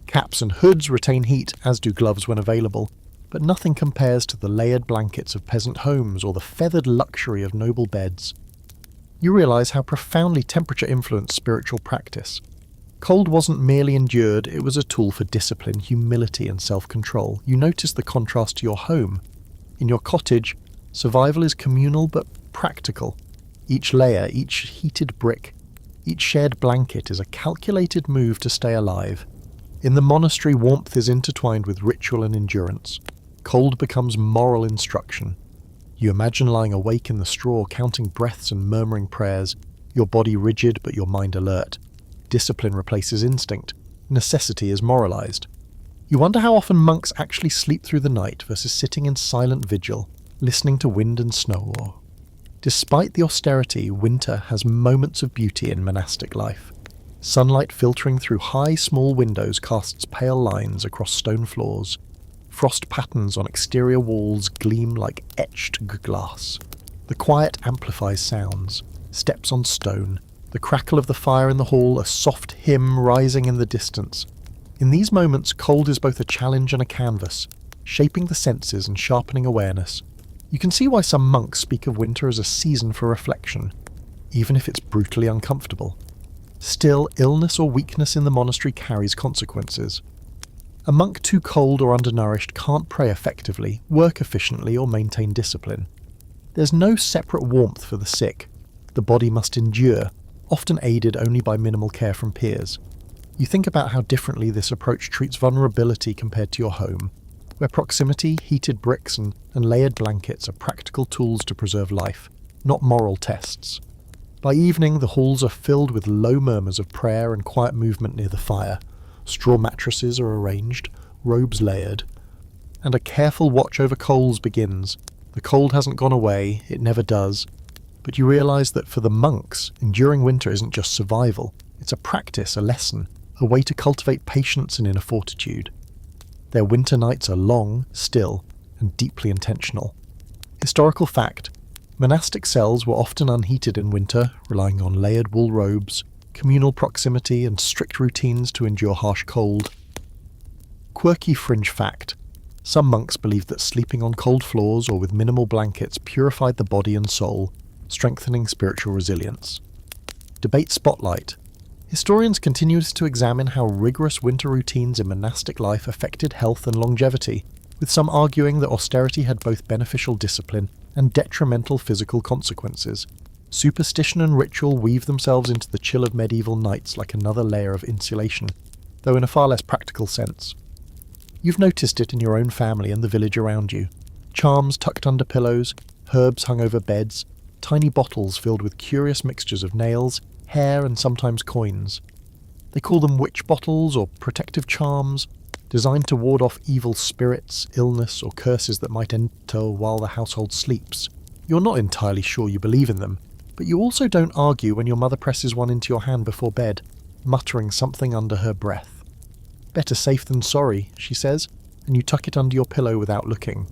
Caps and hoods retain heat, as do gloves when available, but nothing compares to the layered blankets of peasant homes or the feathered luxury of noble beds. You realise how profoundly temperature influenced spiritual practice. Cold wasn't merely endured, it was a tool for discipline, humility, and self-control. You notice the contrast to your home. In your cottage, survival is communal but practical. Each layer, each heated brick, each shared blanket is a calculated move to stay alive. In the monastery, warmth is intertwined with ritual and endurance. Cold becomes moral instruction. You imagine lying awake in the straw, counting breaths and murmuring prayers, your body rigid but your mind alert. Discipline replaces instinct. Necessity is moralized. You wonder how often monks actually sleep through the night versus sitting in silent vigil, listening to wind and snow. Despite the austerity, winter has moments of beauty in monastic life. Sunlight filtering through high, small windows casts pale lines across stone floors. Frost patterns on exterior walls gleam like etched glass. The quiet amplifies sounds. Steps on stone. The crackle of the fire in the hall, a soft hymn rising in the distance. In these moments, cold is both a challenge and a canvas, shaping the senses and sharpening awareness. You can see why some monks speak of winter as a season for reflection, even if it's brutally uncomfortable. Still, illness or weakness in the monastery carries consequences. A monk too cold or undernourished can't pray effectively, work efficiently, or maintain discipline. There's no separate warmth for the sick. The body must endure, often aided only by minimal care from peers. You think about how differently this approach treats vulnerability compared to your home, where proximity, heated bricks, and layered blankets are practical tools to preserve life, not moral tests. By evening, the halls are filled with low murmurs of prayer and quiet movement near the fire. Straw mattresses are arranged, robes layered, and a careful watch over coals begins. The cold hasn't gone away, it never does, but you realise that for the monks, enduring winter isn't just survival, it's a practice, a lesson, a way to cultivate patience and inner fortitude. Their winter nights are long, still, and deeply intentional. Historical fact: monastic cells were often unheated in winter, relying on layered wool robes, communal proximity, and strict routines to endure harsh cold. Quirky fringe fact: some monks believed that sleeping on cold floors or with minimal blankets purified the body and soul, strengthening spiritual resilience. Debate spotlight: historians continue to examine how rigorous winter routines in monastic life affected health and longevity, with some arguing that austerity had both beneficial discipline and detrimental physical consequences. Superstition and ritual weave themselves into the chill of medieval nights like another layer of insulation, though in a far less practical sense. You've noticed it in your own family and the village around you. Charms tucked under pillows, herbs hung over beds, tiny bottles filled with curious mixtures of nails, hair, and sometimes coins. They call them witch bottles or protective charms, designed to ward off evil spirits, illness, or curses that might enter while the household sleeps. You're not entirely sure you believe in them, but you also don't argue when your mother presses one into your hand before bed, muttering something under her breath. "Better safe than sorry," she says, and you tuck it under your pillow without looking.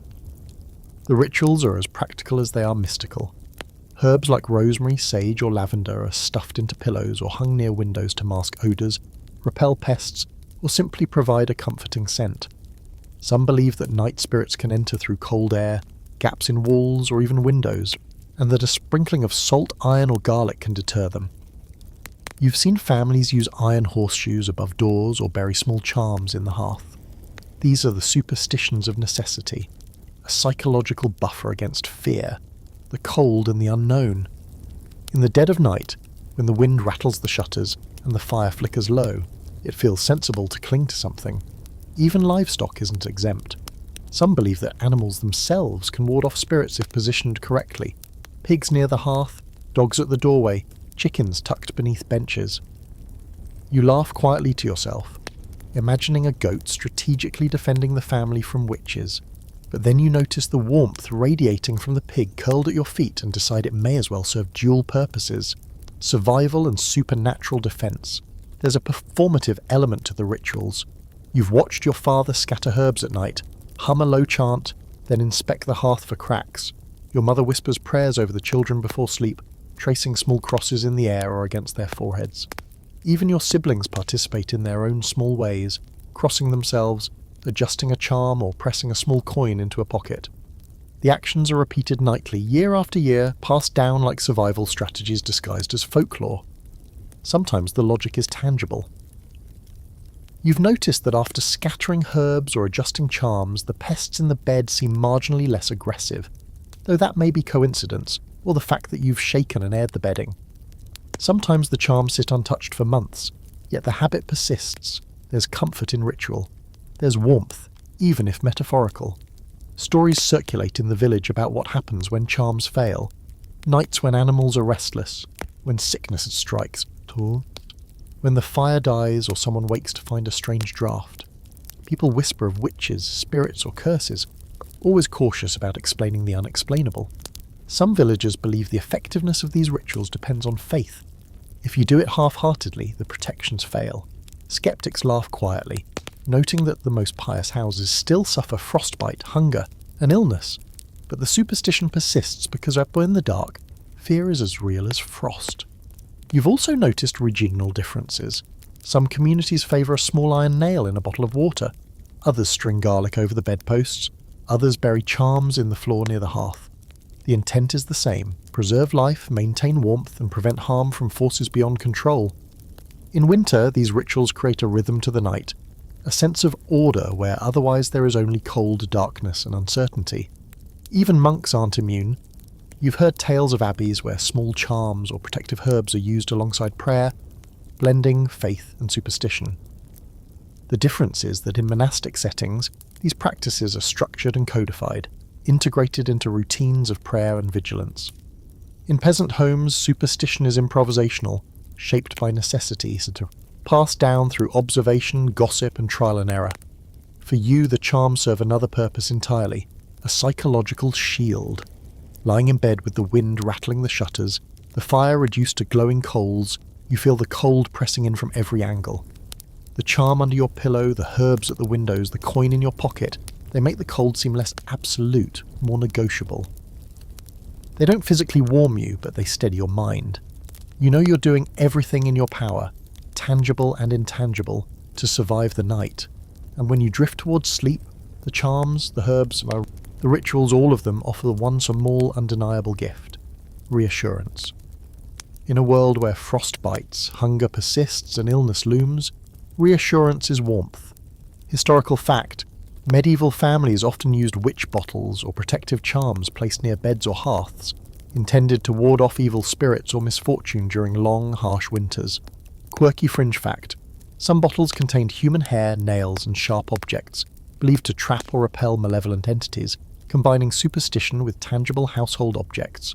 The rituals are as practical as they are mystical. Herbs like rosemary, sage, or lavender are stuffed into pillows or hung near windows to mask odours, repel pests, or simply provide a comforting scent. Some believe that night spirits can enter through cold air, gaps in walls, or even windows, and that a sprinkling of salt, iron, or garlic can deter them. You've seen families use iron horseshoes above doors or bury small charms in the hearth. These are the superstitions of necessity, a psychological buffer against fear, the cold and the unknown. In the dead of night, when the wind rattles the shutters and the fire flickers low, it feels sensible to cling to something. Even livestock isn't exempt. Some believe that animals themselves can ward off spirits if positioned correctly. Pigs near the hearth, dogs at the doorway, chickens tucked beneath benches. You laugh quietly to yourself, imagining a goat strategically defending the family from witches. But then you notice the warmth radiating from the pig curled at your feet and decide it may as well serve dual purposes: survival and supernatural defense. There's a performative element to the rituals. You've watched your father scatter herbs at night, hum a low chant, then inspect the hearth for cracks. Your mother whispers prayers over the children before sleep, tracing small crosses in the air or against their foreheads. Even your siblings participate in their own small ways, crossing themselves, adjusting a charm or pressing a small coin into a pocket. The actions are repeated nightly, year after year, passed down like survival strategies disguised as folklore. Sometimes the logic is tangible. You've noticed that after scattering herbs or adjusting charms, the pests in the bed seem marginally less aggressive, though that may be coincidence, or the fact that you've shaken and aired the bedding. Sometimes the charms sit untouched for months, yet the habit persists. There's comfort in ritual. There's warmth, even if metaphorical. Stories circulate in the village about what happens when charms fail. Nights when animals are restless, when sickness strikes, when the fire dies or someone wakes to find a strange draught. People whisper of witches, spirits or curses, always cautious about explaining the unexplainable. Some villagers believe the effectiveness of these rituals depends on faith. If you do it half-heartedly, the protections fail. Skeptics laugh quietly, noting that the most pious houses still suffer frostbite, hunger, and illness. But the superstition persists because up in the dark, fear is as real as frost. You've also noticed regional differences. Some communities favour a small iron nail in a bottle of water. Others string garlic over the bedposts. Others bury charms in the floor near the hearth. The intent is the same: preserve life, maintain warmth, and prevent harm from forces beyond control. In winter, these rituals create a rhythm to the night, a sense of order where otherwise there is only cold, darkness, and uncertainty. Even monks aren't immune. You've heard tales of abbeys where small charms or protective herbs are used alongside prayer, blending faith and superstition. The difference is that in monastic settings, these practices are structured and codified, integrated into routines of prayer and vigilance. In peasant homes, superstition is improvisational, shaped by necessity, passed down through observation, gossip, and trial and error. For you, the charms serve another purpose entirely: a psychological shield. Lying in bed with the wind rattling the shutters, the fire reduced to glowing coals, you feel the cold pressing in from every angle. The charm under your pillow, the herbs at the windows, the coin in your pocket, they make the cold seem less absolute, more negotiable. They don't physically warm you, but they steady your mind. You know you're doing everything in your power, tangible and intangible, to survive the night. And when you drift towards sleep, the charms, the herbs, the rituals, all of them offer the one small, undeniable gift: reassurance. In a world where frost bites, hunger persists, and illness looms, reassurance is warmth. Historical fact: medieval families often used witch bottles or protective charms placed near beds or hearths, intended to ward off evil spirits or misfortune during long, harsh winters. Quirky fringe fact: some bottles contained human hair, nails, and sharp objects, believed to trap or repel malevolent entities, combining superstition with tangible household objects.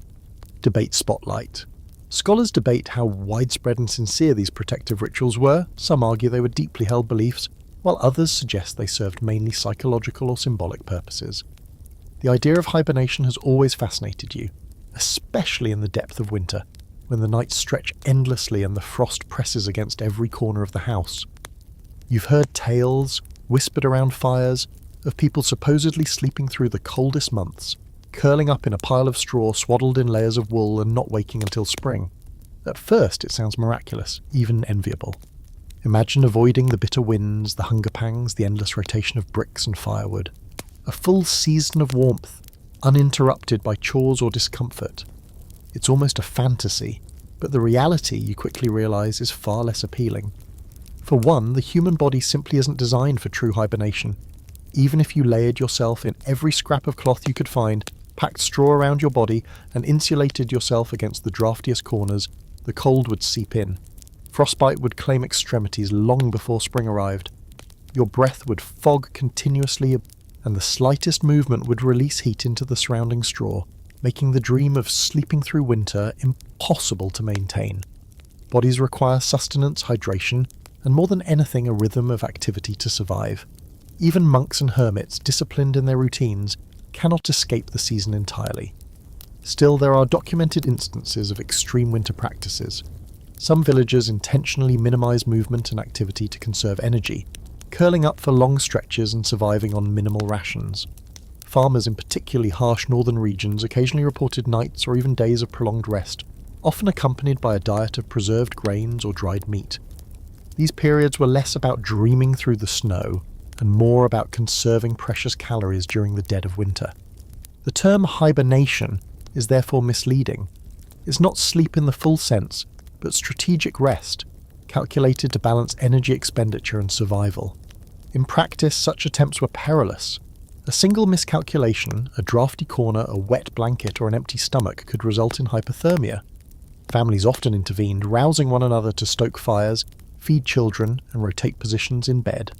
Debate spotlight. Scholars debate how widespread and sincere these protective rituals were. Some argue they were deeply held beliefs, while others suggest they served mainly psychological or symbolic purposes. The idea of hibernation has always fascinated you, especially in the depth of winter, when the nights stretch endlessly and the frost presses against every corner of the house. You've heard tales, whispered around fires, of people supposedly sleeping through the coldest months, curling up in a pile of straw swaddled in layers of wool and not waking until spring. At first it sounds miraculous, even enviable. Imagine avoiding the bitter winds, the hunger pangs, the endless rotation of bricks and firewood. A full season of warmth, uninterrupted by chores or discomfort. It's almost a fantasy, but the reality, you quickly realise, is far less appealing. For one, the human body simply isn't designed for true hibernation. Even if you layered yourself in every scrap of cloth you could find, packed straw around your body, and insulated yourself against the draftiest corners, the cold would seep in. Frostbite would claim extremities long before spring arrived. Your breath would fog continuously, and the slightest movement would release heat into the surrounding straw, making the dream of sleeping through winter impossible to maintain. Bodies require sustenance, hydration, and more than anything a rhythm of activity to survive. Even monks and hermits, disciplined in their routines, cannot escape the season entirely. Still, there are documented instances of extreme winter practices. Some villagers intentionally minimize movement and activity to conserve energy, curling up for long stretches and surviving on minimal rations. Farmers in particularly harsh northern regions occasionally reported nights or even days of prolonged rest, often accompanied by a diet of preserved grains or dried meat. These periods were less about dreaming through the snow and more about conserving precious calories during the dead of winter. The term hibernation is therefore misleading. It's not sleep in the full sense, but strategic rest, calculated to balance energy expenditure and survival. In practice, such attempts were perilous. A single miscalculation, a drafty corner, a wet blanket, or an empty stomach could result in hypothermia. Families often intervened, rousing one another to stoke fires, feed children, and rotate positions in bed.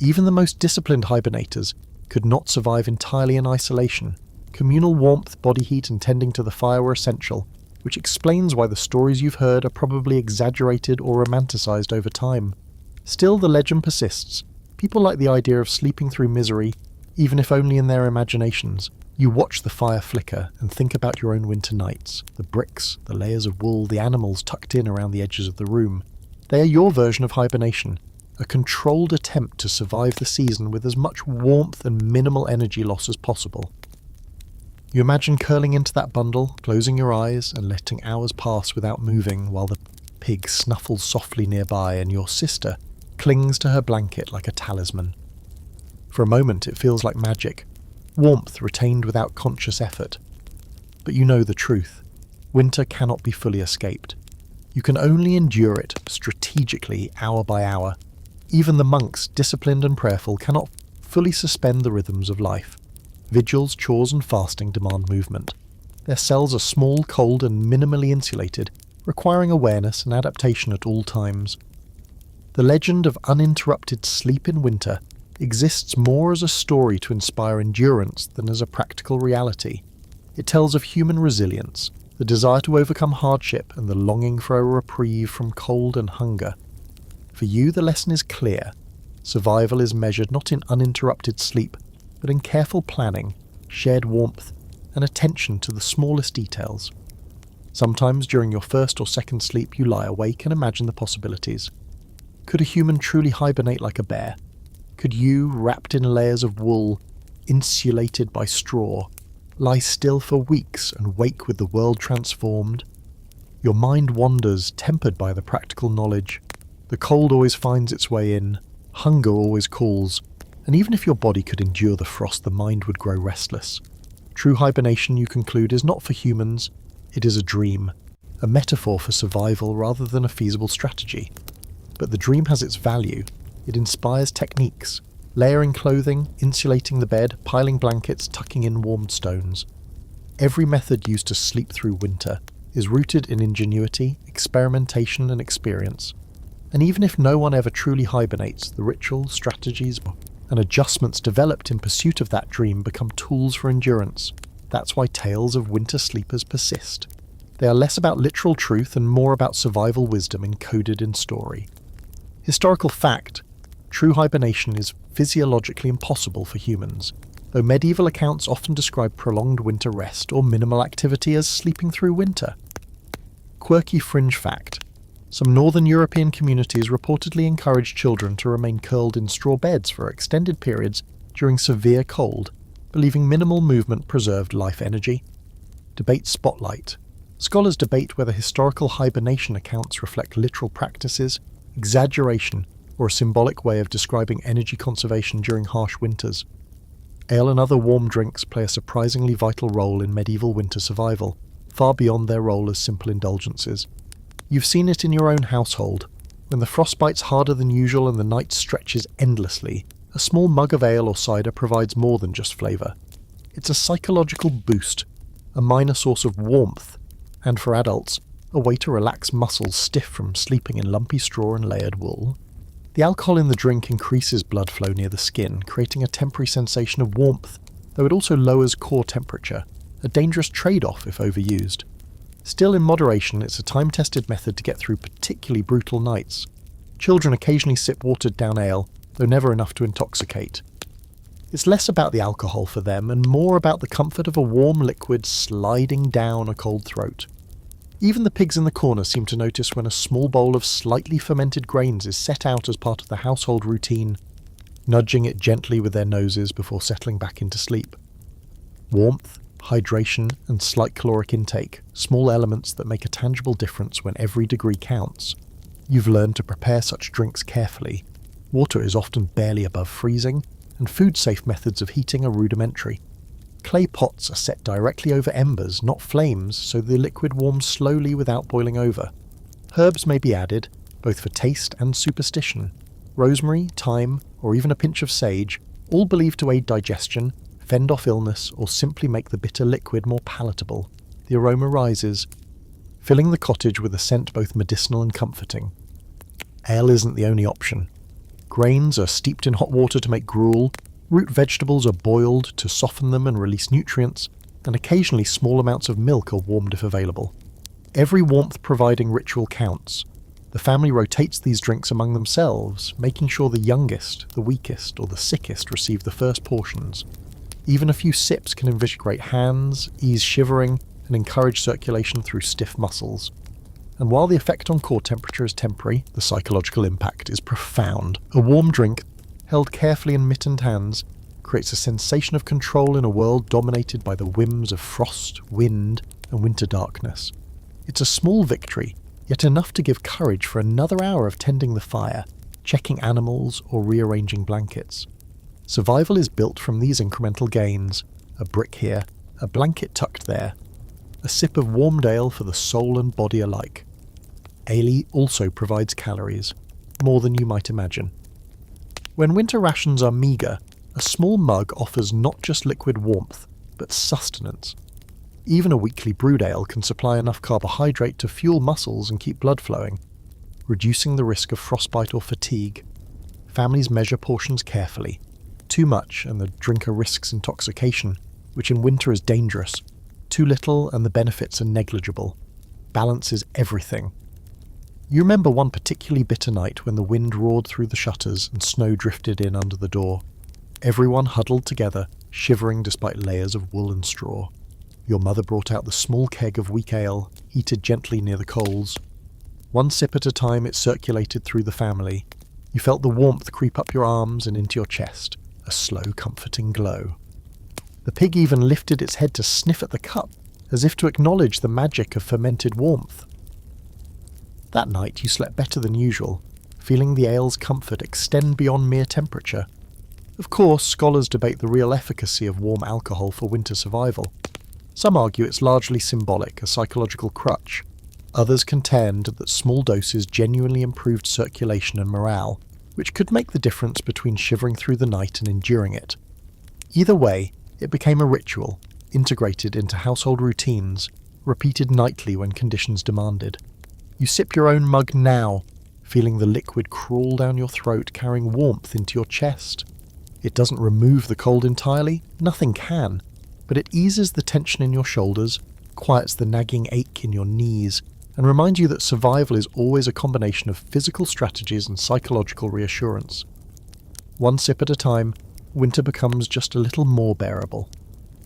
Even the most disciplined hibernators could not survive entirely in isolation. Communal warmth, body heat, and tending to the fire were essential, which explains why the stories you've heard are probably exaggerated or romanticized over time. Still, the legend persists. People like the idea of sleeping through misery, even if only in their imaginations. You watch the fire flicker and think about your own winter nights, the bricks, the layers of wool, the animals tucked in around the edges of the room. They are your version of hibernation, a controlled attempt to survive the season with as much warmth and minimal energy loss as possible. You imagine curling into that bundle, closing your eyes, and letting hours pass without moving while the pig snuffles softly nearby and your sister clings to her blanket like a talisman. For a moment it feels like magic, warmth retained without conscious effort. But you know the truth. Winter cannot be fully escaped. You can only endure it strategically, hour by hour. Even the monks, disciplined and prayerful, cannot fully suspend the rhythms of life. Vigils, chores and fasting demand movement. Their cells are small, cold and minimally insulated, requiring awareness and adaptation at all times. The legend of uninterrupted sleep in winter exists more as a story to inspire endurance than as a practical reality. It tells of human resilience, the desire to overcome hardship and the longing for a reprieve from cold and hunger. For you, the lesson is clear. Survival is measured not in uninterrupted sleep, but in careful planning, shared warmth, and attention to the smallest details. Sometimes during your first or second sleep you lie awake and imagine the possibilities. Could a human truly hibernate like a bear? Could you, wrapped in layers of wool, insulated by straw, lie still for weeks and wake with the world transformed? Your mind wanders, tempered by the practical knowledge. The cold always finds its way in, hunger always calls, and even if your body could endure the frost, the mind would grow restless. True hibernation, you conclude, is not for humans. It is a dream, a metaphor for survival rather than a feasible strategy. But the dream has its value. It inspires techniques, layering clothing, insulating the bed, piling blankets, tucking in warmed stones. Every method used to sleep through winter is rooted in ingenuity, experimentation and experience. And even if no one ever truly hibernates, the rituals, strategies, and adjustments developed in pursuit of that dream become tools for endurance. That's why tales of winter sleepers persist. They are less about literal truth and more about survival wisdom encoded in story. Historical fact: true hibernation is physiologically impossible for humans, though medieval accounts often describe prolonged winter rest or minimal activity as sleeping through winter. Quirky fringe fact: some northern European communities reportedly encourage children to remain curled in straw beds for extended periods during severe cold, believing minimal movement preserved life energy. Debate spotlight: scholars debate whether historical hibernation accounts reflect literal practices, exaggeration, or a symbolic way of describing energy conservation during harsh winters. Ale and other warm drinks play a surprisingly vital role in medieval winter survival, far beyond their role as simple indulgences. You've seen it in your own household. When the frost bites harder than usual and the night stretches endlessly, a small mug of ale or cider provides more than just flavour. It's a psychological boost, a minor source of warmth, and for adults, a way to relax muscles stiff from sleeping in lumpy straw and layered wool. The alcohol in the drink increases blood flow near the skin, creating a temporary sensation of warmth, though it also lowers core temperature, a dangerous trade-off if overused. Still, in moderation, it's a time-tested method to get through particularly brutal nights. Children occasionally sip watered-down ale, though never enough to intoxicate. It's less about the alcohol for them and more about the comfort of a warm liquid sliding down a cold throat. Even the pigs in the corner seem to notice when a small bowl of slightly fermented grains is set out as part of the household routine, nudging it gently with their noses before settling back into sleep. Warmth, hydration, and slight caloric intake, small elements that make a tangible difference when every degree counts. You've learned to prepare such drinks carefully. Water is often barely above freezing, and food-safe methods of heating are rudimentary. Clay pots are set directly over embers, not flames, so the liquid warms slowly without boiling over. Herbs may be added, both for taste and superstition. Rosemary, thyme, or even a pinch of sage, all believed to aid digestion, fend off illness, or simply make the bitter liquid more palatable. The aroma rises, filling the cottage with a scent both medicinal and comforting. Ale isn't the only option. Grains are steeped in hot water to make gruel, root vegetables are boiled to soften them and release nutrients, and occasionally small amounts of milk are warmed if available. Every warmth-providing ritual counts. The family rotates these drinks among themselves, making sure the youngest, the weakest, or the sickest receive the first portions. Even a few sips can invigorate hands, ease shivering, and encourage circulation through stiff muscles. And while the effect on core temperature is temporary, the psychological impact is profound. A warm drink, held carefully in mittened hands, creates a sensation of control in a world dominated by the whims of frost, wind, and winter darkness. It's a small victory, yet enough to give courage for another hour of tending the fire, checking animals, or rearranging blankets. Survival is built from these incremental gains, a brick here, a blanket tucked there, a sip of warmed ale for the soul and body alike. Ale also provides calories, more than you might imagine. When winter rations are meagre, a small mug offers not just liquid warmth, but sustenance. Even a weekly brewed ale can supply enough carbohydrate to fuel muscles and keep blood flowing, reducing the risk of frostbite or fatigue. Families measure portions carefully. Too much and the drinker risks intoxication, which in winter is dangerous. Too little and the benefits are negligible. Balance is everything. You remember one particularly bitter night when the wind roared through the shutters and snow drifted in under the door. Everyone huddled together, shivering despite layers of wool and straw. Your mother brought out the small keg of weak ale, heated gently near the coals. One sip at a time it circulated through the family. You felt the warmth creep up your arms and into your chest, a slow, comforting glow. The pig even lifted its head to sniff at the cup, as if to acknowledge the magic of fermented warmth. That night you slept better than usual, feeling the ale's comfort extend beyond mere temperature. Of course, scholars debate the real efficacy of warm alcohol for winter survival. Some argue it's largely symbolic, a psychological crutch. Others contend that small doses genuinely improved circulation and morale, which could make the difference between shivering through the night and enduring it. Either way, it became a ritual, integrated into household routines, repeated nightly when conditions demanded. You sip your own mug now, feeling the liquid crawl down your throat, carrying warmth into your chest. It doesn't remove the cold entirely, nothing can, but it eases the tension in your shoulders, quiets the nagging ache in your knees, and reminds you that survival is always a combination of physical strategies and psychological reassurance. One sip at a time, winter becomes just a little more bearable.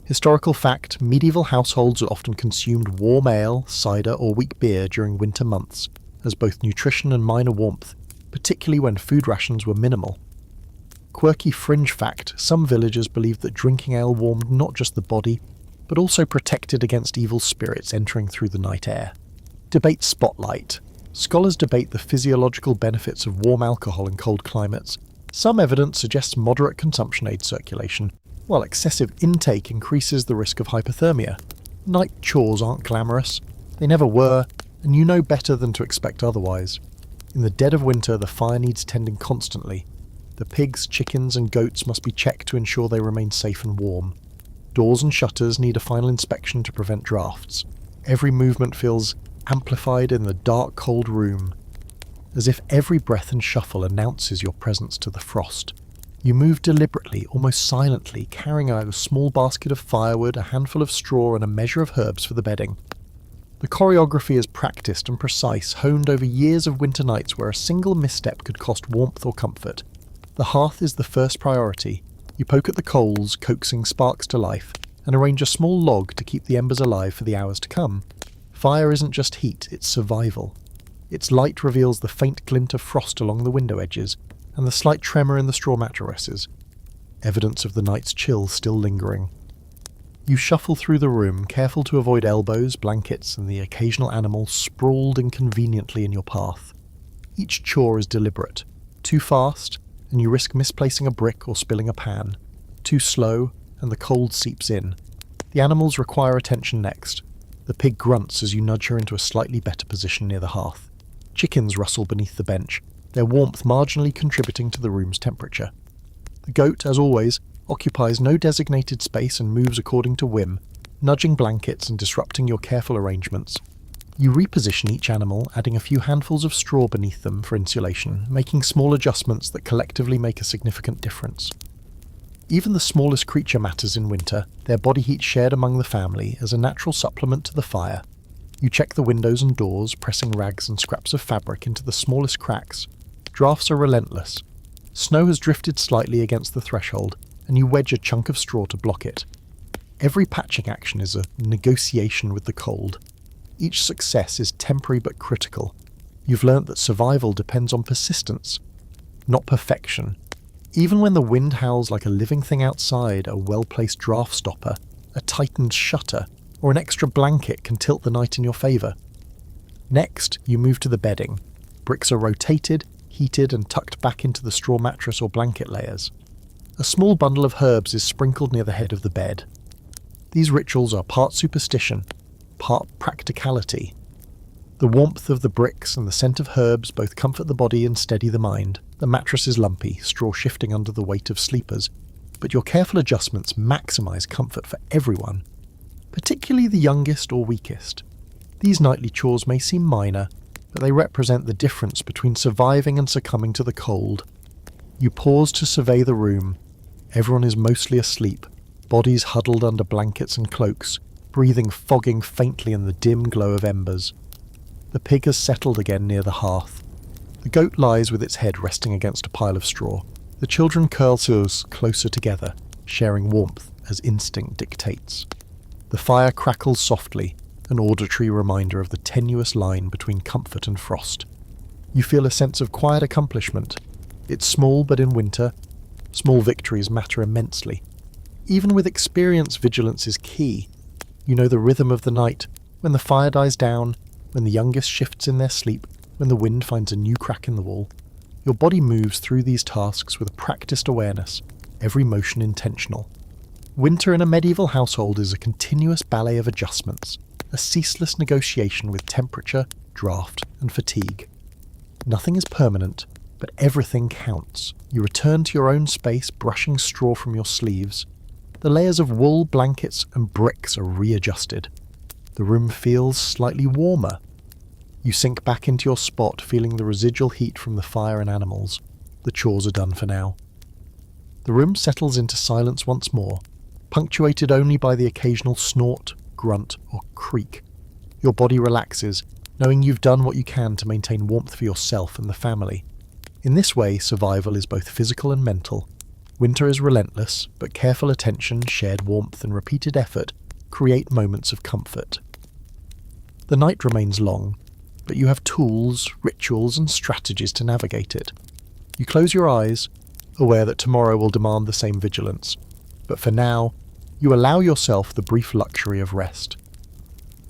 Historical fact, medieval households often consumed warm ale, cider, or weak beer during winter months, as both nutrition and minor warmth, particularly when food rations were minimal. Quirky fringe fact, some villagers believed that drinking ale warmed not just the body, but also protected against evil spirits entering through the night air. Debate spotlight. Scholars debate the physiological benefits of warm alcohol in cold climates. Some evidence suggests moderate consumption aids circulation, while excessive intake increases the risk of hypothermia. Night chores aren't glamorous. They never were, and you know better than to expect otherwise. In the dead of winter, the fire needs tending constantly. The pigs, chickens, and goats must be checked to ensure they remain safe and warm. Doors and shutters need a final inspection to prevent drafts. Every movement feels amplified in the dark, cold room, as if every breath and shuffle announces your presence to the frost. You move deliberately, almost silently, carrying out a small basket of firewood, a handful of straw, and a measure of herbs for the bedding. The choreography is practiced and precise, honed over years of winter nights where a single misstep could cost warmth or comfort. The hearth is the first priority. You poke at the coals, coaxing sparks to life, and arrange a small log to keep the embers alive for the hours to come. Fire isn't just heat, it's survival. Its light reveals the faint glint of frost along the window edges, and the slight tremor in the straw mattresses, evidence of the night's chill still lingering. You shuffle through the room, careful to avoid elbows, blankets, and the occasional animal sprawled inconveniently in your path. Each chore is deliberate. Too fast, and you risk misplacing a brick or spilling a pan. Too slow, and the cold seeps in. The animals require attention next. The pig grunts as you nudge her into a slightly better position near the hearth. Chickens rustle beneath the bench, their warmth marginally contributing to the room's temperature. The goat, as always, occupies no designated space and moves according to whim, nudging blankets and disrupting your careful arrangements. You reposition each animal, adding a few handfuls of straw beneath them for insulation, making small adjustments that collectively make a significant difference. Even the smallest creature matters in winter, their body heat shared among the family as a natural supplement to the fire. You check the windows and doors, pressing rags and scraps of fabric into the smallest cracks. Drafts are relentless. Snow has drifted slightly against the threshold, and you wedge a chunk of straw to block it. Every patching action is a negotiation with the cold. Each success is temporary but critical. You've learnt that survival depends on persistence, not perfection. Even when the wind howls like a living thing outside, a well-placed draft stopper, a tightened shutter, or an extra blanket can tilt the night in your favour. Next, you move to the bedding. Bricks are rotated, heated, and tucked back into the straw mattress or blanket layers. A small bundle of herbs is sprinkled near the head of the bed. These rituals are part superstition, part practicality. The warmth of the bricks and the scent of herbs both comfort the body and steady the mind. The mattress is lumpy, straw shifting under the weight of sleepers, but your careful adjustments maximize comfort for everyone, particularly the youngest or weakest. These nightly chores may seem minor, but they represent the difference between surviving and succumbing to the cold. You pause to survey the room. Everyone is mostly asleep, bodies huddled under blankets and cloaks, breathing fogging faintly in the dim glow of embers. The pig has settled again near the hearth. The goat lies with its head resting against a pile of straw. The children curl closer together, sharing warmth as instinct dictates. The fire crackles softly, an auditory reminder of the tenuous line between comfort and frost. You feel a sense of quiet accomplishment. It's small, but in winter, small victories matter immensely. Even with experience, vigilance is key. You know the rhythm of the night, when the fire dies down, when the youngest shifts in their sleep, when the wind finds a new crack in the wall. Your body moves through these tasks with practiced awareness, every motion intentional. Winter in a medieval household is a continuous ballet of adjustments, a ceaseless negotiation with temperature, draft, and fatigue. Nothing is permanent, but everything counts. You return to your own space, brushing straw from your sleeves. The layers of wool, blankets, and bricks are readjusted. The room feels slightly warmer. You sink back into your spot, feeling the residual heat from the fire and animals. The chores are done for now. The room settles into silence once more, punctuated only by the occasional snort, grunt, or creak. Your body relaxes, knowing you've done what you can to maintain warmth for yourself and the family. In this way, survival is both physical and mental. Winter is relentless, but careful attention, shared warmth, and repeated effort create moments of comfort. The night remains long, but you have tools, rituals, and strategies to navigate it. You close your eyes, aware that tomorrow will demand the same vigilance. But for now, you allow yourself the brief luxury of rest.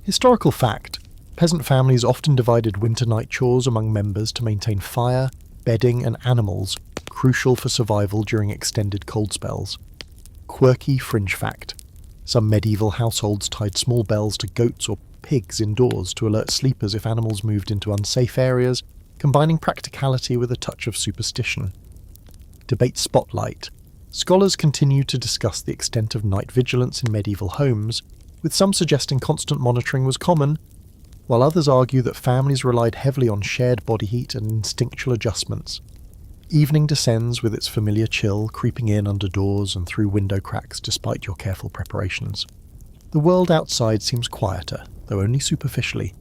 Historical fact: peasant families often divided winter night chores among members to maintain fire, bedding, and animals, crucial for survival during extended cold spells. Quirky fringe fact: some medieval households tied small bells to goats or pigs indoors to alert sleepers if animals moved into unsafe areas, combining practicality with a touch of superstition. Debate spotlight: Scholars continue to discuss the extent of night vigilance in medieval homes, with some suggesting constant monitoring was common, while others argue that families relied heavily on shared body heat and instinctual adjustments. Evening descends with its familiar chill, creeping in under doors and through window cracks despite your careful preparations. The world outside seems quieter, though only superficially.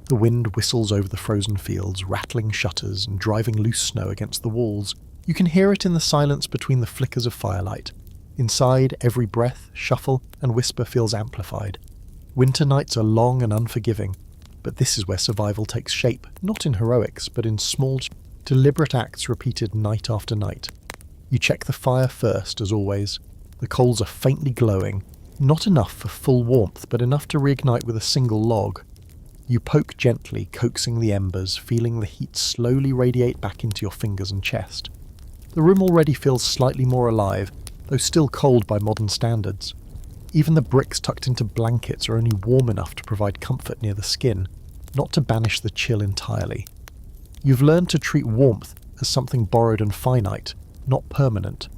The wind whistles over the frozen fields, rattling shutters and driving loose snow against the walls. You can hear it in the silence between the flickers of firelight. Inside, every breath, shuffle, and whisper feels amplified. Winter nights are long and unforgiving, but this is where survival takes shape, not in heroics, but in small, deliberate acts repeated night after night. You check the fire first, as always. The coals are faintly glowing, not enough for full warmth, but enough to reignite with a single log. You poke gently, coaxing the embers, feeling the heat slowly radiate back into your fingers and chest. The room already feels slightly more alive, though still cold by modern standards. Even the bricks tucked into blankets are only warm enough to provide comfort near the skin, not to banish the chill entirely. You've learned to treat warmth as something borrowed and finite, not permanent.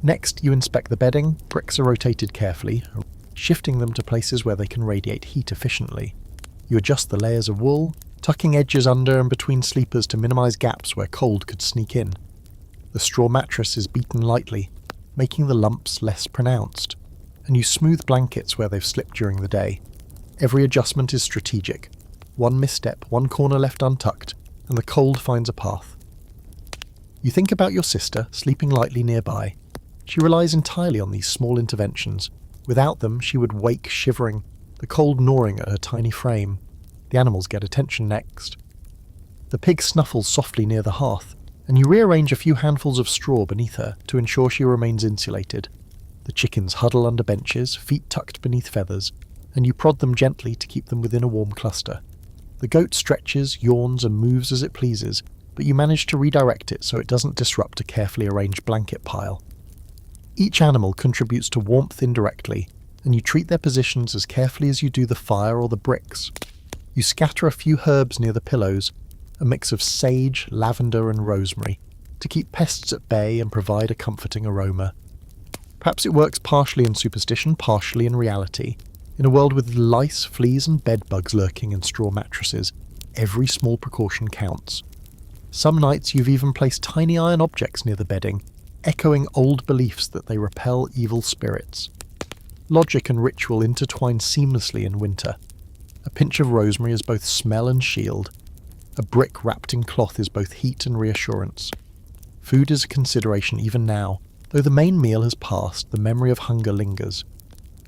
Next, you inspect the bedding. Bricks are rotated carefully, shifting them to places where they can radiate heat efficiently. You adjust the layers of wool, tucking edges under and between sleepers to minimize gaps where cold could sneak in. The straw mattress is beaten lightly, making the lumps less pronounced, and you smooth blankets where they've slipped during the day. Every adjustment is strategic. One misstep, one corner left untucked, and the cold finds a path. You think about your sister, sleeping lightly nearby. She relies entirely on these small interventions. Without them, she would wake shivering, the cold gnawing at her tiny frame. The animals get attention next. The pig snuffles softly near the hearth, and you rearrange a few handfuls of straw beneath her to ensure she remains insulated. The chickens huddle under benches, feet tucked beneath feathers, and you prod them gently to keep them within a warm cluster. The goat stretches, yawns, and moves as it pleases, but you manage to redirect it so it doesn't disrupt a carefully arranged blanket pile. Each animal contributes to warmth indirectly, and you treat their positions as carefully as you do the fire or the bricks. You scatter a few herbs near the pillows, a mix of sage, lavender, and rosemary, to keep pests at bay and provide a comforting aroma. Perhaps it works partially in superstition, partially in reality. In a world with lice, fleas, and bedbugs lurking in straw mattresses, every small precaution counts. Some nights you've even placed tiny iron objects near the bedding, echoing old beliefs that they repel evil spirits. Logic and ritual intertwine seamlessly in winter. A pinch of rosemary is both smell and shield. A brick wrapped in cloth is both heat and reassurance. Food is a consideration even now. Though the main meal has passed, the memory of hunger lingers.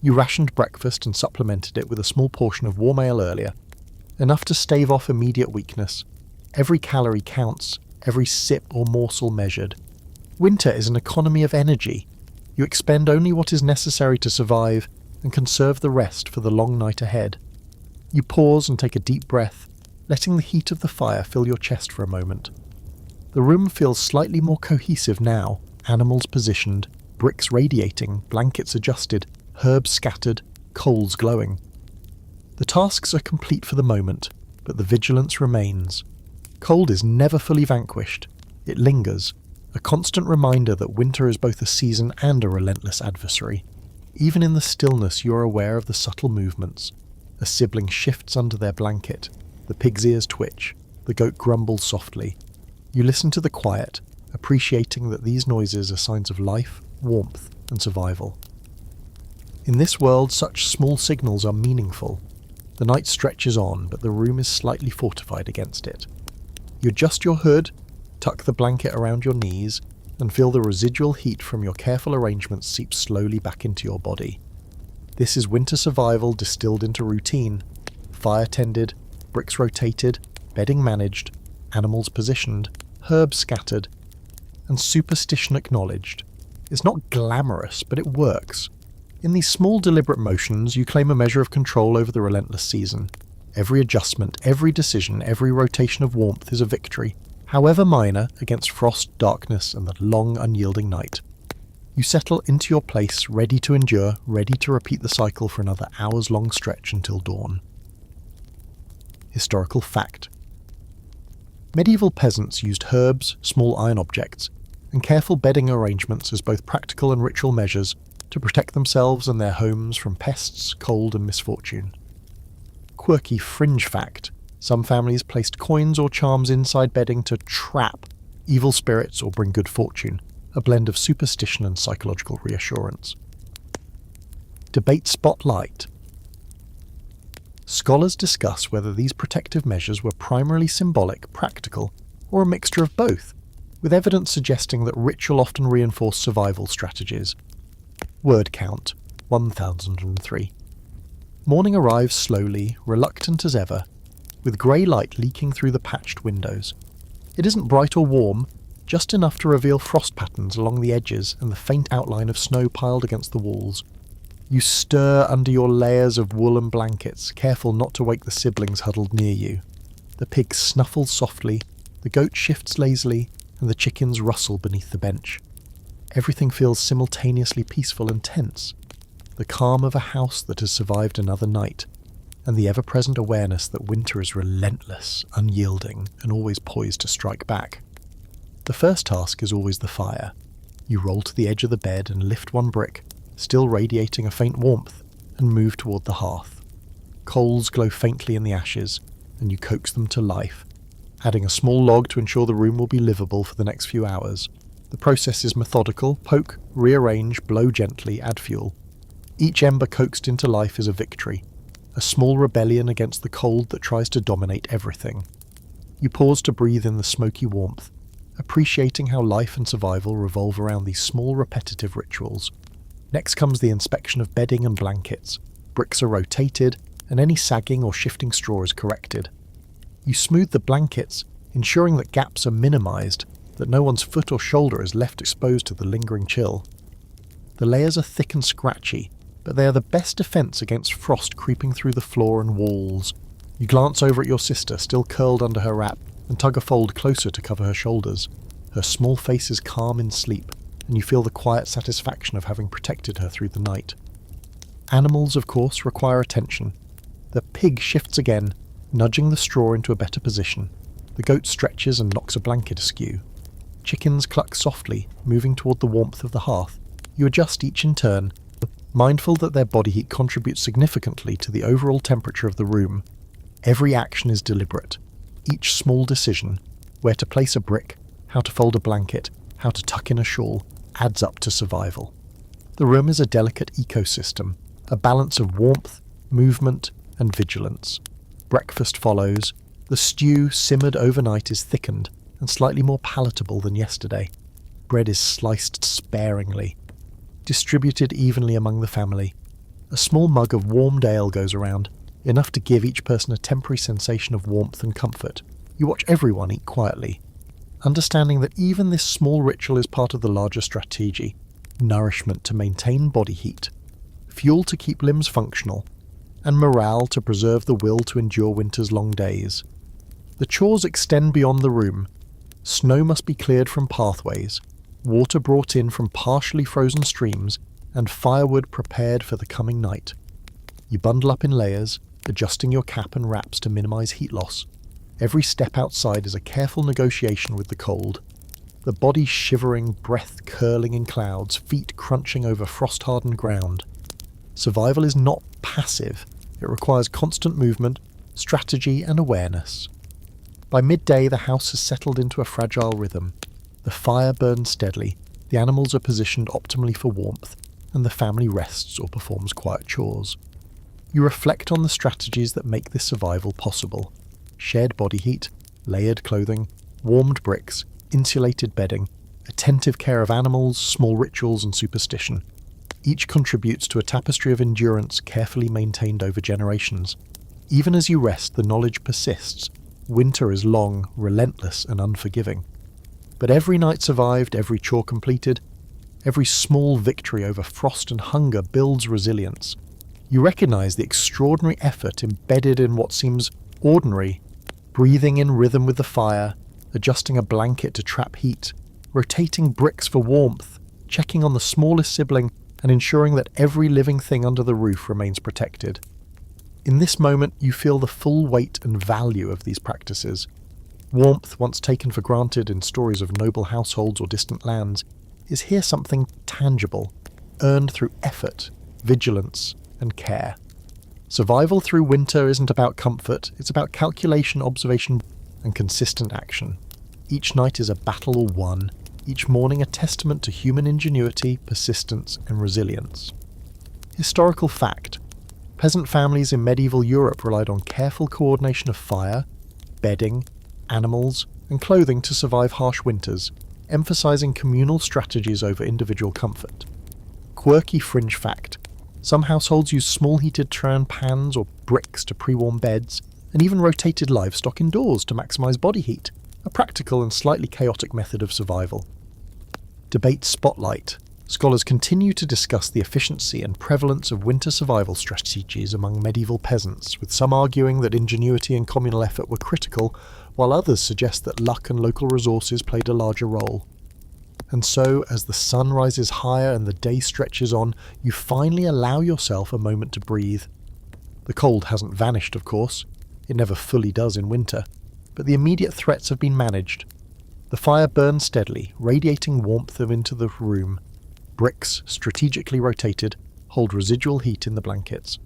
You rationed breakfast and supplemented it with a small portion of warm ale earlier, enough to stave off immediate weakness. Every calorie counts, every sip or morsel measured. Winter is an economy of energy. You expend only what is necessary to survive and conserve the rest for the long night ahead. You pause and take a deep breath, letting the heat of the fire fill your chest for a moment. The room feels slightly more cohesive now, animals positioned, bricks radiating, blankets adjusted, herbs scattered, coals glowing. The tasks are complete for the moment, but the vigilance remains. Cold is never fully vanquished. It lingers, a constant reminder that winter is both a season and a relentless adversary. Even in the stillness, you are aware of the subtle movements. A sibling shifts under their blanket. The pig's ears twitch. The goat grumbles softly. You listen to the quiet, appreciating that these noises are signs of life, warmth, and survival. In this world, such small signals are meaningful. The night stretches on, but the room is slightly fortified against it. You adjust your hood, tuck the blanket around your knees, and feel the residual heat from your careful arrangements seep slowly back into your body. This is winter survival distilled into routine. Fire tended, bricks rotated, bedding managed, animals positioned, herbs scattered, and superstition acknowledged. It's not glamorous, but it works. In these small deliberate motions, you claim a measure of control over the relentless season. Every adjustment, every decision, every rotation of warmth is a victory, however minor, against frost, darkness, and the long, unyielding night. You settle into your place, ready to endure, ready to repeat the cycle for another hours-long stretch until dawn. Historical fact. Medieval peasants used herbs, small iron objects, and careful bedding arrangements as both practical and ritual measures to protect themselves and their homes from pests, cold and misfortune. Quirky fringe fact: some families placed coins or charms inside bedding to trap evil spirits or bring good fortune, a blend of superstition and psychological reassurance. Debate spotlight. Scholars discuss whether these protective measures were primarily symbolic, practical, or a mixture of both, with evidence suggesting that ritual often reinforced survival strategies. Word count: 1003. Morning arrives slowly, reluctant as ever, with grey light leaking through the patched windows. It isn't bright or warm, just enough to reveal frost patterns along the edges and the faint outline of snow piled against the walls. You stir under your layers of wool and blankets, careful not to wake the siblings huddled near you. The pig snuffles softly, the goat shifts lazily, and the chickens rustle beneath the bench. Everything feels simultaneously peaceful and tense. The calm of a house that has survived another night, and the ever-present awareness that winter is relentless, unyielding, and always poised to strike back. The first task is always the fire. You roll to the edge of the bed and lift one brick, still radiating a faint warmth, and move toward the hearth. Coals glow faintly in the ashes, and you coax them to life, adding a small log to ensure the room will be livable for the next few hours. The process is methodical: poke, rearrange, blow gently, add fuel. Each ember coaxed into life is a victory, a small rebellion against the cold that tries to dominate everything. You pause to breathe in the smoky warmth, appreciating how life and survival revolve around these small repetitive rituals. Next comes the inspection of bedding and blankets. Bricks are rotated, and any sagging or shifting straw is corrected. You smooth the blankets, ensuring that gaps are minimized, that no one's foot or shoulder is left exposed to the lingering chill. The layers are thick and scratchy, but they are the best defense against frost creeping through the floor and walls. You glance over at your sister, still curled under her wrap, and tug a fold closer to cover her shoulders. Her small face is calm in sleep, and you feel the quiet satisfaction of having protected her through the night. Animals, of course, require attention. The pig shifts again, nudging the straw into a better position. The goat stretches and knocks a blanket askew. Chickens cluck softly, moving toward the warmth of the hearth. You adjust each in turn, mindful that their body heat contributes significantly to the overall temperature of the room. Every action is deliberate. Each small decision, where to place a brick, how to fold a blanket, how to tuck in a shawl, adds up to survival. The room is a delicate ecosystem, a balance of warmth, movement, and vigilance. Breakfast follows. The stew, simmered overnight, is thickened and slightly more palatable than yesterday. Bread is sliced sparingly, distributed evenly among the family. A small mug of warmed ale goes around, enough to give each person a temporary sensation of warmth and comfort. You watch everyone eat quietly, understanding that even this small ritual is part of the larger strategy: nourishment to maintain body heat, fuel to keep limbs functional, and morale to preserve the will to endure winter's long days. The chores extend beyond the room. Snow must be cleared from pathways, water brought in from partially frozen streams, and firewood prepared for the coming night. You bundle up in layers, adjusting your cap and wraps to minimize heat loss. Every step outside is a careful negotiation with the cold. The body shivering, breath curling in clouds, feet crunching over frost-hardened ground. Survival is not passive. It requires constant movement, strategy, and awareness. By midday, the house has settled into a fragile rhythm. The fire burns steadily, the animals are positioned optimally for warmth, and the family rests or performs quiet chores. You reflect on the strategies that make this survival possible. Shared body heat, layered clothing, warmed bricks, insulated bedding, attentive care of animals, small rituals, and superstition. Each contributes to a tapestry of endurance carefully maintained over generations. Even as you rest, the knowledge persists. Winter is long, relentless, and unforgiving. But every night survived, every chore completed, every small victory over frost and hunger builds resilience. You recognize the extraordinary effort embedded in what seems ordinary: breathing in rhythm with the fire, adjusting a blanket to trap heat, rotating bricks for warmth, checking on the smallest sibling, and ensuring that every living thing under the roof remains protected. In this moment, you feel the full weight and value of these practices. Warmth, once taken for granted in stories of noble households or distant lands, is here something tangible, earned through effort, vigilance, and care. Survival through winter isn't about comfort, it's about calculation, observation, and consistent action. Each night is a battle won, each morning a testament to human ingenuity, persistence, and resilience. Historical fact: peasant families in medieval Europe relied on careful coordination of fire, bedding, animals, and clothing to survive harsh winters, emphasizing communal strategies over individual comfort. Quirky fringe fact: some households used small heated tran pans or bricks to pre-warm beds, and even rotated livestock indoors to maximize body heat, a practical and slightly chaotic method of survival. Debate spotlight. Scholars continue to discuss the efficiency and prevalence of winter survival strategies among medieval peasants, with some arguing that ingenuity and communal effort were critical, while others suggest that luck and local resources played a larger role. And so, as the sun rises higher and the day stretches on, you finally allow yourself a moment to breathe. The cold hasn't vanished, of course. It never fully does in winter. But the immediate threats have been managed. The fire burns steadily, radiating warmth into the room. Bricks, strategically rotated, hold residual heat in the blankets.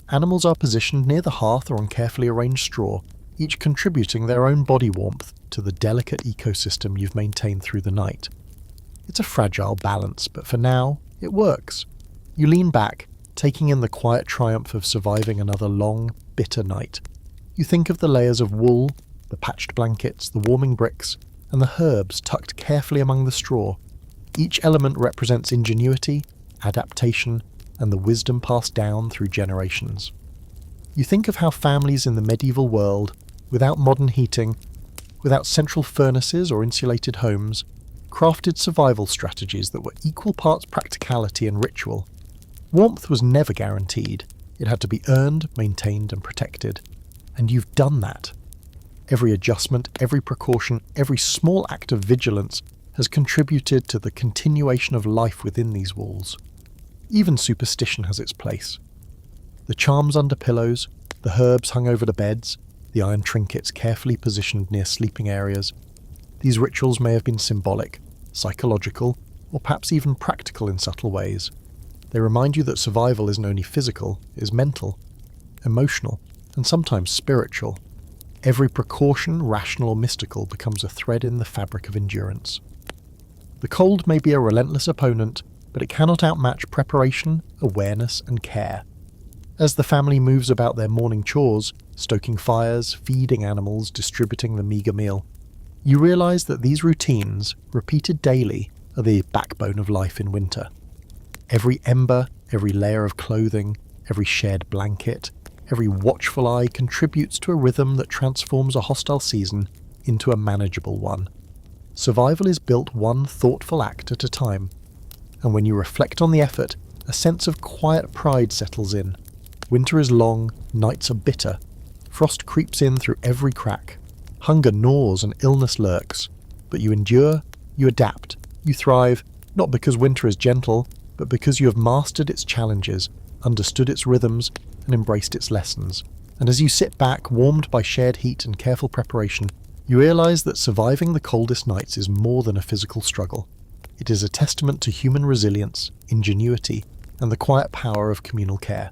Animals are positioned near the hearth or on carefully arranged straw, each contributing their own body warmth to the delicate ecosystem you've maintained through the night. It's a fragile balance, but for now, it works. You lean back, taking in the quiet triumph of surviving another long, bitter night. You think of the layers of wool, the patched blankets, the warming bricks, and the herbs tucked carefully among the straw. Each element represents ingenuity, adaptation, and the wisdom passed down through generations. You think of how families in the medieval world, without modern heating, without central furnaces or insulated homes, crafted survival strategies that were equal parts practicality and ritual. Warmth was never guaranteed. It had to be earned, maintained, and protected. And you've done that. Every adjustment, every precaution, every small act of vigilance has contributed to the continuation of life within these walls. Even superstition has its place. The charms under pillows, the herbs hung over the beds, the iron trinkets carefully positioned near sleeping areas. These rituals may have been symbolic, psychological, or perhaps even practical in subtle ways. They remind you that survival isn't only physical, it is mental, emotional, and sometimes spiritual. Every precaution, rational or mystical, becomes a thread in the fabric of endurance. The cold may be a relentless opponent, but it cannot outmatch preparation, awareness, and care. As the family moves about their morning chores, stoking fires, feeding animals, distributing the meagre meal, you realize that these routines, repeated daily, are the backbone of life in winter. Every ember, every layer of clothing, every shared blanket, every watchful eye contributes to a rhythm that transforms a hostile season into a manageable one. Survival is built one thoughtful act at a time, and when you reflect on the effort, a sense of quiet pride settles in. Winter is long, nights are bitter. Frost creeps in through every crack. Hunger gnaws and illness lurks. But you endure, you adapt, you thrive, not because winter is gentle, but because you have mastered its challenges, understood its rhythms, and embraced its lessons. And as you sit back, warmed by shared heat and careful preparation, you realize that surviving the coldest nights is more than a physical struggle. It is a testament to human resilience, ingenuity, and the quiet power of communal care.